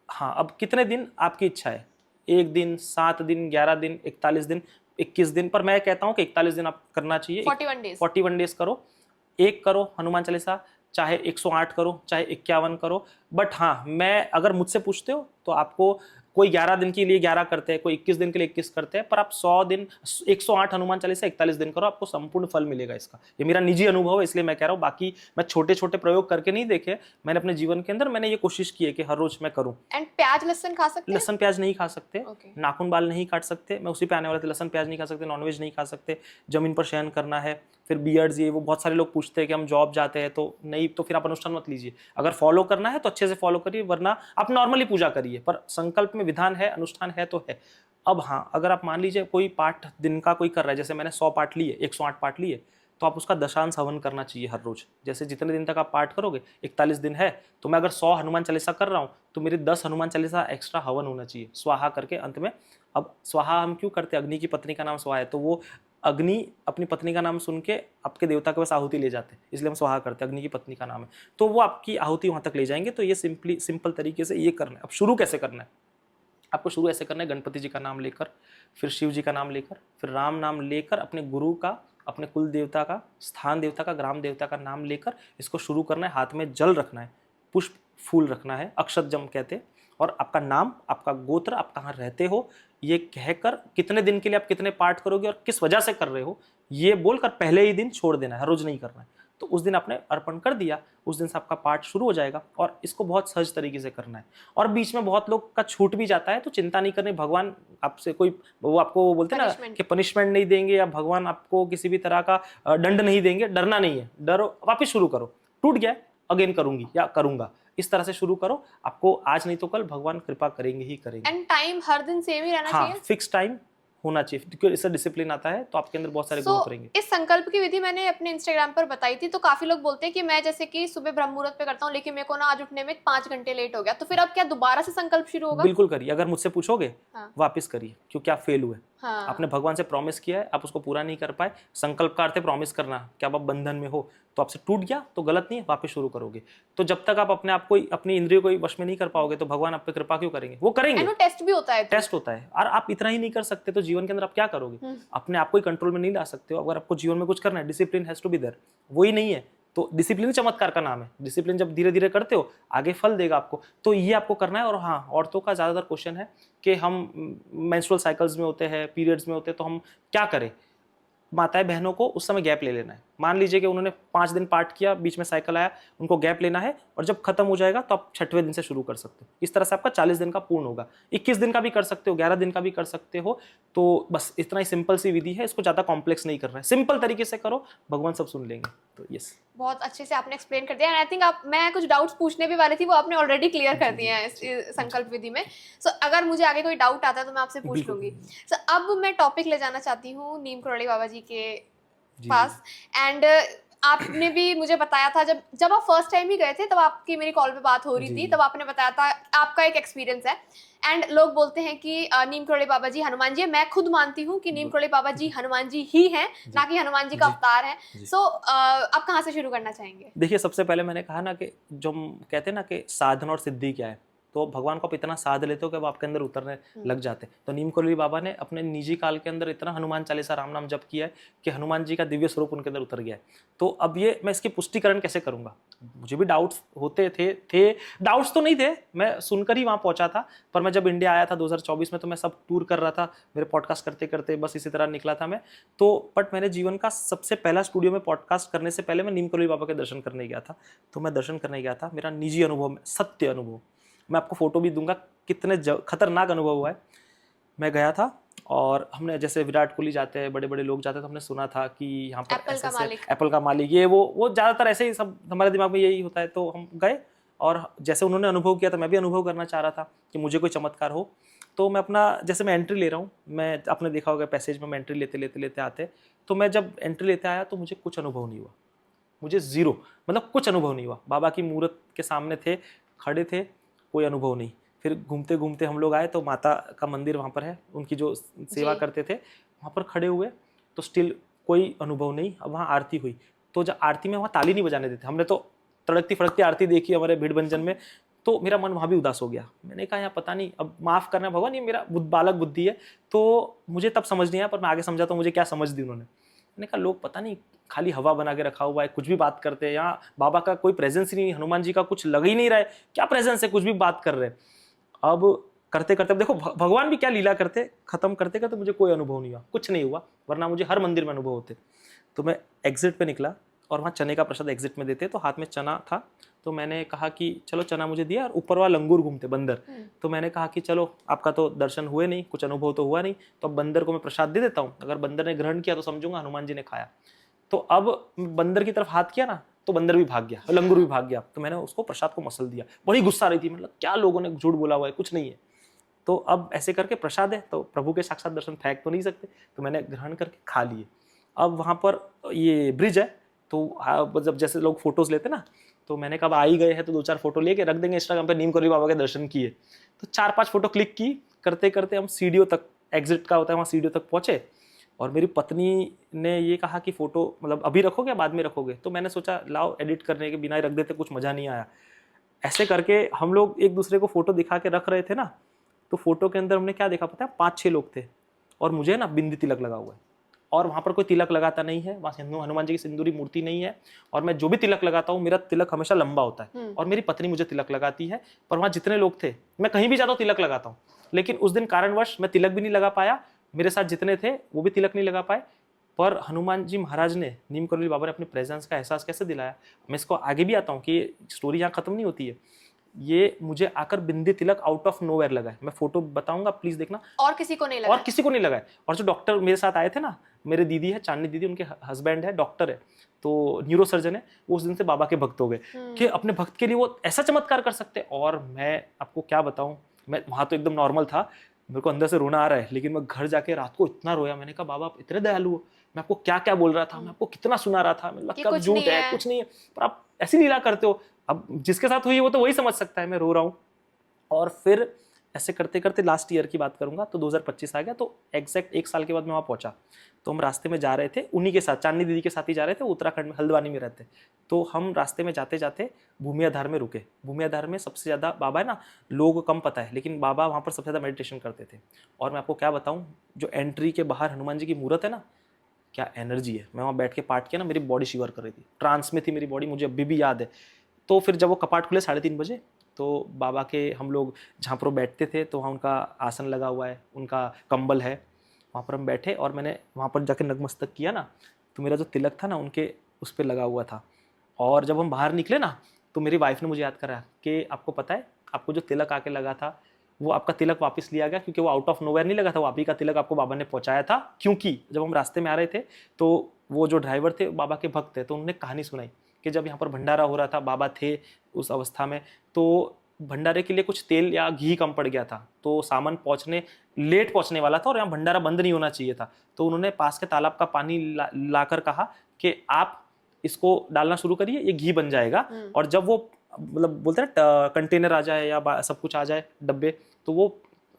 हाँ, अब कितने दिन आपकी इच्छा है, 1 दिन 7 दिन 11 दिन 41 दिन 21 दिन, पर मैं कहता हूँ कि 41 दिन आप करना चाहिए। 41 डेज करो। एक करो हनुमान चालीसा, चाहे 108 करो, चाहे 51 करो। बट हाँ, मैं अगर मुझसे पूछते हो तो आपको कोई 11 दिन के लिए 11 करते हैं, कोई 21 दिन के लिए 21 करते हैं, पर आप 100 दिन 108 हनुमान चालीसा 41 दिन करो, आपको संपूर्ण फल मिलेगा इसका। ये मेरा निजी अनुभव है, इसलिए मैं कह रहा हूँ। बाकी मैं छोटे छोटे प्रयोग करके नहीं देखे, मैंने अपने जीवन के अंदर मैंने ये कोशिश की है कि हर रोज मैं करूँ। एंड प्याज लहसुन खा सकते हैं? लहसुन प्याज नहीं खा सकते, नाखून बाल नहीं काट सकते, मैं उसी पे आने वाला था। लहसुन प्याज नहीं खा सकते, नॉनवेज नहीं खा सकते, जमीन पर शयन करना है। फिर बियर्ड्स, ये वो बहुत सारे लोग पूछते हैं कि हम जॉब जाते हैं तो नहीं, तो फिर आप अनुष्ठान मत लीजिए। अगर फॉलो करना है तो अच्छे से फॉलो करिए, वरना आप नॉर्मली पूजा करिए, पर संकल्प में विधान है, अनुष्ठान है तो है। अब हाँ, अगर आप मान लीजिए कोई पाठ दिन का कोई कर रहा है, जैसे मैंने 100 पाठ लिए, 108 पाठ लिए, तो आप उसका दशांश हवन करना चाहिए हर रोज। जैसे जितने दिन तक आप पाठ करोगे, 41 दिन है, तो मैं अगर 100 हनुमान चालीसा कर रहा हूँ तो मेरे 10 हनुमान चालीसा एक्स्ट्रा हवन होना चाहिए स्वाहा करके अंत में। अब स्वाहा हम क्यों करते हैं, अग्नि की पत्नी का नाम स्वाहा है, तो वो अग्नि अपनी पत्नी का नाम सुन के आपके देवता के पास आहुति ले जाते हैं, इसलिए हम स्वाहा करते हैं, अग्नि की पत्नी का नाम है, तो वो आपकी आहुति वहां तक ले जाएंगे। तो ये सिंपल तरीके से ये करना है। अब शुरू कैसे करना है, आपको शुरू ऐसे करना है, गणपति जी का नाम लेकर, फिर शिव जी का नाम लेकर, फिर राम नाम लेकर, अपने गुरु का, अपने कुल देवता का, स्थान देवता का, ग्राम देवता का नाम लेकर इसको शुरू करना है। हाथ में जल रखना है, पुष्प फूल रखना है, अक्षत जम कहते हैं, और आपका नाम, आपका गोत्र, आप कहाँ रहते हो, ये कहकर कितने दिन के लिए आप कितने पाठ करोगे और किस वजह से कर रहे हो, ये बोलकर पहले ही दिन छोड़ देना है, हर रोज नहीं करना है। तो उस दिन आपने अर्पण कर दिया, उस दिन से आपका पाठ शुरू हो जाएगा। और इसको बहुत सहज तरीके से करना है। और बीच में बहुत लोग का छूट भी जाता है, तो चिंता नहीं करनी, भगवान आपसे कोई वो आपको बोलते हैं ना कि पनिशमेंट नहीं देंगे या भगवान आपको किसी भी तरह का दंड नहीं देंगे, डरना नहीं है। डरो, वापस शुरू करो, टूट गया अगेन करूंगी या करूंगा, इस तरह से शुरू करो। आपको आज नहीं तो कल भगवान कृपा करेंगे ही करेंगे। एंड टाइम हर दिन सेम ही रहना चाहिए, फिक्स टाइम होना चाहिए, क्योंकि इससे डिसिप्लिन आता है तो आपके अंदर बहुत सारे गुण उतरेंगे। इस संकल्प की विधि मैंने अपने इंस्टाग्राम पर बताई थी, तो काफी लोग बोलते हैं कि मैं जैसे कि सुबह ब्रह्म मुहूर्त पे करता हूँ, लेकिन मेरे को ना आज उठने में 5 घंटे लेट हो गया, तो फिर अब क्या दोबारा से संकल्प शुरू होगा? बिल्कुल करिए, अगर मुझसे पूछोगे वापस करिए, क्योंकि आप फेल हुए। आपने भगवान से प्रॉमिस किया है, आप उसको पूरा नहीं कर पाए। संकल्प का अर्थ है प्रॉमिस करना, कि आप बंधन में हो तो आपसे टूट गया तो गलत नहीं है, वापस शुरू करोगे। तो जब तक आप अपने आप को, अपनी इंद्रियों को वश में नहीं कर पाओगे तो भगवान आप पे कृपा क्यों करेंगे? वो करेंगे, टेस्ट भी होता है, टेस्ट होता है। और आप इतना ही नहीं कर सकते तो जीवन के अंदर आप क्या करोगे? अपने आप को ही कंट्रोल में नहीं ला सकते हो। अगर आपको जीवन में कुछ करना है, discipline has to be there, वही नहीं है तो डिसिप्लिन चमत्कार का नाम है। डिसिप्लिन जब धीरे धीरे करते हो आगे फल देगा आपको, तो ये आपको करना है। और हाँ, औरतों का ज्यादातर क्वेश्चन है कि हम मेंस्ट्रुअल साइकिल्स में होते हैं, पीरियड्स में होते हैं, तो हम क्या करें? माताएं बहनों को उस समय गैप ले लेना है। मान लीजिए कि उन्होंने 5 दिन पाठ किया, बीच में साइकिल आया, उनको गैप लेना है, और जब खत्म हो जाएगा तो आप 6वें दिन से शुरू कर सकते हो। इस तरह से आपका 40 दिन का पूर्ण होगा। 21 दिन का भी कर सकते हो, 11 दिन का भी कर सकते हो। तो बस इतना ही सिंपल सी विधि है, इसको ज्यादा कॉम्प्लेक्स नहीं करना है, सिंपल तरीके से करो, भगवान सब सुन लेंगे। तो यस, बहुत अच्छे से आपने एक्सप्लेन कर दिया। एंड आई थिंक मैं कुछ डाउट्स पूछने भी वाली थी, वो आपने ऑलरेडी क्लियर कर दिए हैं इस संकल्प विधि में। सो अगर मुझे आगे कोई डाउट आता है तो मैं आपसे पूछ लूंगी। सो अब मैं टॉपिक ले जाना चाहती हूँ नीम करोड़ी बाबा जी के पास। एंड आपने भी मुझे बताया था, जब आप फर्स्ट टाइम ही गए थे, तब आपकी मेरी कॉल पे बात हो रही थी, तब आपने बताया था आपका एक एक्सपीरियंस है। एंड लोग बोलते हैं कि नीम करोड़ी बाबा जी हनुमान जी है। मैं खुद मानती हूँ कि नीम करोड़ी बाबा जी हनुमान जी ही हैं, ना कि हनुमान जी का अवतार है। सो आप कहाँ से शुरू करना चाहेंगे? देखिए, सबसे पहले मैंने कहा ना कि जो हम कहते हैं ना कि साधना और सिद्धि क्या है, तो भगवान को आप इतना साध लेते हो कि अब आपके अंदर उतरने लग जाते हैं। तो नीम करोड़ी बाबा ने अपने निजी काल के अंदर इतना हनुमान चालीसा राम नाम जप किया है कि हनुमान जी का दिव्य स्वरूप उनके अंदर उतर गया है। तो अब ये मैं इसकी पुष्टिकरण कैसे करूंगा? मुझे भी डाउट्स होते थे डाउट्स तो नहीं थे, मैं सुनकर ही वहां पहुंचा था। पर मैं जब इंडिया आया था 2024 में, तो मैं सब टूर कर रहा था, मेरे पॉडकास्ट करते करते बस इसी तरह निकला था मैं तो। बट मैंने जीवन का सबसे पहला स्टूडियो में पॉडकास्ट करने से पहले मैं नीम करोड़ी बाबा के दर्शन करने गया था। तो मैं दर्शन करने गया था, मेरा निजी अनुभव, सत्य अनुभव, मैं आपको फोटो भी दूंगा, कितने खतरनाक अनुभव हुआ है। मैं गया था और हमने, जैसे विराट कोहली जाते हैं, बड़े बड़े लोग जाते हैं, तो हमने सुना था कि यहाँ पर एप्पल का मालिक, ये वो ज़्यादातर ऐसे ही सब हमारे दिमाग में यही होता है। तो हम गए और जैसे उन्होंने अनुभव किया था, मैं भी अनुभव करना चाह रहा था कि मुझे कोई चमत्कार हो। तो मैं अपना, जैसे मैं एंट्री ले रहा हूँ, मैं आपने देखा होगा पैसेज में मैं एंट्री लेते आते, तो मैं जब एंट्री लेते आया तो मुझे कुछ अनुभव नहीं हुआ, मुझे जीरो, मतलब कुछ अनुभव नहीं हुआ। बाबा की मूर्त के सामने थे, खड़े थे, कोई अनुभव नहीं। फिर घूमते घूमते हम लोग आए तो माता का मंदिर वहाँ पर है, उनकी जो सेवा करते थे वहाँ पर खड़े हुए, तो स्टिल कोई अनुभव नहीं। अब वहाँ आरती हुई, तो जब आरती में वहाँ ताली नहीं बजाने देते, हमने तो तड़कती फड़कती आरती देखी हमारे भीड़ भंजन में, तो मेरा मन वहाँ भी उदास हो गया। मैंने कहा यार पता नहीं, अब माफ़ करना भगवान, ये मेरा बालक बुद्धि है। तो मुझे तब समझ नहीं आया, पर मैं आगे समझा तो मुझे क्या समझ दी उन्होंने। मैंने कहा लोग पता नहीं खाली हवा बना के रखा हुआ है, कुछ भी बात करते हैं, यहाँ बाबा का कोई प्रेजेंस ही नहीं, हनुमान जी का कुछ लग ही नहीं रहा है, क्या प्रेजेंस है, कुछ भी बात कर रहे हैं। अब करते करते देखो भगवान भी क्या लीला करते, खत्म करते करते मुझे कोई अनुभव नहीं हुआ, कुछ नहीं हुआ, वरना मुझे हर मंदिर में अनुभव होते। तो मैं एग्जिट पे निकला और वहाँ चने का प्रसाद एग्जिट में देते, तो हाथ में चना था, तो मैंने कहा कि चलो चना मुझे दिया, और ऊपर वाला लंगूर घूमते बंदर, तो मैंने कहा कि चलो आपका तो दर्शन हुए नहीं, कुछ अनुभव तो हुआ नहीं, तो अब बंदर को मैं प्रसाद दे देता हूँ, अगर बंदर ने ग्रहण किया तो समझूंगा हनुमान जी ने खाया। तो अब बंदर की तरफ हाथ किया ना, तो बंदर भी भाग गया, लंगूर भी भाग गया, तो मैंने उसको प्रसाद को मसल दिया। बड़ी गुस्सा आ रही थी, मतलब क्या लोगों ने झूठ बोला हुआ है, कुछ नहीं है। तो अब ऐसे करके प्रसाद है, तो प्रभु के साक्षात दर्शन फेंक तो नहीं सकते, तो मैंने ग्रहण करके खा लिए। अब वहाँ पर ये ब्रिज है, तो जब जैसे लोग फोटोज लेते ना, तो मैंने कहा आ ही गए हैं तो 2-4 फोटो लेके रख देंगे इंस्टाग्राम पे, नीम करौली बाबा के दर्शन किए। तो 4-5 फोटो क्लिक की, करते करते हम सीढ़ियों तक, एग्जिट का होता है वहाँ, सीढ़ियों तक पहुंचे। और मेरी पत्नी ने ये कहा कि फोटो मतलब अभी रखोगे या बाद में रखोगे, तो मैंने सोचा लाओ एडिट करने के बिना ही रख देते, कुछ मजा नहीं आया। ऐसे करके हम लोग एक दूसरे को फोटो दिखा के रख रहे थे ना, तो फोटो के अंदर हमने क्या देखा पता है, 5-6 लोग थे और मुझे ना बिंदी तिलक लगा हुआ है, और वहाँ पर कोई तिलक लगाता नहीं है, वहाँ हनुमान जी की सिंदूरी मूर्ति नहीं है, और मैं जो भी तिलक लगाता हूँ मेरा तिलक हमेशा लंबा होता है, और मेरी पत्नी मुझे तिलक लगाती है। पर वहाँ जितने लोग थे, मैं कहीं भी जाता हूँ तिलक लगाता हूँ, लेकिन उस दिन कारणवश मैं तिलक भी नहीं लगा पाया, मेरे साथ जितने थे वो भी तिलक नहीं लगा पाए। पर हनुमान जी महाराज ने, नीम करौली बाबा ने अपने प्रेजेंस का एहसास कैसे दिलाया, मैं इसको आगे भी आता हूँ कि ये स्टोरी यहाँ खत्म नहीं होती है। ये मुझे आकर बिंदी तिलक आउट ऑफ नोवेयर लगा है, मैं फोटो बताऊंगा प्लीज देखना। और किसी को नहीं लगा? और किसी को नहीं लगा है। और जो डॉक्टर मेरे साथ आए थे ना, मेरे दीदी है चांदनी दीदी, उनके हस्बैंड है डॉक्टर है, तो न्यूरो सर्जन है, वो उस दिन से बाबा के भक्त हो गए कि अपने भक्त के लिए वो ऐसा चमत्कार कर सकते। और मैं आपको क्या बताऊं, मैं वहां तो एकदम नॉर्मल था, मेरे को अंदर से रोना आ रहा है, लेकिन मैं घर जाके रात को इतना रोया, मैंने कहा बाबा आप इतने दयालु हो, मैं आपको क्या क्या बोल रहा था, मैं आपको कितना सुना रहा था, मतलब कब झूठ है, कुछ नहीं है, पर आप ऐसी लीला करते हो। अब जिसके साथ हुई वो तो वही समझ सकता है, मैं रो रहा हूँ। और फिर ऐसे करते करते लास्ट ईयर की बात करूंगा तो 2025 आ गया, तो एग्जैक्ट 1 साल के बाद मैं वहाँ पहुंचा। तो हम रास्ते में जा रहे थे उन्हीं के साथ, चांदनी दीदी के साथ ही जा रहे थे, उत्तराखंड में हल्द्वानी में रहते। तो हम रास्ते में जाते जाते भूमियाधार में रुके। भूमियाधार में सबसे ज़्यादा बाबा है ना, लोगों को कम पता है, लेकिन बाबा वहाँ पर सबसे ज़्यादा मेडिटेशन करते थे। और मैं आपको क्या बताऊँ, जो एंट्री के बाहर हनुमान जी की मूर्त है ना, क्या एनर्जी है। मैं वहाँ बैठ के पाठ किया ना, मेरी बॉडी शिवर कर रही थी, ट्रांस में थी मेरी बॉडी, मुझे अभी भी याद है। तो फिर जब वो कपाट खुले 3:30 बजे, तो बाबा के हम लोग जहाँ पर वो बैठते थे, तो वहाँ उनका आसन लगा हुआ है, उनका कंबल है, वहाँ पर हम बैठे और मैंने वहाँ पर जाके नतमस्तक किया ना, तो मेरा जो तिलक था ना उनके उस पर लगा हुआ था। और जब हम बाहर निकले ना, तो मेरी वाइफ ने मुझे याद करा कि आपको पता है, आपको जो तिलक आके लगा था वो आपका तिलक वापस लिया गया, क्योंकि वो आउट ऑफ नोवेयर नहीं लगा था, वो आप ही का तिलक आपको बाबा ने पहुंचाया था। क्योंकि जब हम रास्ते में आ रहे थे तो वो जो ड्राइवर थे बाबा के भक्त थे, तो उन्होंने कहानी सुनाई कि जब यहाँ पर भंडारा हो रहा था, बाबा थे उस अवस्था में, तो भंडारे के लिए कुछ तेल या घी कम पड़ गया था, तो सामान लेट पहुंचने वाला था और यहाँ भंडारा बंद नहीं होना चाहिए था। तो उन्होंने पास के तालाब का पानी लाकर कहा कि आप इसको डालना शुरू करिए, ये घी बन जाएगा। और जब वो मतलब बोलते हैं कंटेनर आ जाए या सब कुछ आ जाए डब्बे, तो वो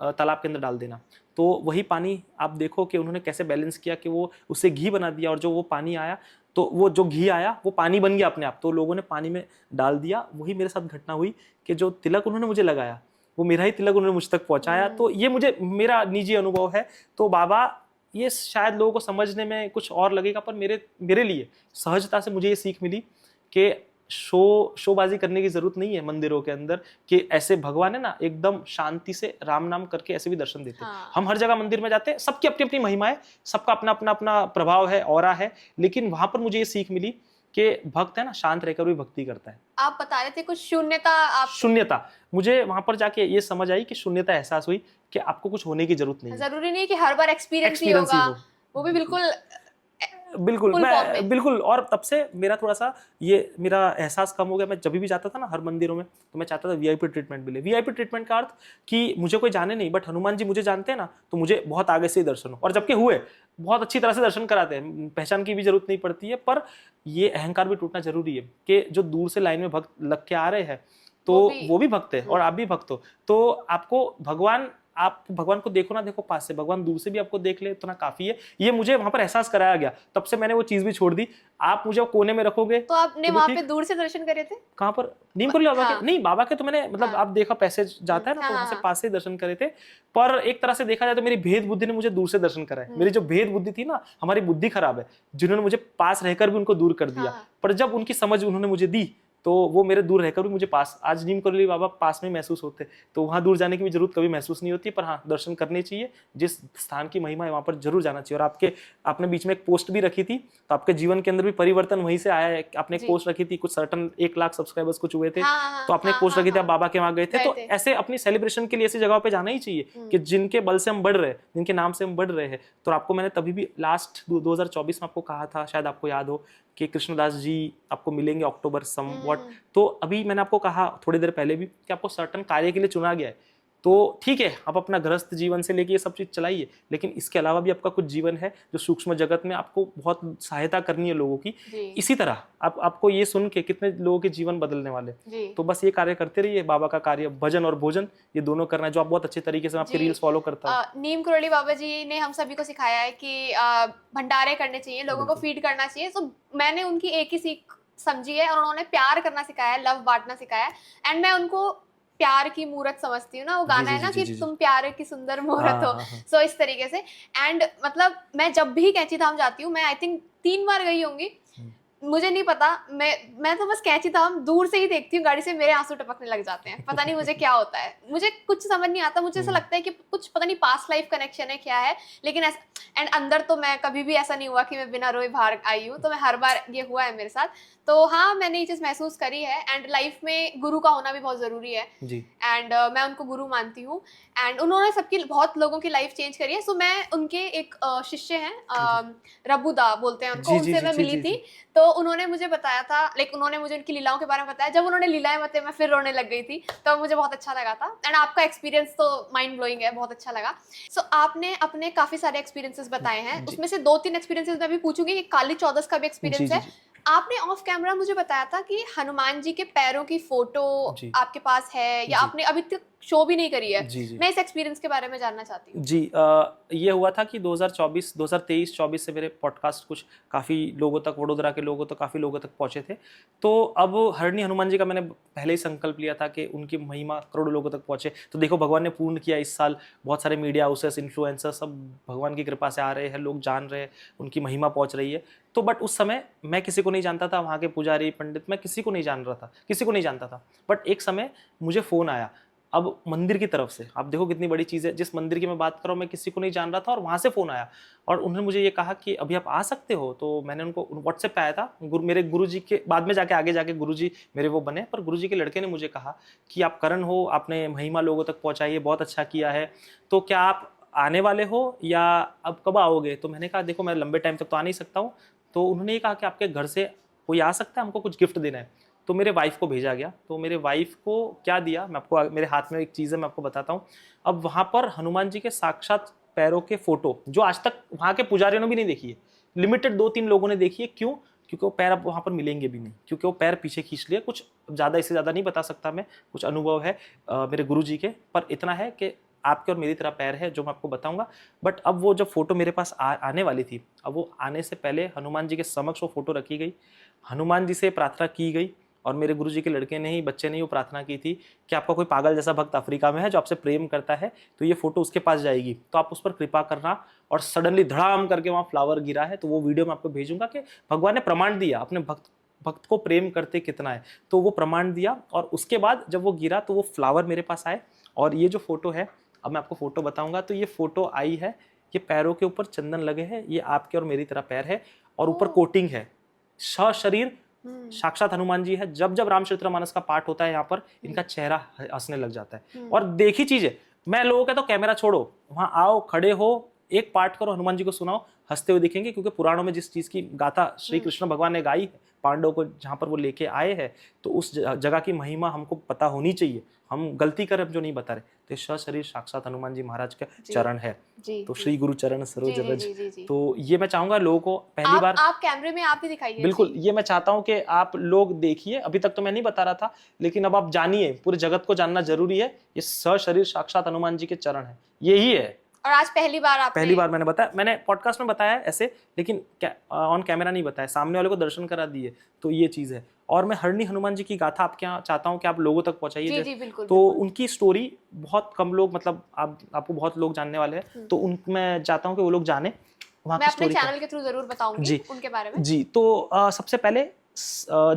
तालाब के अंदर डाल देना। तो वही पानी आप देखो कि उन्होंने कैसे बैलेंस किया कि वो उससे घी बना दिया, और जो वो पानी आया, तो वो जो घी आया वो पानी बन गया अपने आप, तो लोगों ने पानी में डाल दिया। वही मेरे साथ घटना हुई कि जो तिलक उन्होंने मुझे लगाया, वो मेरा ही तिलक उन्होंने मुझ तक पहुंचाया। तो ये मुझे मेरा निजी अनुभव है। तो बाबा, ये शायद लोगों को समझने में कुछ और लगेगा, पर मेरे लिए सहजता से मुझे ये सीख मिली कि शोबाजी करने की जरूरत नहीं है मंदिरों के अंदर, कि ऐसे भगवान है ना एकदम शांति से राम नाम करके ऐसे भी दर्शन देते हैं। हम हर जगह मंदिर में जाते हैं, सबकी अपनी अपनी महिमा है, सबका अपना अपना अपना प्रभाव है, ऑरा है, लेकिन वहां पर मुझे ये सीख मिली कि भक्त है ना शांत रहकर भी भक्ति करता है। आप बता रहे थे कुछ शून्यता, मुझे वहां पर जाके ये समझ आई कि शून्यता एहसास हुई कि आपको कुछ होने की जरूरत नहीं है। जरूरी नहीं कि हर बार एक्सपीरियंस ही होगा, वो भी बिल्कुल। और तब से मेरा थोड़ा सा ये मेरा एहसास कम हो गया। मैं जब भी जाता था ना हर मंदिरों में, तो मैं चाहता था वीआईपी ट्रीटमेंट मिले। वीआईपी ट्रीटमेंट का अर्थ कि मुझे कोई जाने नहीं, बट हनुमान जी मुझे जानते हैं ना, तो मुझे बहुत आगे से ही दर्शन हो। और जबकि हुए, बहुत अच्छी तरह से दर्शन कराते हैं, पहचान की भी जरूरत नहीं पड़ती है। पर ये अहंकार भी टूटना जरूरी है कि जो दूर से लाइन में भक्त लग के आ रहे हैं, तो वो भी भक्त है और आप भी भक्त हो। तो आपको आप भगवान को देखो ना देखो पास से, भगवान दूर से भी आपको देख ले इतना काफी है। ये मुझे वहां पर एहसास कराया गया, तब से मैंने वो चीज भी छोड़ दी। आप मुझे कोने में रखोगे तो आपने वहां पे दूर से दर्शन करे थे? कहाँ पर? नीम करौली बाबा के? नहीं, बाबा के तो मैंने मतलब आप देखा पैसेज जाता है ना, तो वहां से पास से दर्शन करे थे। पर एक तरह से देखा जाए तो मेरी भेद बुद्धि ने मुझे दूर से दर्शन कराए। मेरी जो भेद बुद्धि थी ना, हमारी बुद्धि खराब है, जिन्होंने मुझे पास रहकर भी उनको दूर कर दिया। पर जब उनकी समझ उन्होंने मुझे दी, तो वो मेरे दूर रहकर भी मुझे पास, आज नीम करौली बाबा पास में महसूस होते। तो वहां दूर जाने की भी जरूरत कभी महसूस नहीं होती। पर हाँ, दर्शन करने चाहिए, जिस स्थान की महिमा है वहां पर जरूर जाना चाहिए। और आपने बीच में एक पोस्ट भी रखी थी, तो आपके जीवन के अंदर भी परिवर्तन वहीं से आया है। आपने एक पोस्ट रखी थी, कुछ सर्टन 1 लाख सब्सक्राइबर्स कुछ हुए थे, तो आपने एक पोस्ट रखी थी, आप बाबा के वहां गए थे। तो ऐसे अपनी सेलिब्रेशन के लिए ऐसी जगह पे जाना ही चाहिए कि जिनके बल से हम बढ़ रहे हैं, जिनके नाम से हम बढ़ रहे हैं। तो आपको मैंने तभी भी लास्ट 2024 में आपको कहा था, शायद आपको याद हो, कि कृष्णदास जी आपको मिलेंगे अक्टूबर समवॉट। तो अभी मैंने आपको कहा थोड़ी देर पहले भी कि आपको सर्टन कार्य के लिए चुना गया है। तो ठीक है, आप अपना गृहस्थ जीवन से लेके ये सब चीज़ चलाइए, लेकिन इसके अलावा भी आपका कुछ जीवन है जो सूक्ष्म जगत में आपको बहुत सहायता करनी है लोगों की। इसी तरह आपको ये सुन के कितने लोगों के जीवन बदलने वाले, तो बस ये कार्य करते रहिए। बाबा का कार्य भजन और भोजन ये दोनों करना है, जो आप बहुत अच्छे तरीके से आपके रील्स फॉलो करता हूँ। नीम करोली बाबा जी ने हम सभी को सिखाया है कि भंडारे करने चाहिए, लोगों को फीड करना चाहिए। तो मैंने उनकी एक ही सीख समझी है और उन्होंने प्यार करना सिखाया है, लव बांटना सिखाया है। एंड मैं उनको प्यार की मूरत समझती हूँ ना, वो गाना है ना कि तुम प्यार की सुंदर मूरत हो। सो इस तरीके से। एंड मतलब मैं जब भी कैंची धाम जाती हूँ, मैं आई थिंक 3 बार गई होंगी, मुझे नहीं पता, मैं तो बस कैंची धाम दूर से ही देखती हूँ गाड़ी से, मेरे आंसू टपकने लग जाते हैं। पता नहीं मुझे क्या होता है, मुझे कुछ समझ नहीं आता। मुझे ऐसा लगता है कि कुछ पता नहीं पास्ट लाइफ कनेक्शन है क्या है, लेकिन एंड अंदर तो मैं कभी भी ऐसा नहीं हुआ कि मैं बिना रोए बाहर आई हूँ। तो मैं हर बार ये हुआ है मेरे साथ। तो हाँ, मैंने ये चीज़ महसूस करी है। एंड लाइफ में गुरु का होना भी बहुत ज़रूरी है जी। एंड मैं उनको गुरु मानती हूँ। एंड उन्होंने सबकी बहुत लोगों की लाइफ चेंज करी है। सो मैं उनके एक शिष्य हैं, रबुदा बोलते हैं उनको, उनसे मैं मिली थी। तो उन्होंने मुझे बताया था, लाइक उन्होंने मुझे उनकी लीलाओं के बारे में बताया। जब उन्होंने लीलाएं बताई, मैं फिर रोने लग गई थी। तो मुझे बहुत अच्छा लगा था। एंड आपका एक्सपीरियंस तो माइंड ब्लोइंग है, बहुत अच्छा लगा। सो आपने अपने काफी सारे एक्सपीरियंसेस बताए हैं, उसमें से 2-3 एक्सपीरियंसेस मैं भी पूछूंगी कि काली चौदस का भी एक्सपीरियंस है। आपने ऑफ कैमरा मुझे बताया था कि हनुमान जी के पैरों की फोटो आपके पास है, या आपने अभी तक शो भी नहीं करी है। मैं इस एक्सपीरियंस के बारे में जानना चाहती हूँ। जी, ये हुआ था कि 2023-24 से मेरे पॉडकास्ट कुछ काफ़ी लोगों तक, वडोदरा के लोगों तक, काफ़ी लोगों तक पहुँचे थे। तो अब हरणी हनुमान जी का मैंने पहले ही संकल्प लिया था कि उनकी महिमा करोड़ों लोगों तक पहुँचे। तो देखो, भगवान ने पूर्ण किया। इस साल बहुत सारे मीडिया हाउसेस, इन्फ्लुएंसर्स सब भगवान की कृपा से आ रहे हैं, लोग जान रहे हैं, उनकी महिमा पहुँच रही है। तो बट उस समय मैं किसी को नहीं जानता था, वहाँ के पुजारी पंडित, मैं किसी को नहीं जान रहा था, किसी को नहीं जानता था। बट एक समय मुझे फ़ोन आया, अब मंदिर की तरफ से। आप देखो कितनी बड़ी चीज़ है, जिस मंदिर की मैं बात कर रहा हूँ मैं किसी को नहीं जान रहा था, और वहाँ से फ़ोन आया और उन्होंने मुझे ये कहा कि अभी आप आ सकते हो। तो मैंने उनको व्हाट्सएप पे आया था, मेरे गुरुजी के बाद में जाके आगे जाके गुरुजी मेरे वो बने, पर गुरुजी के लड़के ने मुझे कहा कि आप करण हो, आपने महिमा लोगों तक पहुँचाई है, बहुत अच्छा किया है, तो क्या आप आने वाले हो या अब कब आओगे? तो मैंने कहा देखो, मैं लंबे टाइम तक तो आ नहीं सकता हूँ। तो उन्होंने ये कहा कि आपके घर से कोई आ सकता है, हमको कुछ गिफ्ट देना है। तो मेरे वाइफ को भेजा गया। तो मेरे वाइफ को क्या दिया, मैं आपको, मेरे हाथ में एक चीज़ है, मैं आपको बताता हूँ। अब वहाँ पर हनुमान जी के साक्षात पैरों के फोटो, जो आज तक वहाँ के पुजारियों ने भी नहीं देखी है, लिमिटेड 2-3 लोगों ने देखी है। क्यों? क्योंकि वो पैर अब वहाँ पर मिलेंगे भी नहीं, क्योंकि वो पैर पीछे खींच लिए। कुछ ज़्यादा, इससे ज़्यादा नहीं बता सकता मैं, कुछ अनुभव है मेरे गुरु जी के, पर इतना है कि आपके और मेरी तरह पैर है, जो मैं आपको बताऊंगा। बट अब वो जब फोटो मेरे पास आने वाली थी, अब वो आने से पहले हनुमान जी के समक्ष वो फोटो रखी गई, हनुमान जी से प्रार्थना की गई, और मेरे गुरुजी के लड़के ने ही, बच्चे ने ही वो प्रार्थना की थी कि आपका कोई पागल जैसा भक्त अफ्रीका में है जो आपसे प्रेम करता है, तो ये फोटो उसके पास जाएगी, तो आप उस पर कृपा करना। और सडनली धड़ाम करके वहाँ फ्लावर गिरा है। तो वो वीडियो मैं आपको भेजूंगा कि भगवान ने प्रमाण दिया अपने भक्त को प्रेम करते कितना है, तो वो प्रमाण दिया। और उसके बाद जब वो गिरा तो वो फ्लावर मेरे पास आए। और ये जो फोटो है, अब मैं आपको फोटो बताऊंगा। तो ये फोटो आई है, ये पैरों के ऊपर चंदन लगे हैं, ये आपके और मेरी तरह पैर है, और ऊपर कोटिंग है, सशरीर साक्षात हनुमान जी है। जब जब रामचरितमानस का पाठ होता है यहाँ पर, इनका चेहरा हंसने लग जाता है। और देखी चीज है, मैं लोगों कहता हूँ कैमरा छोड़ो, वहां आओ, खड़े हो, एक पाठ करो, हनुमान जी को सुनाओ, हंसते हुए दिखेंगे। क्योंकि पुराणों में जिस चीज की गाथा श्री कृष्ण भगवान ने गाई है पांडवों को, जहां पर वो लेके आए हैं, तो उस जगह की महिमा हमको पता होनी चाहिए। हम गलती करें जो नहीं बता रहे। तो सशरीर साक्षात हनुमान जी महाराज का चरण है। तो श्री गुरु चरण सरोज रज। तो ये मैं चाहूंगा लोगों को पहली बार, आप कैमरे में आप भी दिखाइए। बिल्कुल, ये मैं चाहता हूं कि आप लोग देखिए। अभी तक तो मैं नहीं बता रहा था, लेकिन अब आप जानिए, पूरे जगत को जानना जरूरी है। ये सशरीर साक्षात हनुमान जी के चरण है, यही है। और आज पहली बार मैंने बताया, मैंने पॉडकास्ट में बताया ऐसे, लेकिन ऑन कैमरा नहीं बताया, सामने वाले को दर्शन करा दिए। तो ये चीज है। और मैं हरणी हनुमान जी की गाथा आपके यहाँ चाहता हूँ कि आप लोगों तक पहुंचाइए। जी, बिल्कुल, तो उनकी स्टोरी बहुत कम लोग, मतलब आपको बहुत लोग जानने वाले हैं, तो मैं चाहता हूँ कि वो लोग जाने। मैं अपने चैनल के थ्रू जरूर बताऊंगी उनके बारे में। जी, तो सबसे पहले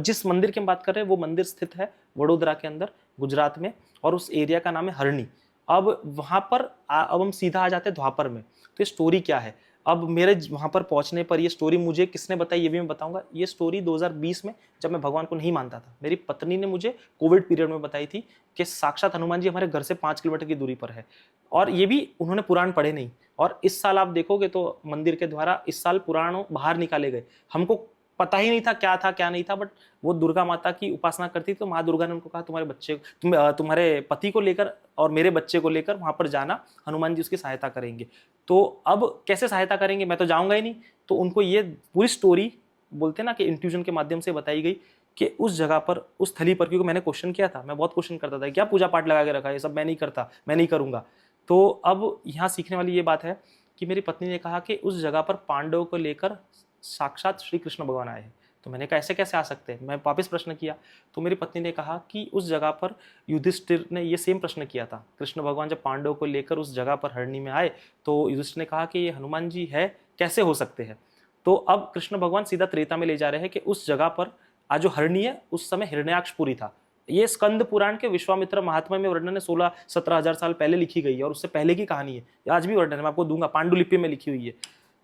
जिस मंदिर की हम बात कर रहे हैं, वो मंदिर स्थित है वडोदरा के अंदर, गुजरात में, और उस एरिया का नाम है हरणी। अब वहां पर अब हम सीधा आ जाते हैं द्वापर में। तो ये स्टोरी क्या है, अब मेरे वहां पर पहुंचने पर ये स्टोरी मुझे किसने बताई ये भी मैं बताऊंगा। ये स्टोरी 2020 में, जब मैं भगवान को नहीं मानता था, मेरी पत्नी ने मुझे कोविड पीरियड में बताई थी कि साक्षात हनुमान जी हमारे घर से 5 किलोमीटर की दूरी पर है। और ये भी उन्होंने पुराण पढ़े नहीं। और इस साल आप देखोगे तो मंदिर के द्वारा इस साल पुराण बाहर निकाले गए। हमको पता ही नहीं था क्या नहीं था, बट वो दुर्गा माता की उपासना करती थी। तो माँ दुर्गा ने उनको कहा तुम्हारे बच्चे तुम्हारे पति को लेकर और मेरे बच्चे को लेकर वहां पर जाना, हनुमान जी उसकी सहायता करेंगे। तो अब कैसे सहायता करेंगे, मैं तो जाऊंगा ही नहीं। तो उनको ये पूरी स्टोरी बोलते हैं ना कि इंट्यूजन के माध्यम से बताई गई कि उस जगह पर, उस स्थली पर, क्योंकि मैंने क्वेश्चन किया था, मैं बहुत क्वेश्चन करता था, क्या पूजा पाठ लगा के रखा है, ये सब मैं नहीं करता, मैं नहीं करूंगा। तो अब यहाँ सीखने वाली ये बात है कि मेरी पत्नी ने कहा कि उस जगह पर पांडवों को लेकर साक्षात श्री कृष्ण भगवान आए हैं। तो मैंने कहा ऐसे कैसे आ सकते हैं, मैं वापस प्रश्न किया। तो मेरी पत्नी ने कहा कि उस जगह पर युधिष्ठिर ने ये सेम प्रश्न किया था। कृष्ण भगवान जब पांडवों को लेकर उस जगह पर हरणी में आए तो युधिष्ठिर ने कहा कि ये हनुमान जी है, कैसे हो सकते हैं। तो अब कृष्ण भगवान सीधा त्रेता में ले जा रहे हैं कि उस जगह पर आज जो हरणी है उस समय हिरण्याक्षपुरी था। ये स्कंद पुराण के विश्वामित्र महात्मा में वर्णन है, 16-17 हजार साल पहले लिखी गई है और उससे पहले की कहानी है, आज भी वर्णन है, मैं आपको दूंगा, पांडुलिपि में लिखी हुई है।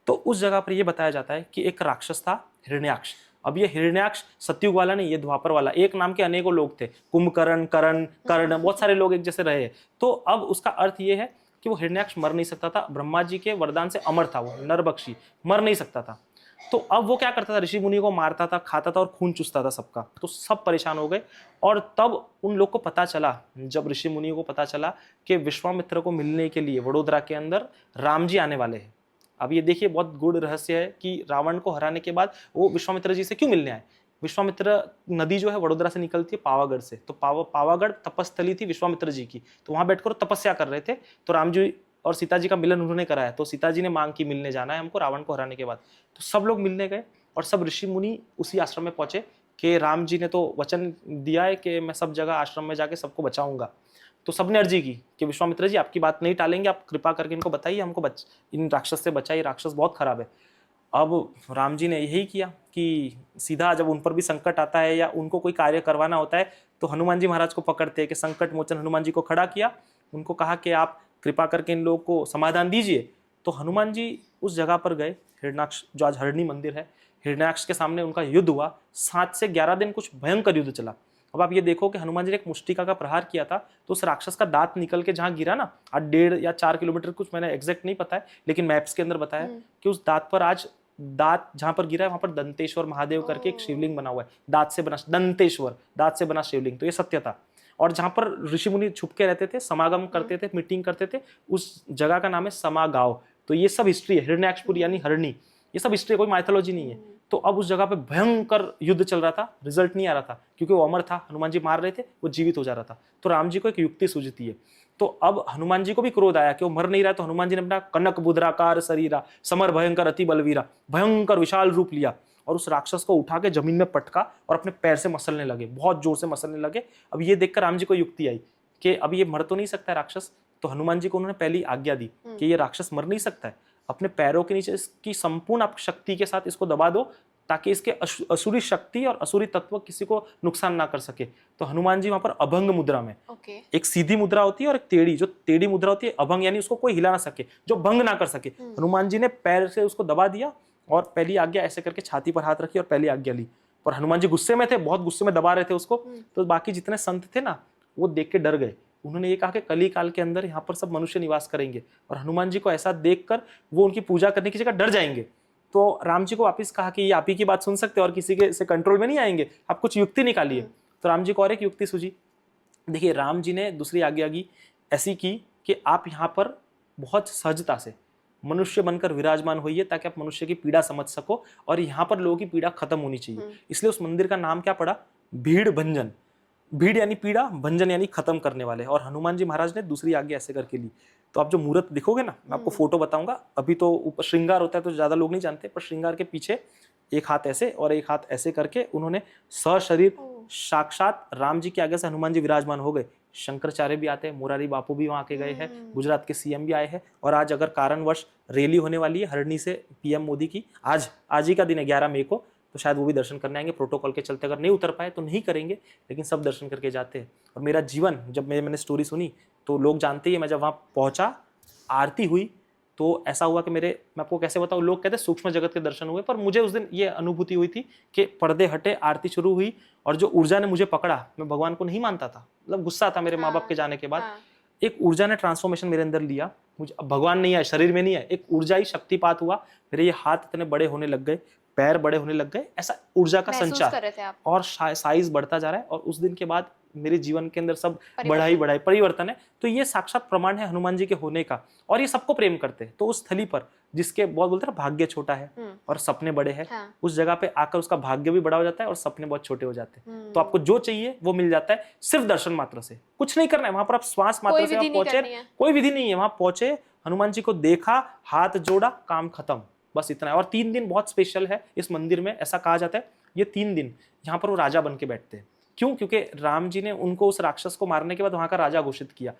तो उस जगह पर यह बताया जाता है कि एक राक्षस था हिरण्याक्ष। अब ये हिरण्याक्ष सतयुग वाला नहीं, ये द्वापर वाला, एक नाम के अनेकों लोग थे, कुंभकर्ण, कर्ण, कर्ण, बहुत सारे लोग एक जैसे रहे। तो अब उसका अर्थ ये है कि वो हिरण्याक्ष मर नहीं सकता था, ब्रह्मा जी के वरदान से अमर था, वो नरबक्षी, मर नहीं सकता था। तो अब वो क्या करता था, ऋषि मुनि को मारता था, खाता था और खून चूसता था सबका। तो सब परेशान हो गए और तब उन लोग को पता चला, जब ऋषि मुनियों को पता चला कि विश्वामित्र को मिलने के लिए वडोदरा के अंदर राम जी आने वाले हैं। अब ये देखिए बहुत गूढ़ रहस्य है कि रावण को हराने के बाद वो विश्वामित्र जी से क्यों मिलने आए। विश्वामित्र नदी जो है वडोदरा से निकलती है पावागढ़ से, तो पावागढ़ तपस्थली थी विश्वामित्र जी की, तो वहां बैठकर तपस्या कर रहे थे। तो राम जी और सीता जी का मिलन उन्होंने कराया, तो सीता जी ने मांग की मिलने जाना है हमको रावण को हराने के बाद। तो सब लोग मिलने गए और सब ऋषि मुनि उसी आश्रम में पहुंचे कि राम जी ने तो वचन दिया है कि मैं सब जगह आश्रम में जाके सबको बचाऊंगा। तो सबने अर्जी की कि विश्वामित्र जी आपकी बात नहीं टालेंगे, आप कृपा करके इनको बताइए, हमको इन राक्षस से बचाइए, राक्षस बहुत खराब है। अब राम जी ने यही किया कि सीधा जब उन पर भी संकट आता है या उनको कोई कार्य करवाना होता है तो हनुमान जी महाराज को पकड़ते हैं कि संकट मोचन हनुमान जी को खड़ा किया, उनको कहा कि आप कृपा करके इन लोगों को समाधान दीजिए। तो हनुमान जी उस जगह पर गए, हिरण्याक्ष जो आज हरणी मंदिर है, हिरण्याक्ष के सामने उनका युद्ध हुआ। 7 से 11 दिन कुछ भयंकर युद्ध चला। अब आप ये देखो कि हनुमान जी ने एक मुष्टिका का प्रहार किया था तो उस राक्षस का दांत निकल के जहां गिरा ना, आज 1.5 या 4 किलोमीटर, कुछ मैंने एग्जैक्ट नहीं पता है लेकिन मैप्स के अंदर बताया कि उस दांत पर, आज दांत जहां पर गिरा है वहां पर दंतेश्वर महादेव करके एक शिवलिंग बना हुआ है, दांत से बना, दंतेश्वर, दांत से बना शिवलिंग। तो ये सत्य था। और जहां पर ऋषि मुनि छुप के रहते थे, समागम करते थे, मीटिंग करते थे, उस जगह का नाम है समागाव। तो ये सब हिस्ट्री है, हिरण्याक्षपुरी यानी हरणी, ये सब हिस्ट्री, कोई माइथोलॉजी नहीं है। तो अब उस जगह पे भयंकर युद्ध चल रहा था, रिजल्ट नहीं आ रहा था क्योंकि वो अमर था, हनुमान जी मार रहे थे, वो जीवित हो जा रहा था। तो राम जी को एक युक्ति सूझती है। तो अब हनुमान जी को भी क्रोध आया कि वो मर नहीं रहा, तो हनुमान जी ने अपना कनक बुद्राकार शरीरा समर भयंकर अति बलवीरा, भयंकर विशाल रूप लिया और उस राक्षस को उठा के जमीन में पटका और अपने पैर से मसलने लगे, बहुत जोर से मसलने लगे। अब ये देखकर राम जी को युक्ति आई कि अब ये मर तो नहीं सकता है राक्षस। तो हनुमान जी को उन्होंने पहली आज्ञा दी कि ये राक्षस मर नहीं सकता है, अपने पैरों के नीचे इसकी संपूर्ण आप शक्ति के साथ इसको दबा दो ताकि इसके असुरी शक्ति और असुरी तत्व किसी को नुकसान ना कर सके। तो हनुमान जी वहां पर अभंग मुद्रा में, एक सीधी मुद्रा होती है और एक टेढ़ी, जो टेढ़ी मुद्रा होती है अभंग यानी उसको कोई हिला ना सके, जो भंग ना कर सके, हनुमान जी ने पैर से उसको दबा दिया और पहली आज्ञा ऐसे करके छाती पर हाथ रखी और पहली आज्ञा ली। और हनुमान जी गुस्से में थे, बहुत गुस्से में दबा रहे थे उसको। तो बाकी जितने संत थे ना वो देख के डर गए। उन्होंने ये कहा कि कली काल के अंदर यहाँ पर सब मनुष्य निवास करेंगे और हनुमान जी को ऐसा देखकर वो उनकी पूजा करने की जगह डर जाएंगे। तो राम जी को वापिस कहा कि ये आप ही की बात सुन सकते हैं और किसी के से कंट्रोल में नहीं आएंगे, आप कुछ युक्ति निकालिए। तो राम जी को और एक युक्ति सूझी। देखिए राम जी ने दूसरी आज्ञा की ऐसी की कि आप यहाँ पर बहुत सहजता से मनुष्य बनकर विराजमान होइए ताकि आप मनुष्य की पीड़ा समझ सको और यहाँ पर लोगों की पीड़ा खत्म होनी चाहिए। इसलिए उस मंदिर का नाम क्या पड़ा, भीड़ भंजन। भीड़ यानी पीड़ा, भंजन यानी खत्म करने वाले। और हनुमान जी महाराज ने दूसरी आज्ञा ऐसे करके ली। तो आप जो मूर्त दिखोगे ना, मैं आपको फोटो बताऊंगा, अभी तो ऊपर श्रृंगार होता है तो ज्यादा लोग नहीं जानते, पर श्रृंगार के पीछे एक हाथ ऐसे और एक हाथ ऐसे करके उन्होंने सशरीर साक्षात राम जी के आगे से हनुमान जी विराजमान हो गए। शंकराचार्य भी आते हैं, मुरारी बापू भी वहां के गए हैं, गुजरात के सीएम भी आए हैं। और आज अगर कारणवश रैली होने वाली है हरणी से पीएम मोदी की, आज ही का दिन है 11 मई को, तो शायद वो भी दर्शन करने आएंगे। प्रोटोकॉल के चलते अगर नहीं उतर पाए तो नहीं करेंगे, लेकिन सब दर्शन करके जाते हैं। और मेरा जीवन, जब मैंने स्टोरी सुनी तो लोग जानते ही, मैं जब वहाँ पहुंचा, आरती हुई, तो ऐसा हुआ कि मैं आपको कैसे बताऊं, लोग कहते हैं सूक्ष्म जगत के दर्शन हुए, पर मुझे उस दिन ये अनुभूति हुई थी कि पर्दे हटे, आरती शुरू हुई और जो ऊर्जा ने मुझे पकड़ा, मैं भगवान को नहीं मानता था, मतलब गुस्सा था मेरे माँ बाप के जाने के बाद, एक ऊर्जा ने ट्रांसफॉर्मेशन मेरे अंदर लिया। मुझे भगवान नहीं आया, शरीर में नहीं आया, एक ऊर्जा ही शक्तिपात हुआ, मेरे ये हाथ इतने बड़े होने लग गए, पैर बड़े होने लग गए, ऐसा ऊर्जा का महसूस संचार कर रहे थे आप। और साइज बढ़ता जा रहा है। और उस दिन के बाद मेरे जीवन के अंदर सब बढ़ा ही परिवर्तन है। तो ये साक्षात प्रमाण है हनुमान जी के होने का। और ये सबको प्रेम करते हैं। तो उस स्थली पर जिसके बहुत बोलते हैं भाग्य छोटा है और सपने बड़े हैं, हाँ। उस जगह पे आकर उसका भाग्य भी बड़ा हो जाता है और सपने बहुत छोटे हो जाते हैं। तो आपको जो चाहिए वो मिल जाता है सिर्फ दर्शन मात्र से, कुछ नहीं करना है। वहां पर आप श्वास मात्र से आप पहुंचे, कोई विधि नहीं है, वहां पहुंचे, हनुमान जी को देखा, हाथ जोड़ा, काम खत्म, बस इतना है। और 3 दिन बहुत स्पेशल है इस मंदिर में। ऐसा कहा जाता है ये 3 दिन यहाँ पर वो राजा बन के बैठते हैं। क्यों? क्योंकि राम जी ने उनको उस राक्षस को मारने के बाद वहां का राजा घोषित किया,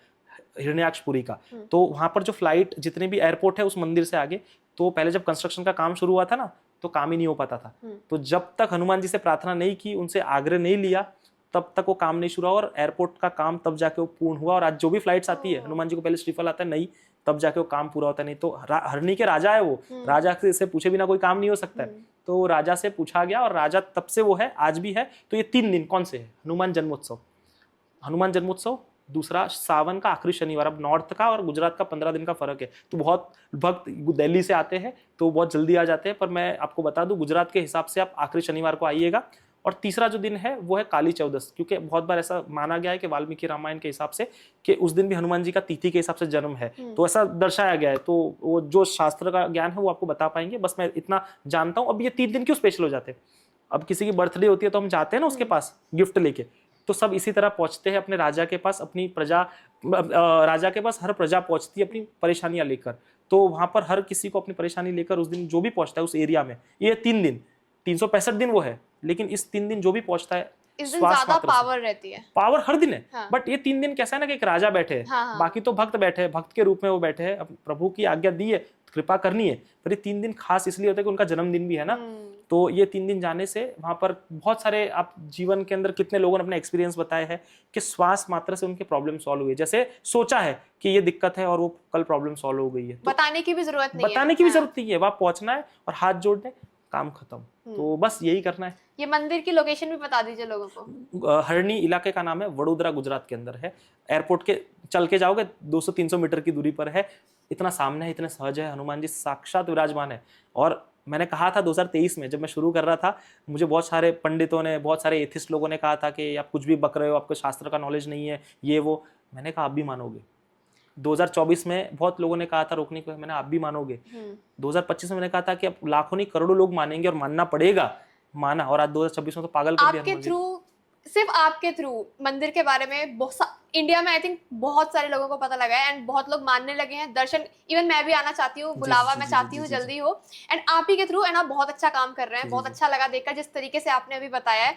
हिरण्याक्षपुरी का। तो वहां पर जो फ्लाइट, जितने भी एयरपोर्ट है उस मंदिर से आगे, तो पहले जब कंस्ट्रक्शन का काम शुरू हुआ था ना, तो काम ही नहीं हो पाता था। तो जब तक हनुमान जी से प्रार्थना नहीं की, उनसे आग्रह नहीं लिया, तब तक वो काम नहीं शुरू हुआ। और एयरपोर्ट का काम तब जाके वो पूर्ण हुआ। और आज जो भी फ्लाइट्स आती है, हनुमान जी को पहले श्रीफल आता है, नहीं, तब जाके वो काम पूरा होता है। नहीं तो हरणी के राजा है वो, राजा से पूछे बिना कोई काम नहीं हो सकता है। तो राजा से पूछा गया और राजा तब से वो है, आज भी है। तो ये 3 दिन कौन से है? हनुमान जन्मोत्सव, हनुमान जन्मोत्सव, दूसरा सावन का आखिरी शनिवार। अब नॉर्थ का और गुजरात का 15 दिन का फर्क है। तो बहुत भक्त दिल्ली से आते हैं तो बहुत जल्दी आ जाते हैं, पर मैं आपको बता दूं गुजरात के हिसाब से आप आखिरी शनिवार को आइएगा। और तीसरा जो दिन है वो है काली चौदस, क्योंकि बहुत बार ऐसा माना गया है कि वाल्मीकि रामायण के हिसाब से कि उस दिन भी हनुमान जी का तिथि के हिसाब से जन्म है, तो ऐसा दर्शाया गया है। तो वो जो शास्त्र का ज्ञान है वो आपको बता पाएंगे, बस मैं इतना जानता हूँ। अब ये 3 दिन क्यों स्पेशल हो जाते हैं? अब किसी की बर्थडे होती है तो हम जाते हैं ना उसके पास गिफ्ट लेके, तो सब इसी तरह पहुंचते हैं अपने राजा के पास, अपनी प्रजा, राजा के पास हर प्रजा पहुंचती है अपनी परेशानियां लेकर। तो वहां पर हर किसी को अपनी परेशानी लेकर उस दिन जो भी पहुंचता है उस एरिया में, ये 3 दिन, 365 दिन वो है, लेकिन इस 3 दिन जो भी पहुंचता है, इस दिन ज्यादा पावर रहती है। पावर हर दिन है। हाँ। बट ये 3 दिन कैसा है ना कि एक राजा बैठे है, हाँ। बाकी तो भक्त बैठे हैं, भक्त के रूप में वो बैठे हैं, प्रभु की आज्ञा दी है, कृपा करनी है। पर ये 3 दिन खास इसलिए होता है कि उनका जन्मदिन भी है ना। तो ये 3 दिन जाने से वहां पर बहुत सारे, आप जीवन के अंदर कितने लोगों ने अपने एक्सपीरियंस बताए हैं कि श्वास मात्र से उनके प्रॉब्लम सॉल्व हुई। जैसे सोचा है कि ये दिक्कत है और वो कल प्रॉब्लम सॉल्व हो गई है। तो बताने की भी जरूरत नहीं है, बताने की भी जरूरत नहीं है, वहां पहुंचना है और हाथ जोड़ने, काम खत्म। तो बस यही करना है। ये मंदिर की लोकेशन भी बता दीजिए लोगों को। हरणी इलाके का नाम है, वडोदरा गुजरात के अंदर है। एयरपोर्ट के चल के जाओगे 200-300 मीटर की दूरी पर है। इतना सामने है, इतने सहज है, हनुमान जी साक्षात विराजमान है। और मैंने कहा था 2023 में जब मैं शुरू कर रहा था, मुझे बहुत सारे पंडितों ने, बहुत सारे एथिस्ट लोगों ने कहा था कि आप कुछ भी बक रहे हो, आपको शास्त्र का नॉलेज नहीं है, ये वो। मैंने कहा आप भी मानोगे। 2024 में बहुत लोगों ने कहा था रोकने को, मैंने आप भी मानोगे। 2025 में मैंने कहा था कि अब लाखों नहीं करोड़ों लोग मानेंगे और मानना पड़ेगा, माना। और आज 2026 में तो पागल कर दिया। आपके थ्रू, सिर्फ आपके थ्रू मंदिर के बारे में इंडिया में आई थिंक बहुत सारे लोगों को पता लगा है एंड बहुत लोग मानने लगे हैं। दर्शन, इवन मैं भी आना चाहती हूँ, बुलावा मैं चाहती हूँ जल्दी हो। एंड आप ही के थ्रू, एंड आप बहुत अच्छा काम कर रहे हैं, बहुत अच्छा लगा देखकर जिस तरीके से आपने अभी बताया है।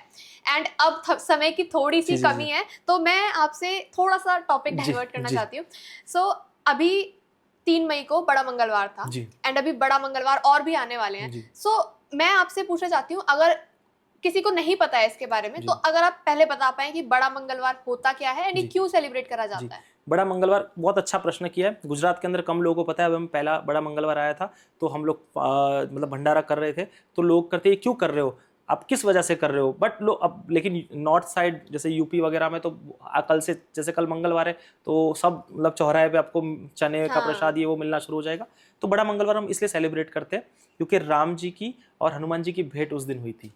एंड अब समय की थोड़ी सी कमी है, तो मैं आपसे थोड़ा सा टॉपिक डाइवर्ट करना चाहती हूँ। सो अभी 3 मई को बड़ा मंगलवार था एंड अभी बड़ा मंगलवार और भी आने वाले हैं। सो मैं आपसे पूछना चाहती हूँ, अगर किसी को नहीं पता है इसके बारे में, तो अगर आप पहले बता पाएं कि बड़ा मंगलवार होता क्या है एंड क्यों सेलिब्रेट करा जाता है? बड़ा मंगलवार, बहुत अच्छा प्रश्न किया है। गुजरात के अंदर कम लोगों को पता है। अब हम पहला बड़ा मंगलवार आया था तो हम लोग मतलब भंडारा कर रहे थे, तो लोग करते हैं क्यों कर रहे हो, आप किस वजह से कर रहे हो। बट लोग अब, लेकिन नॉर्थ साइड जैसे यूपी वगैरह में तो कल से, जैसे कल मंगलवार है तो सब मतलब चौराहे पे आपको चने का प्रसाद ये वो मिलना शुरू हो जाएगा। तो बड़ा मंगलवार हम इसलिए सेलिब्रेट करते हैं क्योंकि राम जी की और हनुमान जी की भेंट उस दिन हुई थी।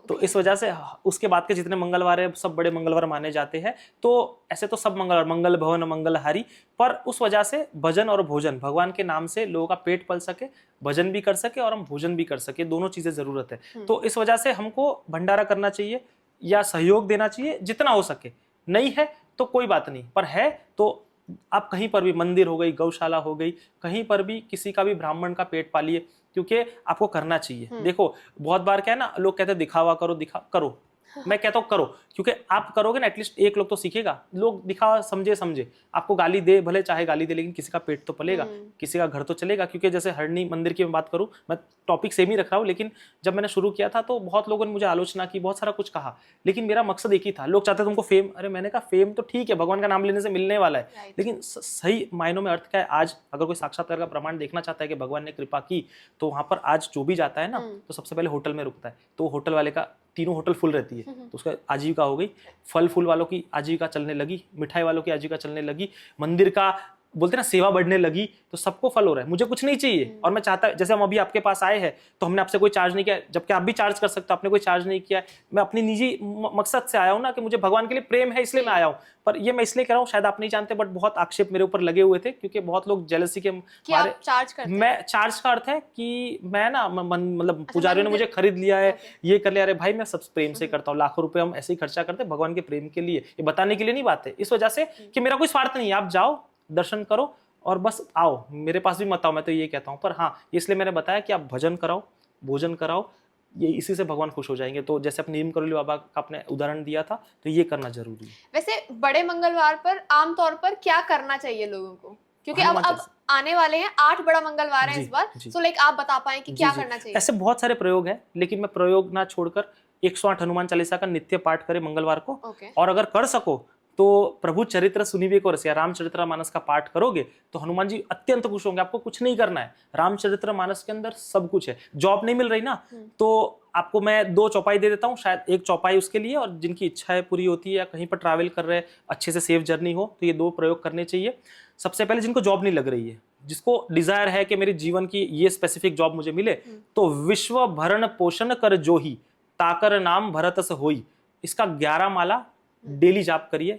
तो इस वजह से उसके बाद के जितने मंगलवार है सब बड़े मंगलवार माने जाते हैं। तो ऐसे तो सब मंगलवार, मंगल भवन मंगलहारी, पर उस वजह से भजन और भोजन, भगवान के नाम से लोगों का पेट पल सके, भजन भी कर सके और हम भोजन भी कर सके, दोनों चीजें जरूरत है। तो इस वजह से हमको भंडारा करना चाहिए या सहयोग देना चाहिए जितना हो सके। नहीं है तो कोई बात नहीं, पर है तो आप कहीं पर भी, मंदिर हो गई, गौशाला हो गई, कहीं पर भी किसी का भी ब्राह्मण का पेट पालिए, क्योंकि आपको करना चाहिए। देखो बहुत बार क्या है ना, लोग कहते हैं दिखावा करो, करो। मैं कहता हूँ करो, क्योंकि आप करोगे ना एटलीस्ट एक लोग तो सीखेगा। लोग दिखावा समझे आपको गाली दे, भले चाहे गाली दे, लेकिन किसी का पेट तो पलेगा, किसी का घर तो चलेगा। क्योंकि जैसे हरणी मंदिर की मैं बात करूँ, मैं टॉपिक सेम ही रख रहा हूँ, लेकिन जब मैंने शुरू किया था तो बहुत लोगों ने मुझे आलोचना की, बहुत सारा कुछ कहा, लेकिन मेरा मकसद एक ही था। लोग चाहते तुमको फेम, अरे मैंने कहा फेम तो ठीक है, भगवान का नाम लेने से मिलने वाला है, लेकिन सही मायनों में अर्थ क्या है। आज अगर कोई साक्षात्कार का प्रमाण देखना चाहता है कि भगवान ने कृपा की, तो वहां पर आज जो भी जाता है ना, तो सबसे पहले होटल में रुकता है। तो होटल वाले का, तीनों होटल फुल रहती है, तो उसका आजीविका हो गई। फल फूल वालों की आजीविका चलने लगी, मिठाई वालों की आजीविका चलने लगी, मंदिर का बोलते ना सेवा बढ़ने लगी तो सबको फल हो रहा है, मुझे कुछ नहीं चाहिए। और मैं चाहता, जैसे हम अभी आपके पास आए हैं तो हमने आपसे कोई चार्ज नहीं किया, जबकि आप भी चार्ज कर सकते हो, आपने कोई चार्ज नहीं किया। मैं अपनी निजी मकसद से आया हूँ ना, कि मुझे भगवान के लिए प्रेम है इसलिए मैं आया हूँ। पर ये मैं इसलिए कह रहा हूँ, शायद आप नहीं जानते, बट बहुत आक्षेप मेरे ऊपर लगे हुए थे, क्योंकि बहुत लोग जेलसी के मारे। चार्ज करते हैं? मैं चार्ज का अर्थ है कि मैं ना मतलब पुजारियों ने मुझे खरीद लिया है, ये कर लिया। अरे भाई, मैं सब प्रेम से करता हूँ, लाखों रुपए हम ऐसे ही खर्चा करते हैं भगवान के प्रेम के लिए, ये बताने के लिए नहीं बात है। इस वजह से कि मेरा कोई स्वार्थ नहीं है, आप जाओ दर्शन करो और बस आओ, मेरे पास भी मत आओ, मैं तो ये कहता हूँ। पर हाँ, इसलिए मैंने बताया कि आप भजन कराओ, भोजन कराओ, ये इसी से भगवान खुश हो जाएंगे। तो जैसे अपने नीम करोली बाबा का आपने उदाहरण दिया था, तो ये करना जरूरी है। वैसे बड़े मंगलवार पर आमतौर पर क्या करना चाहिए लोगों को, क्योंकि अब आने वाले हैं 8 बड़ा मंगलवार है इस बार, सो लाइक आप बता पाए कि क्या करना चाहिए? ऐसे बहुत सारे प्रयोग हैं, लेकिन मैं प्रयोग ना छोड़कर 108 हनुमान चालीसा का नित्य पाठ करें मंगलवार को। और अगर कर सको तो प्रभु चरित्र सुनिवे को रसिया, रामचरितमानस का पाठ करोगे तो हनुमान जी अत्यंत खुश होंगे। आपको कुछ नहीं करना है, रामचरितमानस के अंदर सब कुछ है। जॉब नहीं मिल रही ना, तो आपको मैं 2 चौपाई दे देता हूँ, शायद 1 चौपाई उसके लिए, और जिनकी इच्छाएं पूरी होती है या कहीं पर ट्रैवल कर रहे हैं, अच्छे से सेफ जर्नी हो, तो ये 2 प्रयोग करने चाहिए। सबसे पहले जिनको जॉब नहीं लग रही है, जिसको डिजायर है कि मेरे जीवन की ये स्पेसिफिक जॉब मुझे मिले, तो विश्व भरण पोषण कर जो ही ताकर नाम भरतस होई, इसका 11 माला डेली जाप करिए,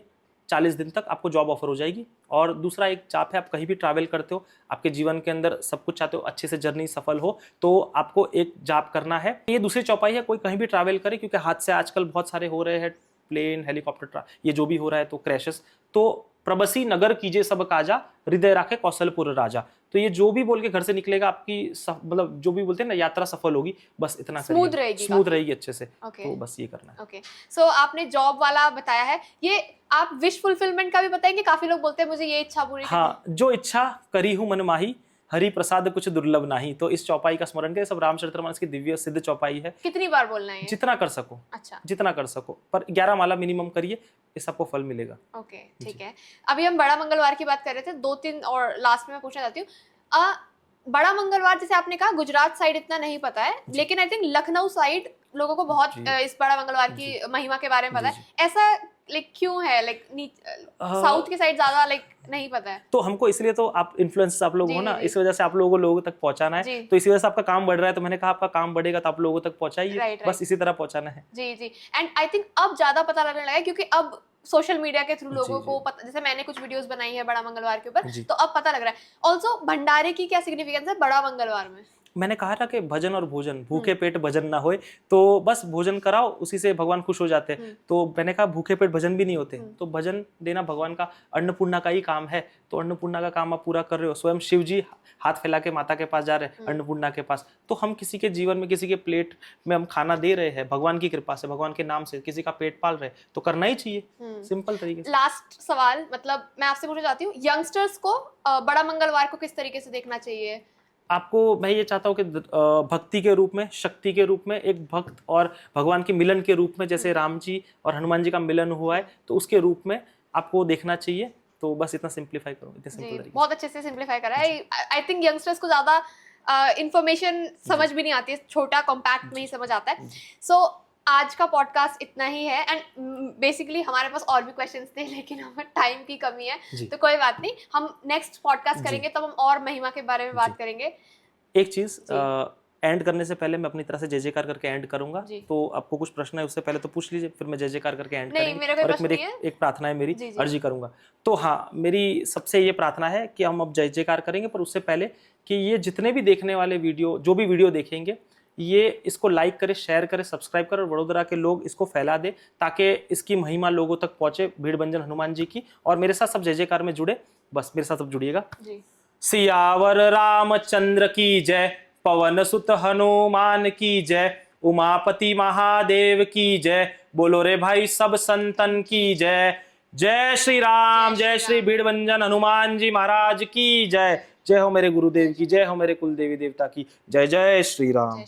40 दिन तक आपको जॉब ऑफर हो जाएगी। और दूसरा एक जाप है, आप कहीं भी ट्रैवल करते हो, आपके जीवन के अंदर सब कुछ चाहते हो, अच्छे से जर्नी सफल हो, तो आपको एक जाप करना है। ये दूसरी चौपाई है, कोई कहीं भी ट्रैवल करे, क्योंकि हादसे आजकल बहुत सारे हो रहे हैं, प्लेन, हेलीकॉप्टर, ये जो भी हो रहा है, तो क्रैशेस। तो प्रबसी नगर कीजिए सब काजा, हृदय राखे कौशलपुर राजा। तो ये जो भी बोल के घर से निकलेगा, आपकी मतलब जो भी बोलते हैं ना, यात्रा सफल होगी। बस इतना स्मूथ रहेगी अच्छे से। तो बस ये करना है। सो आपने जॉब वाला बताया है, ये आप विश फुलफिलमेंट का भी बताएंगे? काफी लोग बोलते हैं मुझे ये इच्छा पूरी करनी। हाँ, जो इच्छा करी हूँ मन माही, हरि प्रसाद कुछ दुर्लभ नहीं। तो इस चौपाई का स्मरण करें। सब रामचरितमानस की दिव्य सिद्ध चौपाई है। कितनी बार बोलना है? जितना कर सको। अच्छा, जितना कर सको, पर 11 माला मिनिमम करिए, इस आपको फल मिलेगा। ओके, ठीक है। अभी हम बड़ा मंगलवार की बात कर रहे थे, 2-3 और लास्ट में मैं पूछना चाहती हूँ, बड़ा मंगलवार जैसे आपने कहा गुजरात साइड इतना नहीं पता है, लेकिन आई थिंक लखनऊ साइड लोगों को बहुत इस बड़ा मंगलवार की महिमा के बारे में पता है। ऐसा लाइक क्यों है? लाइक साउथ की साइड ज्यादा लाइक नहीं पता है। तो हमको इसलिए, तो आप इन्फ्लुएंसर्स आप लोग हो ना, इस वजह से आप लोगों तक पहुंचाना है। तो इसी वजह से आपका काम बढ़ रहा है। तो मैंने कहा आपका काम बढ़ेगा तो आप लोगों तक पहुंचाइए, बस इसी तरह पहुंचाना है। जी जी। एंड आई थिंक अब ज्यादा पता लगने लगा है, क्योंकि अब सोशल मीडिया के थ्रू लोगों को पता, जैसे मैंने कुछ वीडियोस बनाई है बड़ा मंगलवार के ऊपर, तो अब पता लग रहा है। ऑल्सो भंडारे की क्या सिग्निफिकेंस है बड़ा मंगलवार में? मैंने कहा था कि भजन और भोजन, भूखे पेट भजन ना होए, तो बस भोजन कराओ, उसी से भगवान खुश हो जाते हैं। तो मैंने कहा भूखे पेट भजन भी नहीं होते, तो भजन देना भगवान का, अन्नपूर्णा का ही काम है। तो अन्नपूर्णा का काम आप पूरा कर रहे हो। स्वयं शिव जी हाथ फैला के माता के पास जा रहे हैं, अन्नपूर्णा के पास। तो हम किसी के जीवन में, किसी के प्लेट में हम खाना दे रहे हैं, भगवान की कृपा से, भगवान के नाम से किसी का पेट पाल रहे हैं, तो करना ही चाहिए, सिंपल तरीके से। लास्ट सवाल, मतलब मैं आपसे पूछना चाहती हूँ, यंगस्टर्स को बड़ा मंगलवार को किस तरीके से देखना चाहिए? आपको मैं ये चाहता हूँ कि भक्ति के रूप में, शक्ति के रूप में, एक भक्त और भगवान के मिलन के रूप में, जैसे राम जी और हनुमान जी का मिलन हुआ है, तो उसके रूप में आपको देखना चाहिए। तो बस इतना सिंप्लीफाई करो, इतने सिंपल तरीके। बहुत अच्छे से सिंप्लीफाई करा है। आई थिंक यंगस्टर्स को ज्यादा इंफॉर्मेशन समझ भी नहीं आती है, छोटा कॉम्पैक्ट में ही समझ आता है। सो आज का पॉडकास्ट इतना ही है। एंड बेसिकली हमारे पास और भी क्वेश्चंस थे, लेकिन हमें टाइम की कमी है, तो कोई बात नहीं, हम नेक्स्ट पॉडकास्ट करेंगे तब हम और महिमा के बारे में बात करेंगे। एक चीज एंड करने से पहले मैं अपनी तरह से जय जयकार करके एंड करूंगा। तो आपको कुछ प्रश्न है उससे पहले तो पूछ लीजिए, फिर मैं जय जयकार करके एंड करेंगे। और मेरी एक प्रार्थना है, मेरी अर्जी करूंगा। तो हाँ, मेरी सबसे ये प्रार्थना है कि हम अब जय जयकार करेंगे, पर उससे पहले कि ये जितने भी देखने वाले वीडियो, जो भी वीडियो देखेंगे, ये इसको लाइक करे, शेयर करे, सब्सक्राइब करे, और वडोदरा के लोग इसको फैला दे, ताकि इसकी महिमा लोगों तक पहुंचे, भीड़ भंजन हनुमान जी की। और मेरे साथ सब जय जयकार में जुड़े, बस मेरे साथ सब जुड़िएगा। सियावर रामचंद्र की जय, पवन सुत हनुमान की जय, उमापति महादेव की जय, बोलो रे भाई सब संतन की जय। जय श्री राम, जय श्री भीड़भंजन हनुमान जी महाराज की जय। जय हो मेरे गुरुदेव की, जय हो मेरे कुल देवी देवता की, जय जय श्री राम।